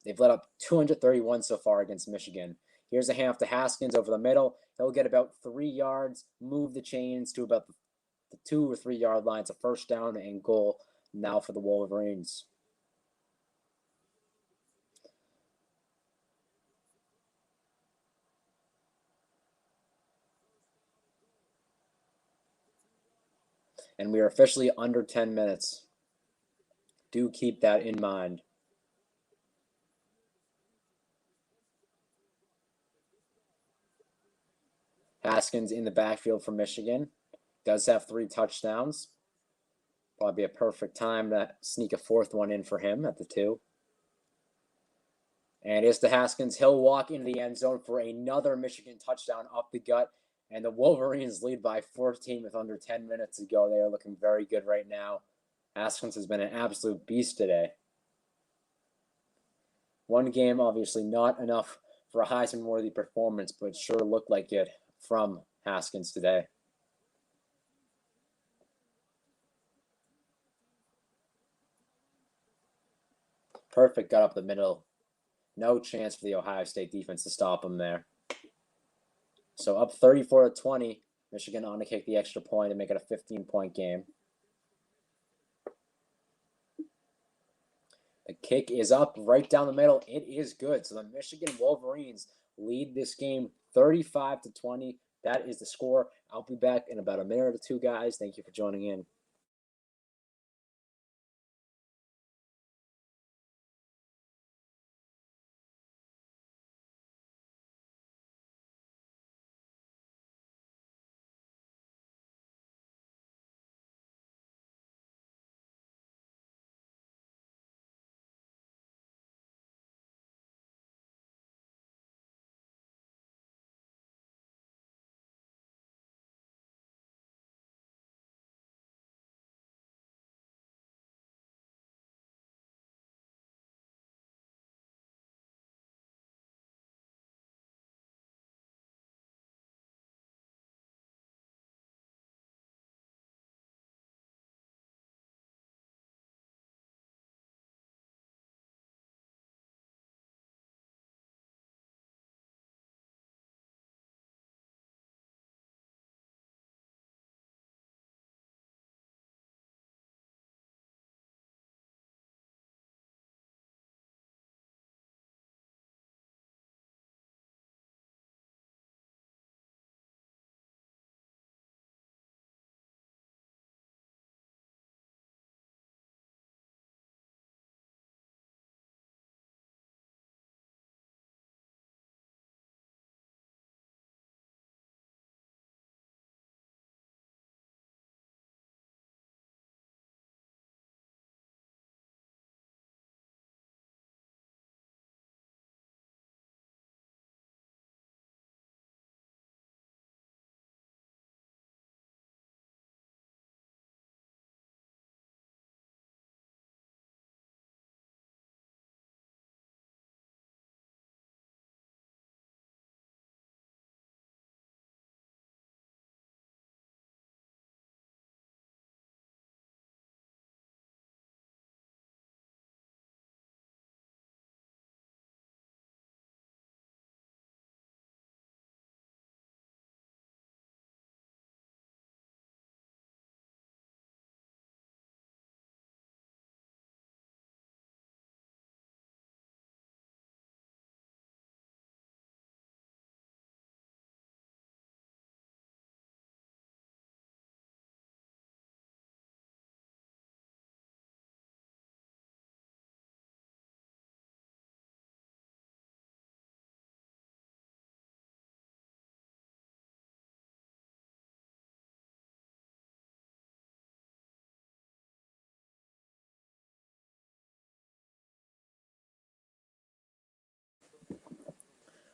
They've let up 231 so far against Michigan. Here's a handoff to Haskins over the middle. He'll get about 3 yards, move the chains to about the 2 or 3 yard line. It's a first down and goal now for the Wolverines. And we are officially under 10 minutes. Do keep that in mind. Haskins in the backfield for Michigan. Does have 3 touchdowns. Probably be a perfect time to sneak a 4th one in for him at the 2. And it's to Haskins. He'll walk into the end zone for another Michigan touchdown up the gut. And the Wolverines lead by 14 with under 10 minutes to go. They are looking very good right now. Haskins has been an absolute beast today. One game, obviously not enough for a Heisman-worthy performance, but sure looked like it from Haskins today. Perfect gut up the middle. No chance for the Ohio State defense to stop him there. So up 34-20. Michigan on to kick the extra point and make it a 15-point game. The kick is up right down the middle. It is good. So the Michigan Wolverines lead this game 35-20. That is the score. I'll be back in about a minute or 2, guys. Thank you for joining in.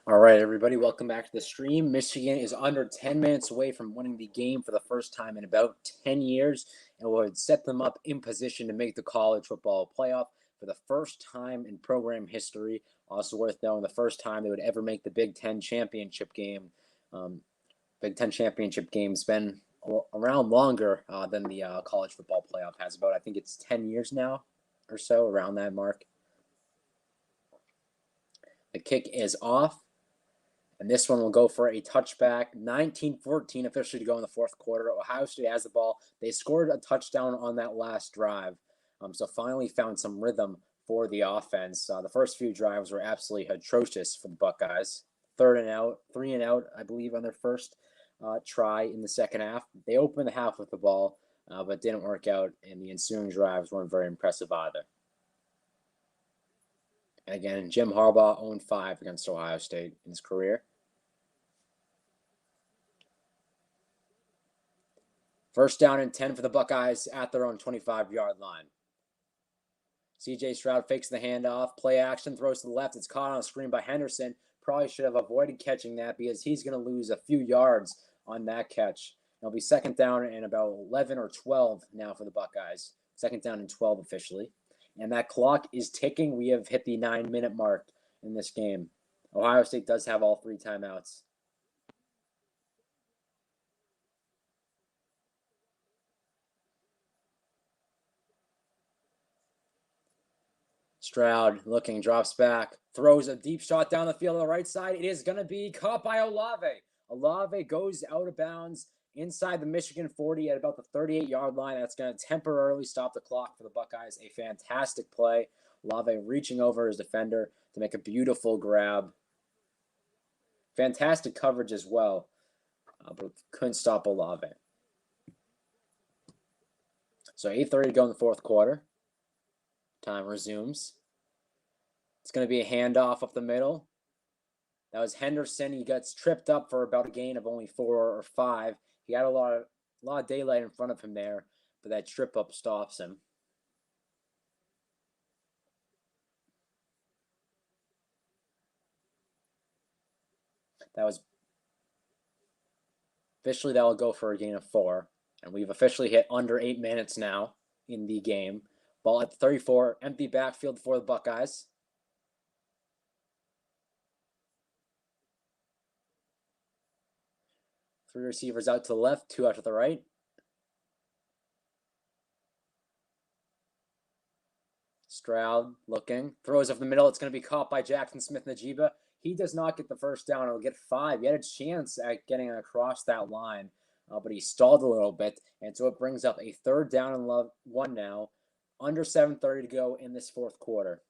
All right, everybody, welcome back to the stream. Michigan is under 10 minutes away from winning the game for the first time in about 10 years and would set them up in position to make the college football playoff for the first time in program history. Also worth knowing, the first time they would ever make the Big Ten championship game. Big Ten championship game's been around longer than the college football playoff has. About, I think it's 10 years now or so, around that mark. The kick is off. And this one will go for a touchback. 19-14 officially to go in the fourth quarter. Ohio State has the ball. They scored a touchdown on that last drive. So finally found some rhythm for the offense. The first few drives were absolutely atrocious for the Buckeyes. 3 and out, I believe, on their first try in the second half. They opened the half with the ball, but didn't work out, and the ensuing drives weren't very impressive either. And again, Jim Harbaugh 0-5 against Ohio State in his career. First down and 10 for the Buckeyes at their own 25-yard line. C.J. Stroud fakes the handoff. Play action, throws to the left. It's caught on a screen by Henderson. Probably should have avoided catching that because he's going to lose a few yards on that catch. It'll be second down and about 11 or 12 now for the Buckeyes. Second down and 12 officially. And that clock is ticking. We have hit the 9-minute mark in this game. Ohio State does have all 3 timeouts. Stroud looking, drops back, throws a deep shot down the field on the right side. It is going to be caught by Olave. Olave goes out of bounds inside the Michigan 40 at about the 38-yard line. That's going to temporarily stop the clock for the Buckeyes. A fantastic play. Olave reaching over his defender to make a beautiful grab. Fantastic coverage as well, but couldn't stop Olave. So 8:30 to go in the fourth quarter. Time resumes. It's going to be a handoff up the middle. That was Henderson. He gets tripped up for about a gain of only 4 or 5. He had a lot of daylight in front of him there, but that trip up stops him. That was officially, that will go for a gain of 4. And we've officially hit under 8 minutes now in the game. Ball at 34, empty backfield for the Buckeyes. Three receivers out to the left, 2 out to the right. Stroud looking, throws up the middle. It's going to be caught by Jackson Smith-Njigba. He does not get the first down. He'll get 5. He had a chance at getting across that line, but he stalled a little bit. And so it brings up a 3rd down and 1 now. Under 7:30 to go in this fourth quarter.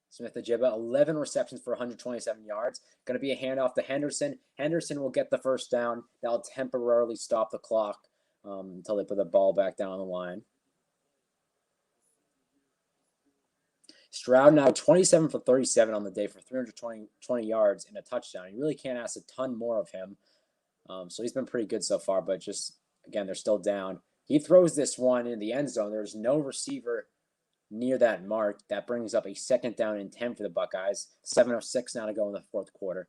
Smith-Njigba, 11 receptions for 127 yards. Going to be a handoff to Henderson. Henderson will get the first down. That'll temporarily stop the clock until they put the ball back down the line. Stroud now 27 for 37 on the day for 320 yards and a touchdown. You really can't ask a ton more of him. So he's been pretty good so far, but just, again, they're still down. He throws this one in the end zone. There's no receiver near that mark. That brings up a 2nd down and 10 for the Buckeyes. 7:06 now to go in the fourth quarter.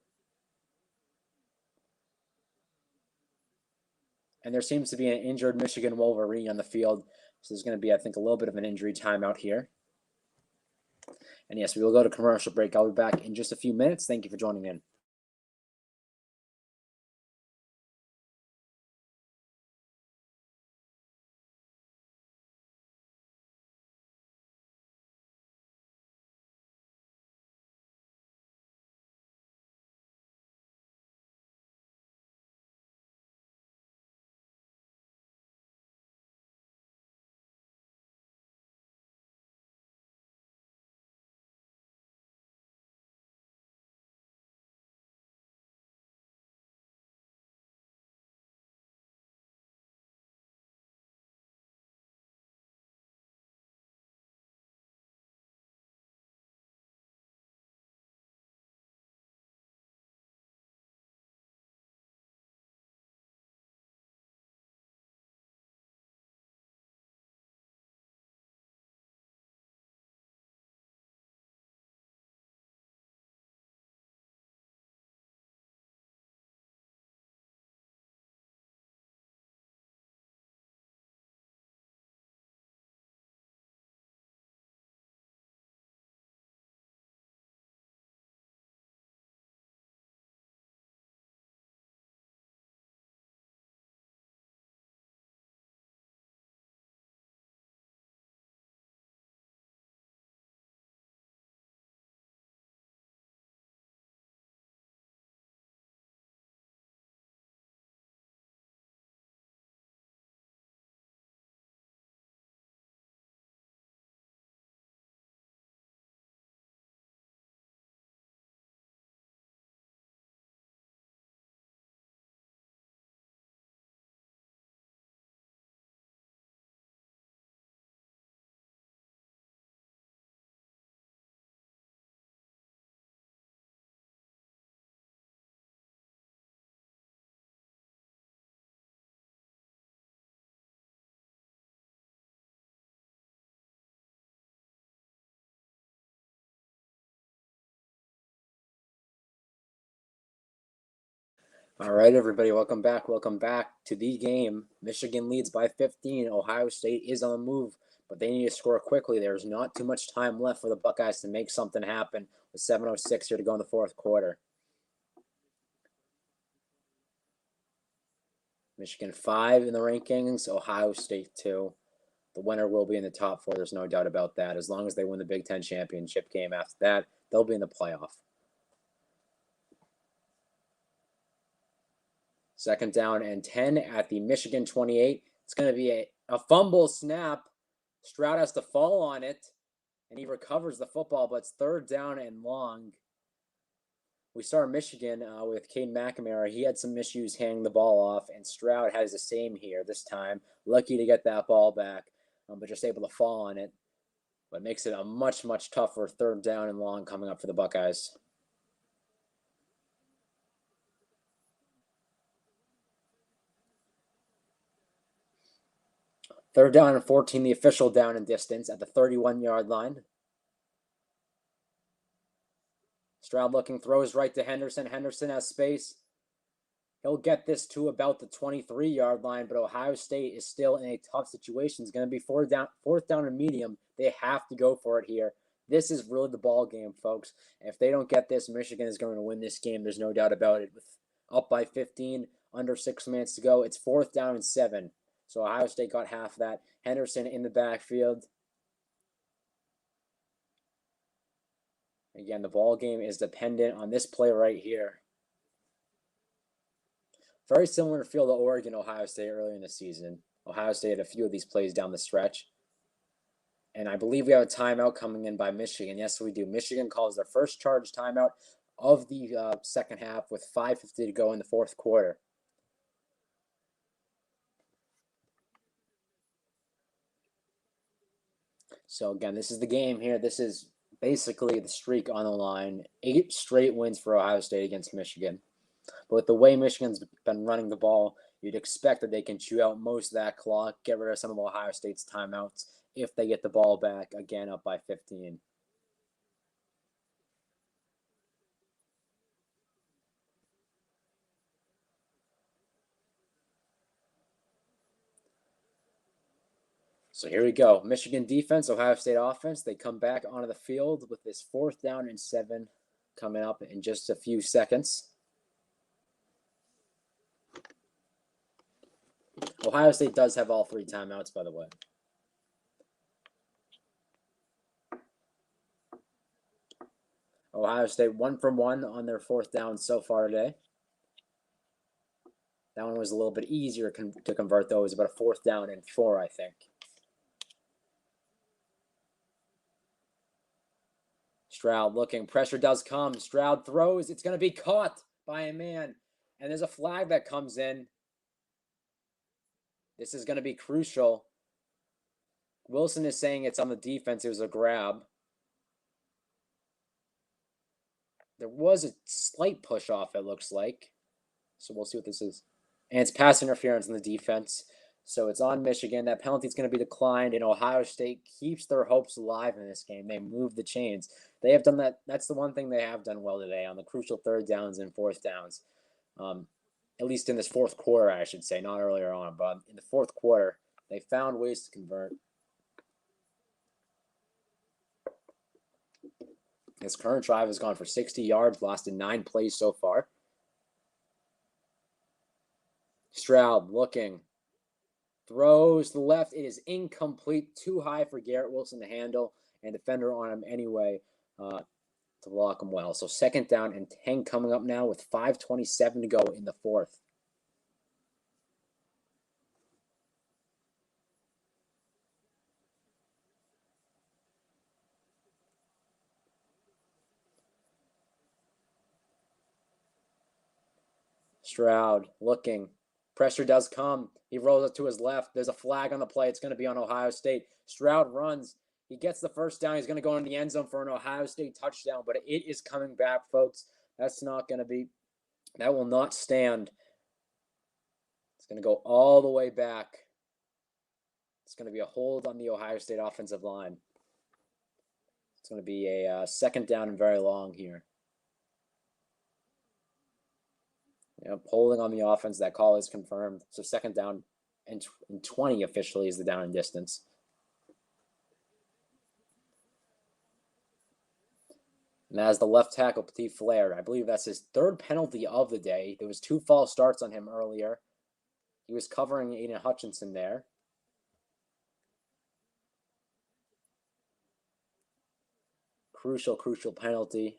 And there seems to be an injured Michigan Wolverine on the field. So there's going to be, I think, a little bit of an injury timeout here. And yes, we will go to commercial break. I'll be back in just a few minutes. Thank you for joining in. All right, everybody, welcome back. Welcome back to the game. Michigan leads by 15. Ohio State is on the move, but they need to score quickly. There's not too much time left for the Buckeyes to make something happen with 7:06 here to go in the fourth quarter. Michigan 5 in the rankings, Ohio State 2. The winner will be in the top 4. There's no doubt about that. As long as they win the Big Ten championship game after that, they'll be in the playoff. Second down and 10 at the Michigan 28. It's going to be a fumble snap. Stroud has to fall on it, and he recovers the football, but it's third down and long. We start Michigan with Cade McNamara. He had some issues handing the ball off, and Stroud has the same here this time. Lucky to get that ball back, but just able to fall on it. But makes it a much, much tougher third down and long coming up for the Buckeyes. Third down and 14, the official down and distance at the 31-yard line. Stroud looking, throws right to Henderson. Henderson has space. He'll get this to about the 23-yard line, but Ohio State is still in a tough situation. It's going to be fourth down and medium. They have to go for it here. This is really the ball game, folks. If they don't get this, Michigan is going to win this game. There's no doubt about it. With up by 15, under 6 minutes to go, it's fourth down and 7. So Ohio State got half that. Henderson in the backfield. Again, the ball game is dependent on this play right here. Very similar feel to Oregon, Ohio State earlier in the season. Ohio State had a few of these plays down the stretch. And I believe we have a timeout coming in by Michigan. Yes, we do. Michigan calls their first charge timeout of the second half with 5:50 to go in the fourth quarter. So again, this is the game here. This is basically the streak on the line. 8 straight wins for Ohio State against Michigan. But with the way Michigan's been running the ball, you'd expect that they can chew out most of that clock, get rid of some of Ohio State's timeouts if they get the ball back, again up by 15. So here we go. Michigan defense, Ohio State offense. They come back onto the field with this fourth down and 7 coming up in just a few seconds. Ohio State does have all 3 timeouts, by the way. Ohio State 1 from 1 on their fourth down so far today. That one was a little bit easier to convert, though. It was about a fourth down and 4, I think. Stroud looking. Pressure does come. Stroud throws. It's going to be caught by a man. And there's a flag that comes in. This is going to be crucial. Wilson is saying it's on the defense. It was a grab. There was a slight push off, it looks like. So we'll see what this is. And it's pass interference in the defense. So it's on Michigan. That penalty is going to be declined, and Ohio State keeps their hopes alive in this game. They move the chains. They have done that. That's the one thing they have done well today on the crucial third downs and fourth downs. At least in this fourth quarter, I should say, not earlier on, but in the fourth quarter, they found ways to convert. His current drive has gone for 60 yards, lasted 9 plays so far. Stroud looking. Throws to the left. It is incomplete. Too high for Garrett Wilson to handle, and defender on him anyway to block him well. So second down and 10 coming up now with 5:27 to go in the fourth. Stroud looking. Pressure does come. He rolls it to his left. There's a flag on the play. It's going to be on Ohio State. Stroud runs. He gets the first down. He's going to go in the end zone for an Ohio State touchdown, but it is coming back, folks. That's not going to be, that will not stand. It's going to go all the way back. It's going to be a hold on the Ohio State offensive line. It's going to be a second down and very long here. Holding on the offense. That call is confirmed. So second down and 20 officially is the down and distance. And as the left tackle, Petit Flair, I believe that's his third penalty of the day. There was 2 false starts on him earlier. He was covering Aiden Hutchinson there. Crucial penalty.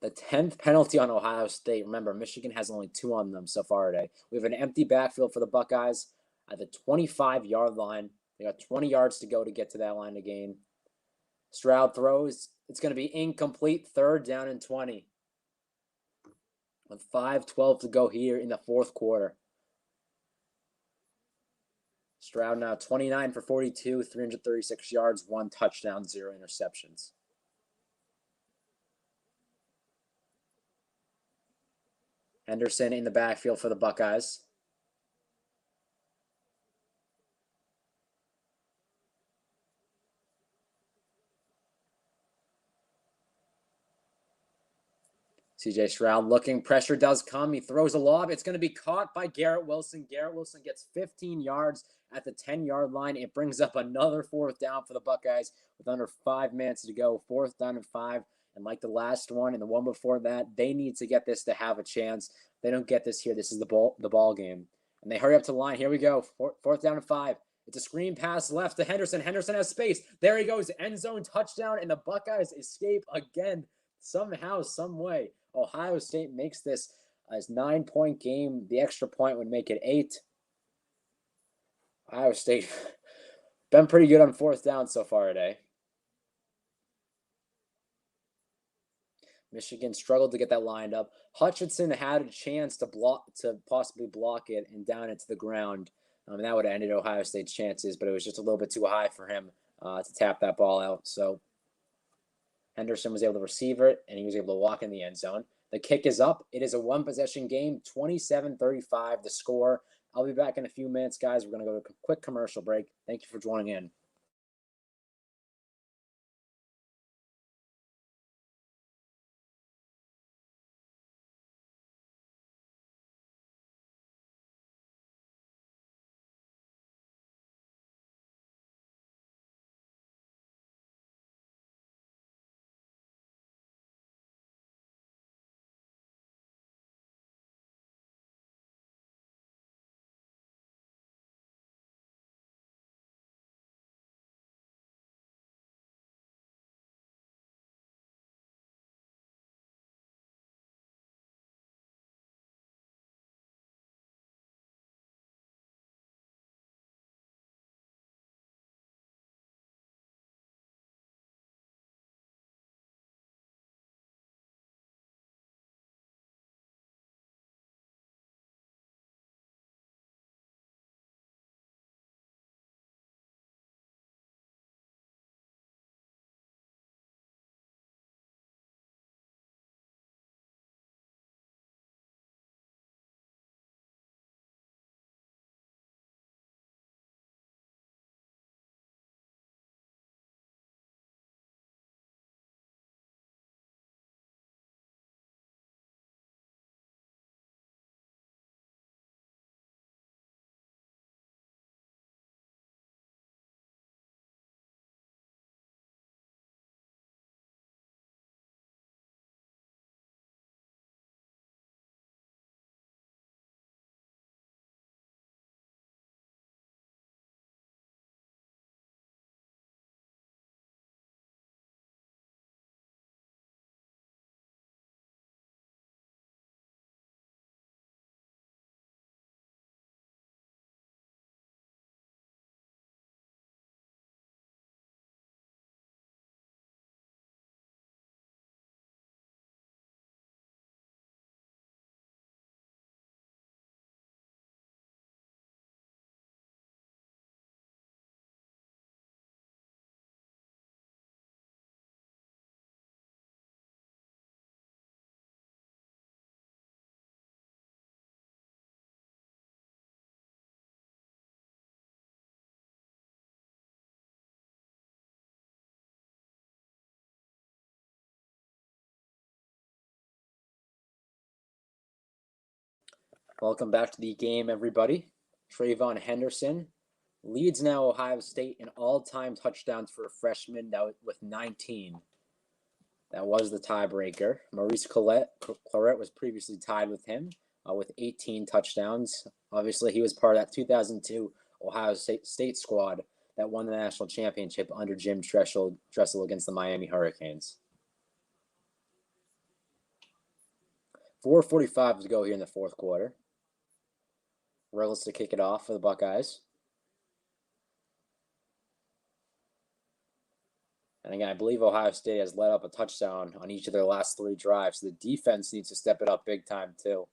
The 10th penalty on Ohio State. Remember, Michigan has only 2 on them so far today. We have an empty backfield for the Buckeyes at the 25-yard line. They got 20 yards to go to get to that line to gain. Stroud throws. It's going to be incomplete. Third down and 20. With 5:12 to go here in the fourth quarter. Stroud now 29 for 42, 336 yards, 1 touchdown, 0 interceptions. Henderson in the backfield for the Buckeyes. CJ Stroud looking. Pressure does come. He throws a lob. It's going to be caught by Garrett Wilson. Garrett Wilson gets 15 yards at the 10-yard line. It brings up another fourth down for the Buckeyes with under 5 minutes to go. 4th down and 5. And like the last one and the one before that, they need to get this to have a chance. If they don't get this here, this is the ball game. And they hurry up to the line. Here we go. 4th down and 5. It's a screen pass left to Henderson. Henderson has space. There he goes. End zone touchdown. And the Buckeyes escape again. Somehow, some way. Ohio State makes this as 9-point game. The extra point would make it 8. Ohio State been pretty good on 4th down so far today. Michigan struggled to get that lined up. Hutchinson had a chance to possibly block it and down it to the ground. And that would have ended Ohio State's chances, but it was just a little bit too high for him to tap that ball out. So Henderson was able to receive it, and he was able to walk in the end zone. The kick is up. It is a 1-possession game, 27-35 the score. I'll be back in a few minutes, guys. We're going to go to a quick commercial break. Thank you for joining in. Welcome back to the game, everybody. Trayvon Henderson leads now Ohio State in all-time touchdowns for a freshman with 19. That was the tiebreaker. Maurice Claret was previously tied with him with 18 touchdowns. Obviously, he was part of that 2002 Ohio State squad that won the national championship under Jim Tressel against the Miami Hurricanes. 4:45 to go here in the fourth quarter. Reynolds to kick it off for the Buckeyes. And again, I believe Ohio State has let up a touchdown on each of their last 3 drives. So the defense needs to step it up big time too.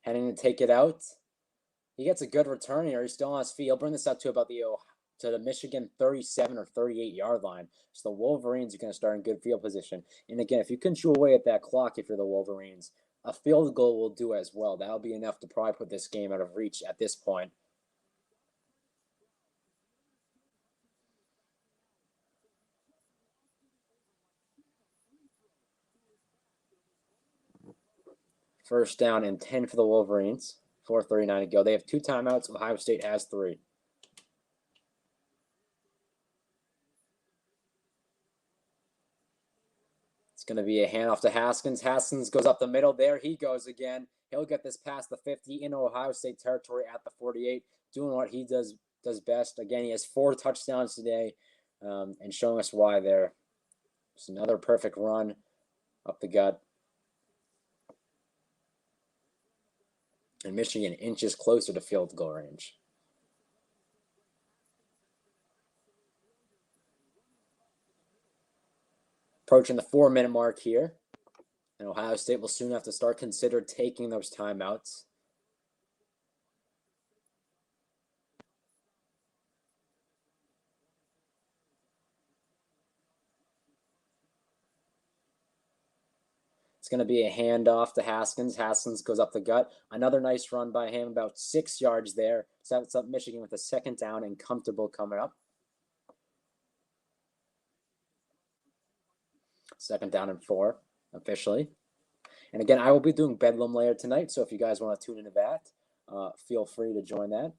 Henning to take it out. He gets a good return here. He's still on his feet. He'll bring this out to about the Michigan 37 or 38-yard line. So the Wolverines are going to start in good field position. And again, if you can chew away at that clock if you're the Wolverines, a field goal will do as well. That'll be enough to probably put this game out of reach at this point. First down and 10 for the Wolverines. 4:39 to go. They have 2 timeouts. Ohio State has 3. It's going to be a handoff to Haskins. Haskins goes up the middle. There he goes again. He'll get this past the 50 into Ohio State territory at the 48, doing what he does best. Again, he has 4 touchdowns today and showing us why there. It's another perfect run up the gut. And Michigan inches closer to field goal range. Approaching the 4-minute mark here. And Ohio State will soon have to start consider taking those timeouts. It's going to be a handoff to Haskins. Haskins goes up the gut. Another nice run by him, about 6 yards there. Sets up Michigan with a 2nd down and comfortable coming up. 2nd down and 4, officially. And again, I will be doing Bedlam later tonight, so if you guys want to tune into that, feel free to join that.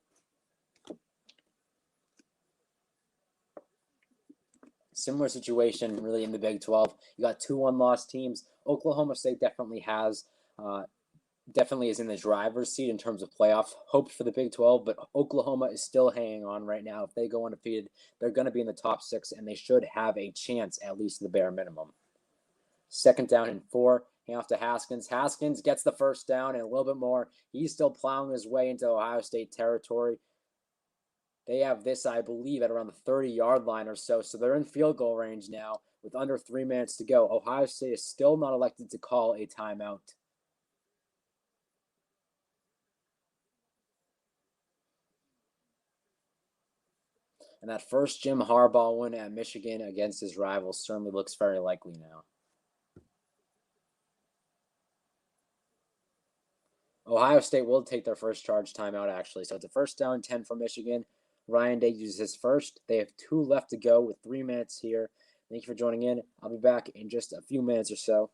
Similar situation really in the Big 12. You got 2 one-loss teams. Oklahoma State definitely is in the driver's seat in terms of playoff hopes for the Big 12, but Oklahoma is still hanging on right now. If they go undefeated, they're going to be in the top 6, and they should have a chance, at least the bare minimum. 2nd down and 4. Handoff to Haskins. Haskins gets the 1st down and a little bit more. He's still plowing his way into Ohio State territory. They have this, I believe, at around the 30-yard line or so. So they're in field goal range now with under 3 minutes to go. Ohio State is still not elected to call a timeout. And that first Jim Harbaugh win at Michigan against his rivals certainly looks very likely now. Ohio State will take their first charge timeout, actually. So it's a 1st down, 10 for Michigan. Ryan Day uses his first. They have 2 left to go with 3 minutes here. Thank you for joining in. I'll be back in just a few minutes or so.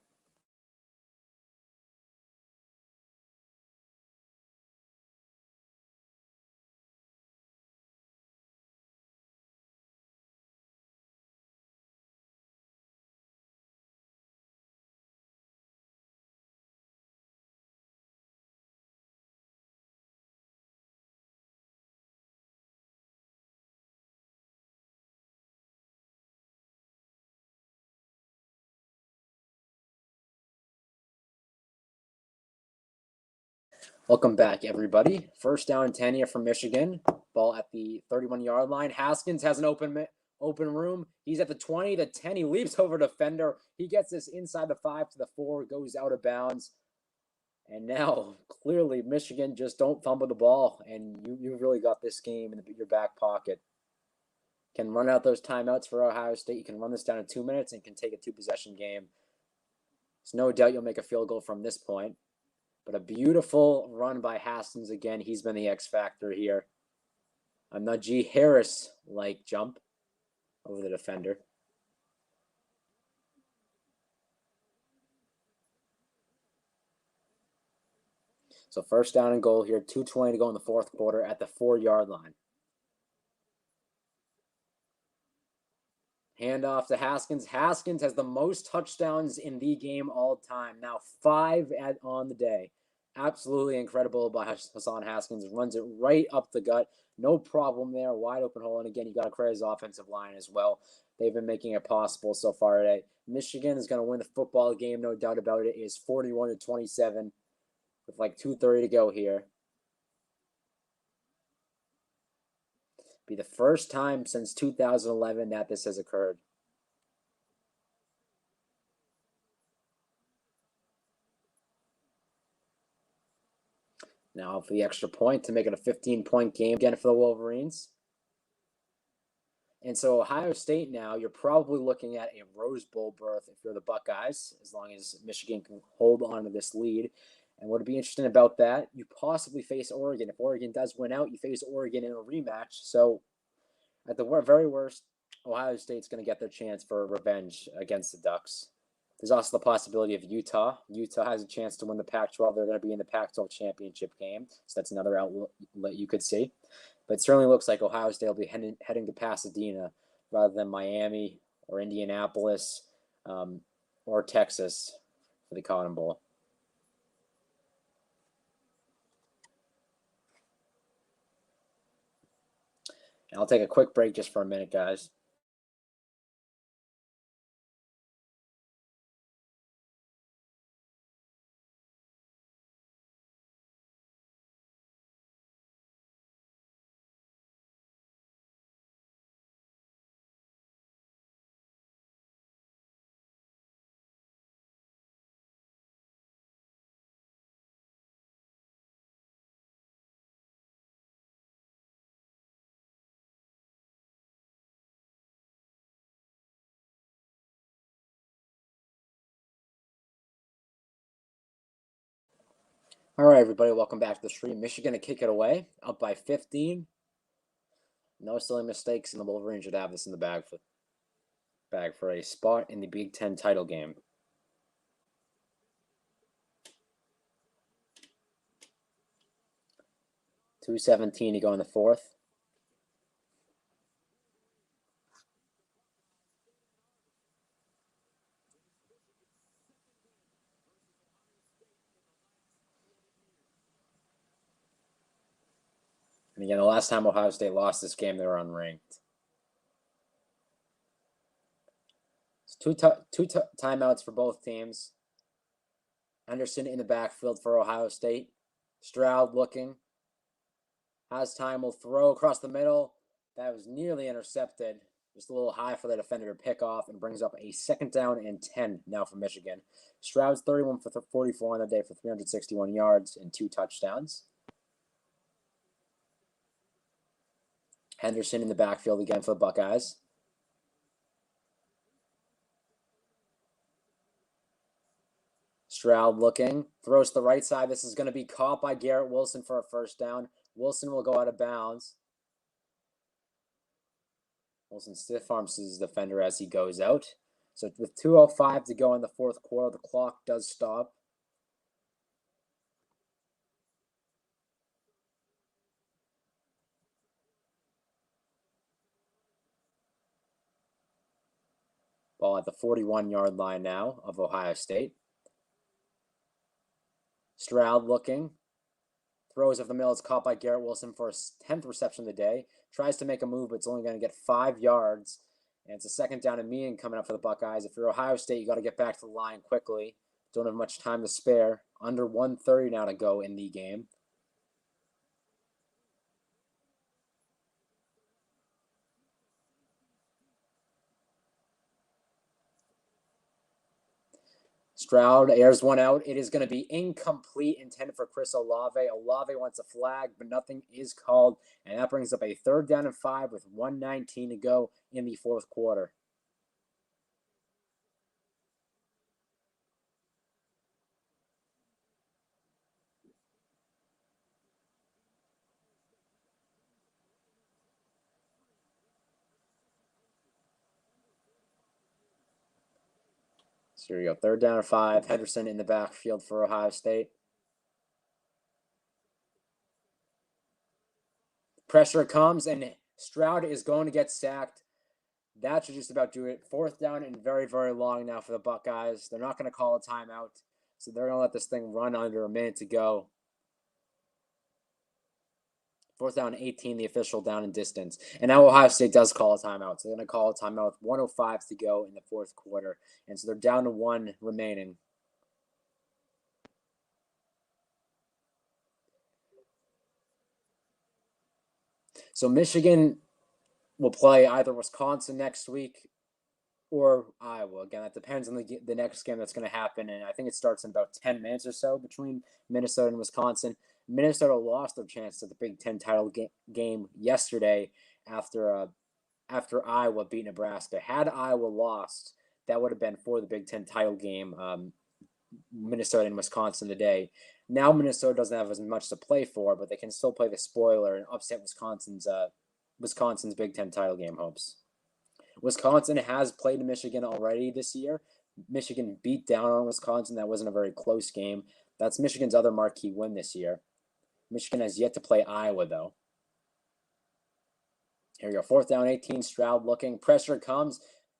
Welcome back, everybody. 1st down and 10 here from Michigan. Ball at the 31-yard line. Haskins has an open room. He's at the 20, the 10. He leaps over defender. He gets this inside the 5 to the 4, goes out of bounds. And now, clearly, Michigan just don't fumble the ball, and you've really got this game in your back pocket. Can run out those timeouts for Ohio State. You can run this down in 2 minutes and can take a 2-possession game. There's no doubt you'll make a field goal from this point. But a beautiful run by Haskins again. He's been the X factor here. A Najee Harris-like jump over the defender. So first down and goal here, 2:20 to go in the fourth quarter at the 4-yard line. Handoff to Haskins. Haskins has the most touchdowns in the game all time. Now 5 on the day. Absolutely incredible by Hassan Haskins. Runs it right up the gut. No problem there. Wide open hole. And again, you got to credit his offensive line as well. They've been making it possible so far today. Michigan is going to win the football game, no doubt about it. It is 41-27 with like 2:30 to go here. Be the first time since 2011 that this has occurred. Now for the extra point to make it a 15-point game again for the Wolverines. And so Ohio State now, you're probably looking at a Rose Bowl berth if you're the Buckeyes, as long as Michigan can hold on to this lead. And what would be interesting about that, you possibly face Oregon. If Oregon does win out, you face Oregon in a rematch. So at the very worst, Ohio State's going to get their chance for revenge against the Ducks. There's also the possibility of Utah. Utah has a chance to win the Pac-12. They're going to be in the Pac-12 championship game. So that's another outlet you could see. But it certainly looks like Ohio State will be heading to Pasadena rather than Miami or Indianapolis or Texas for the Cotton Bowl. And I'll take a quick break just for a minute, guys. All right, everybody, welcome back to the stream. Michigan to kick it away, up by 15. No silly mistakes, and the Wolverines should have this in the bag for a spot in the Big Ten title game. .217 to go in the fourth. And again, the last time Ohio State lost this game, they were unranked. Two timeouts for both teams. Henderson in the backfield for Ohio State. Stroud looking. Has time, will throw across the middle. That was nearly intercepted. Just a little high for the defender to pick off and brings up a 2nd down and 10 now for Michigan. Stroud's 31 for 44 on the day for 361 yards and 2 touchdowns. Henderson in the backfield again for the Buckeyes. Stroud looking, throws to the right side. This is going to be caught by Garrett Wilson for a 1st down. Wilson will go out of bounds. Wilson stiff arms his defender as he goes out. So with 2:05 to go in the fourth quarter, the clock does stop. Ball at the 41-yard line now of Ohio State. Stroud looking. Throws of the middle. It's caught by Garrett Wilson for his 10th reception of the day. Tries to make a move, but it's only going to get 5 yards. And it's a 2nd down and median coming up for the Buckeyes. If you're Ohio State, you got to get back to the line quickly. Don't have much time to spare. Under 1:30 now to go in the game. Stroud airs one out. It is going to be incomplete, intended for Chris Olave. Olave wants a flag, but nothing is called. And that brings up a 3rd down and 5 with 1:19 to go in the fourth quarter. So here we go. 3rd down and 5. Henderson in the backfield for Ohio State. Pressure comes, and Stroud is going to get sacked. That should just about do it. 4th down and very, very long now for the Buckeyes. They're not going to call a timeout, so they're going to let this thing run under a minute to go. 4th down, 18, the official down and distance. And now Ohio State does call a timeout. So they're going to call a timeout with 1:05 to go in the 4th quarter. And so they're down to 1 remaining. So Michigan will play either Wisconsin next week or Iowa. Again, that depends on the next game that's going to happen. And I think it starts in about 10 minutes or so between Minnesota and Wisconsin. Minnesota lost their chance at the Big Ten title game yesterday after Iowa beat Nebraska. Had Iowa lost, that would have been for the Big Ten title game, Minnesota and Wisconsin today. Now Minnesota doesn't have as much to play for, but they can still play the spoiler and upset Wisconsin's Big Ten title game hopes. Wisconsin has played Michigan already this year. Michigan beat down on Wisconsin. That wasn't a very close game. That's Michigan's other marquee win this year. Michigan has yet to play Iowa, though. Here we go. 4th down, 18. Stroud looking. Pressure comes.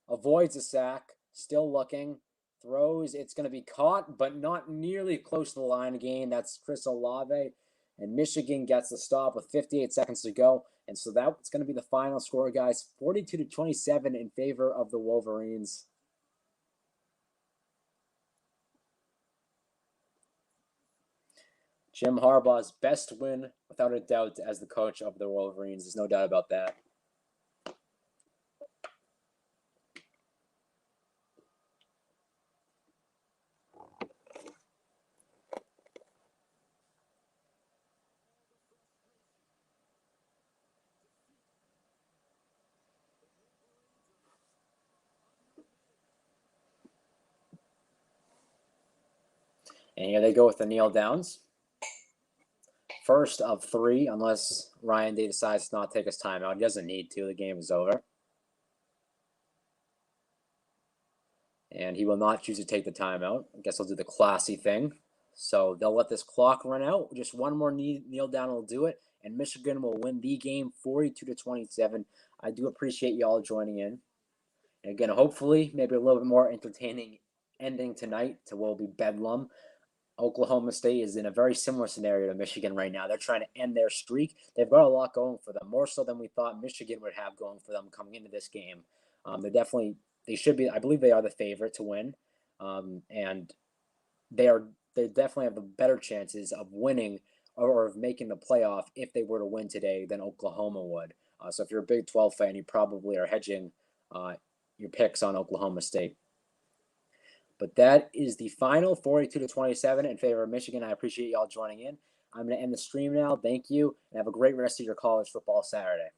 Avoids a sack. Still looking. Throws. It's going to be caught, but not nearly close to the line again. That's Chris Olave. And Michigan gets the stop with 58 seconds to go. And so that's going to be the final score, guys. 42-27 in favor of the Wolverines. Jim Harbaugh's best win, without a doubt, as the coach of the Wolverines. There's no doubt about that. And here they go with the kneel downs. First of 3, unless Ryan Day decides to not take his timeout. He doesn't need to. The game is over. And he will not choose to take the timeout. I guess he'll do the classy thing. So they'll let this clock run out. Just one more kneel down will do it. And Michigan will win the game 42-27. I do appreciate y'all joining in. And again, hopefully, maybe a little bit more entertaining ending tonight to what will be Bedlam. Oklahoma State is in a very similar scenario to Michigan right now. They're trying to end their streak. They've got a lot going for them, more so than we thought Michigan would have going for them coming into this game. They should be. I believe they are the favorite to win, and they definitely have the better chances of winning or of making the playoff if they were to win today than Oklahoma would. So if you're a Big 12 fan, you probably are hedging your picks on Oklahoma State. But that is the final 42-27 in favor of Michigan. I appreciate y'all joining in. I'm going to end the stream now. Thank you, and have a great rest of your college football Saturday.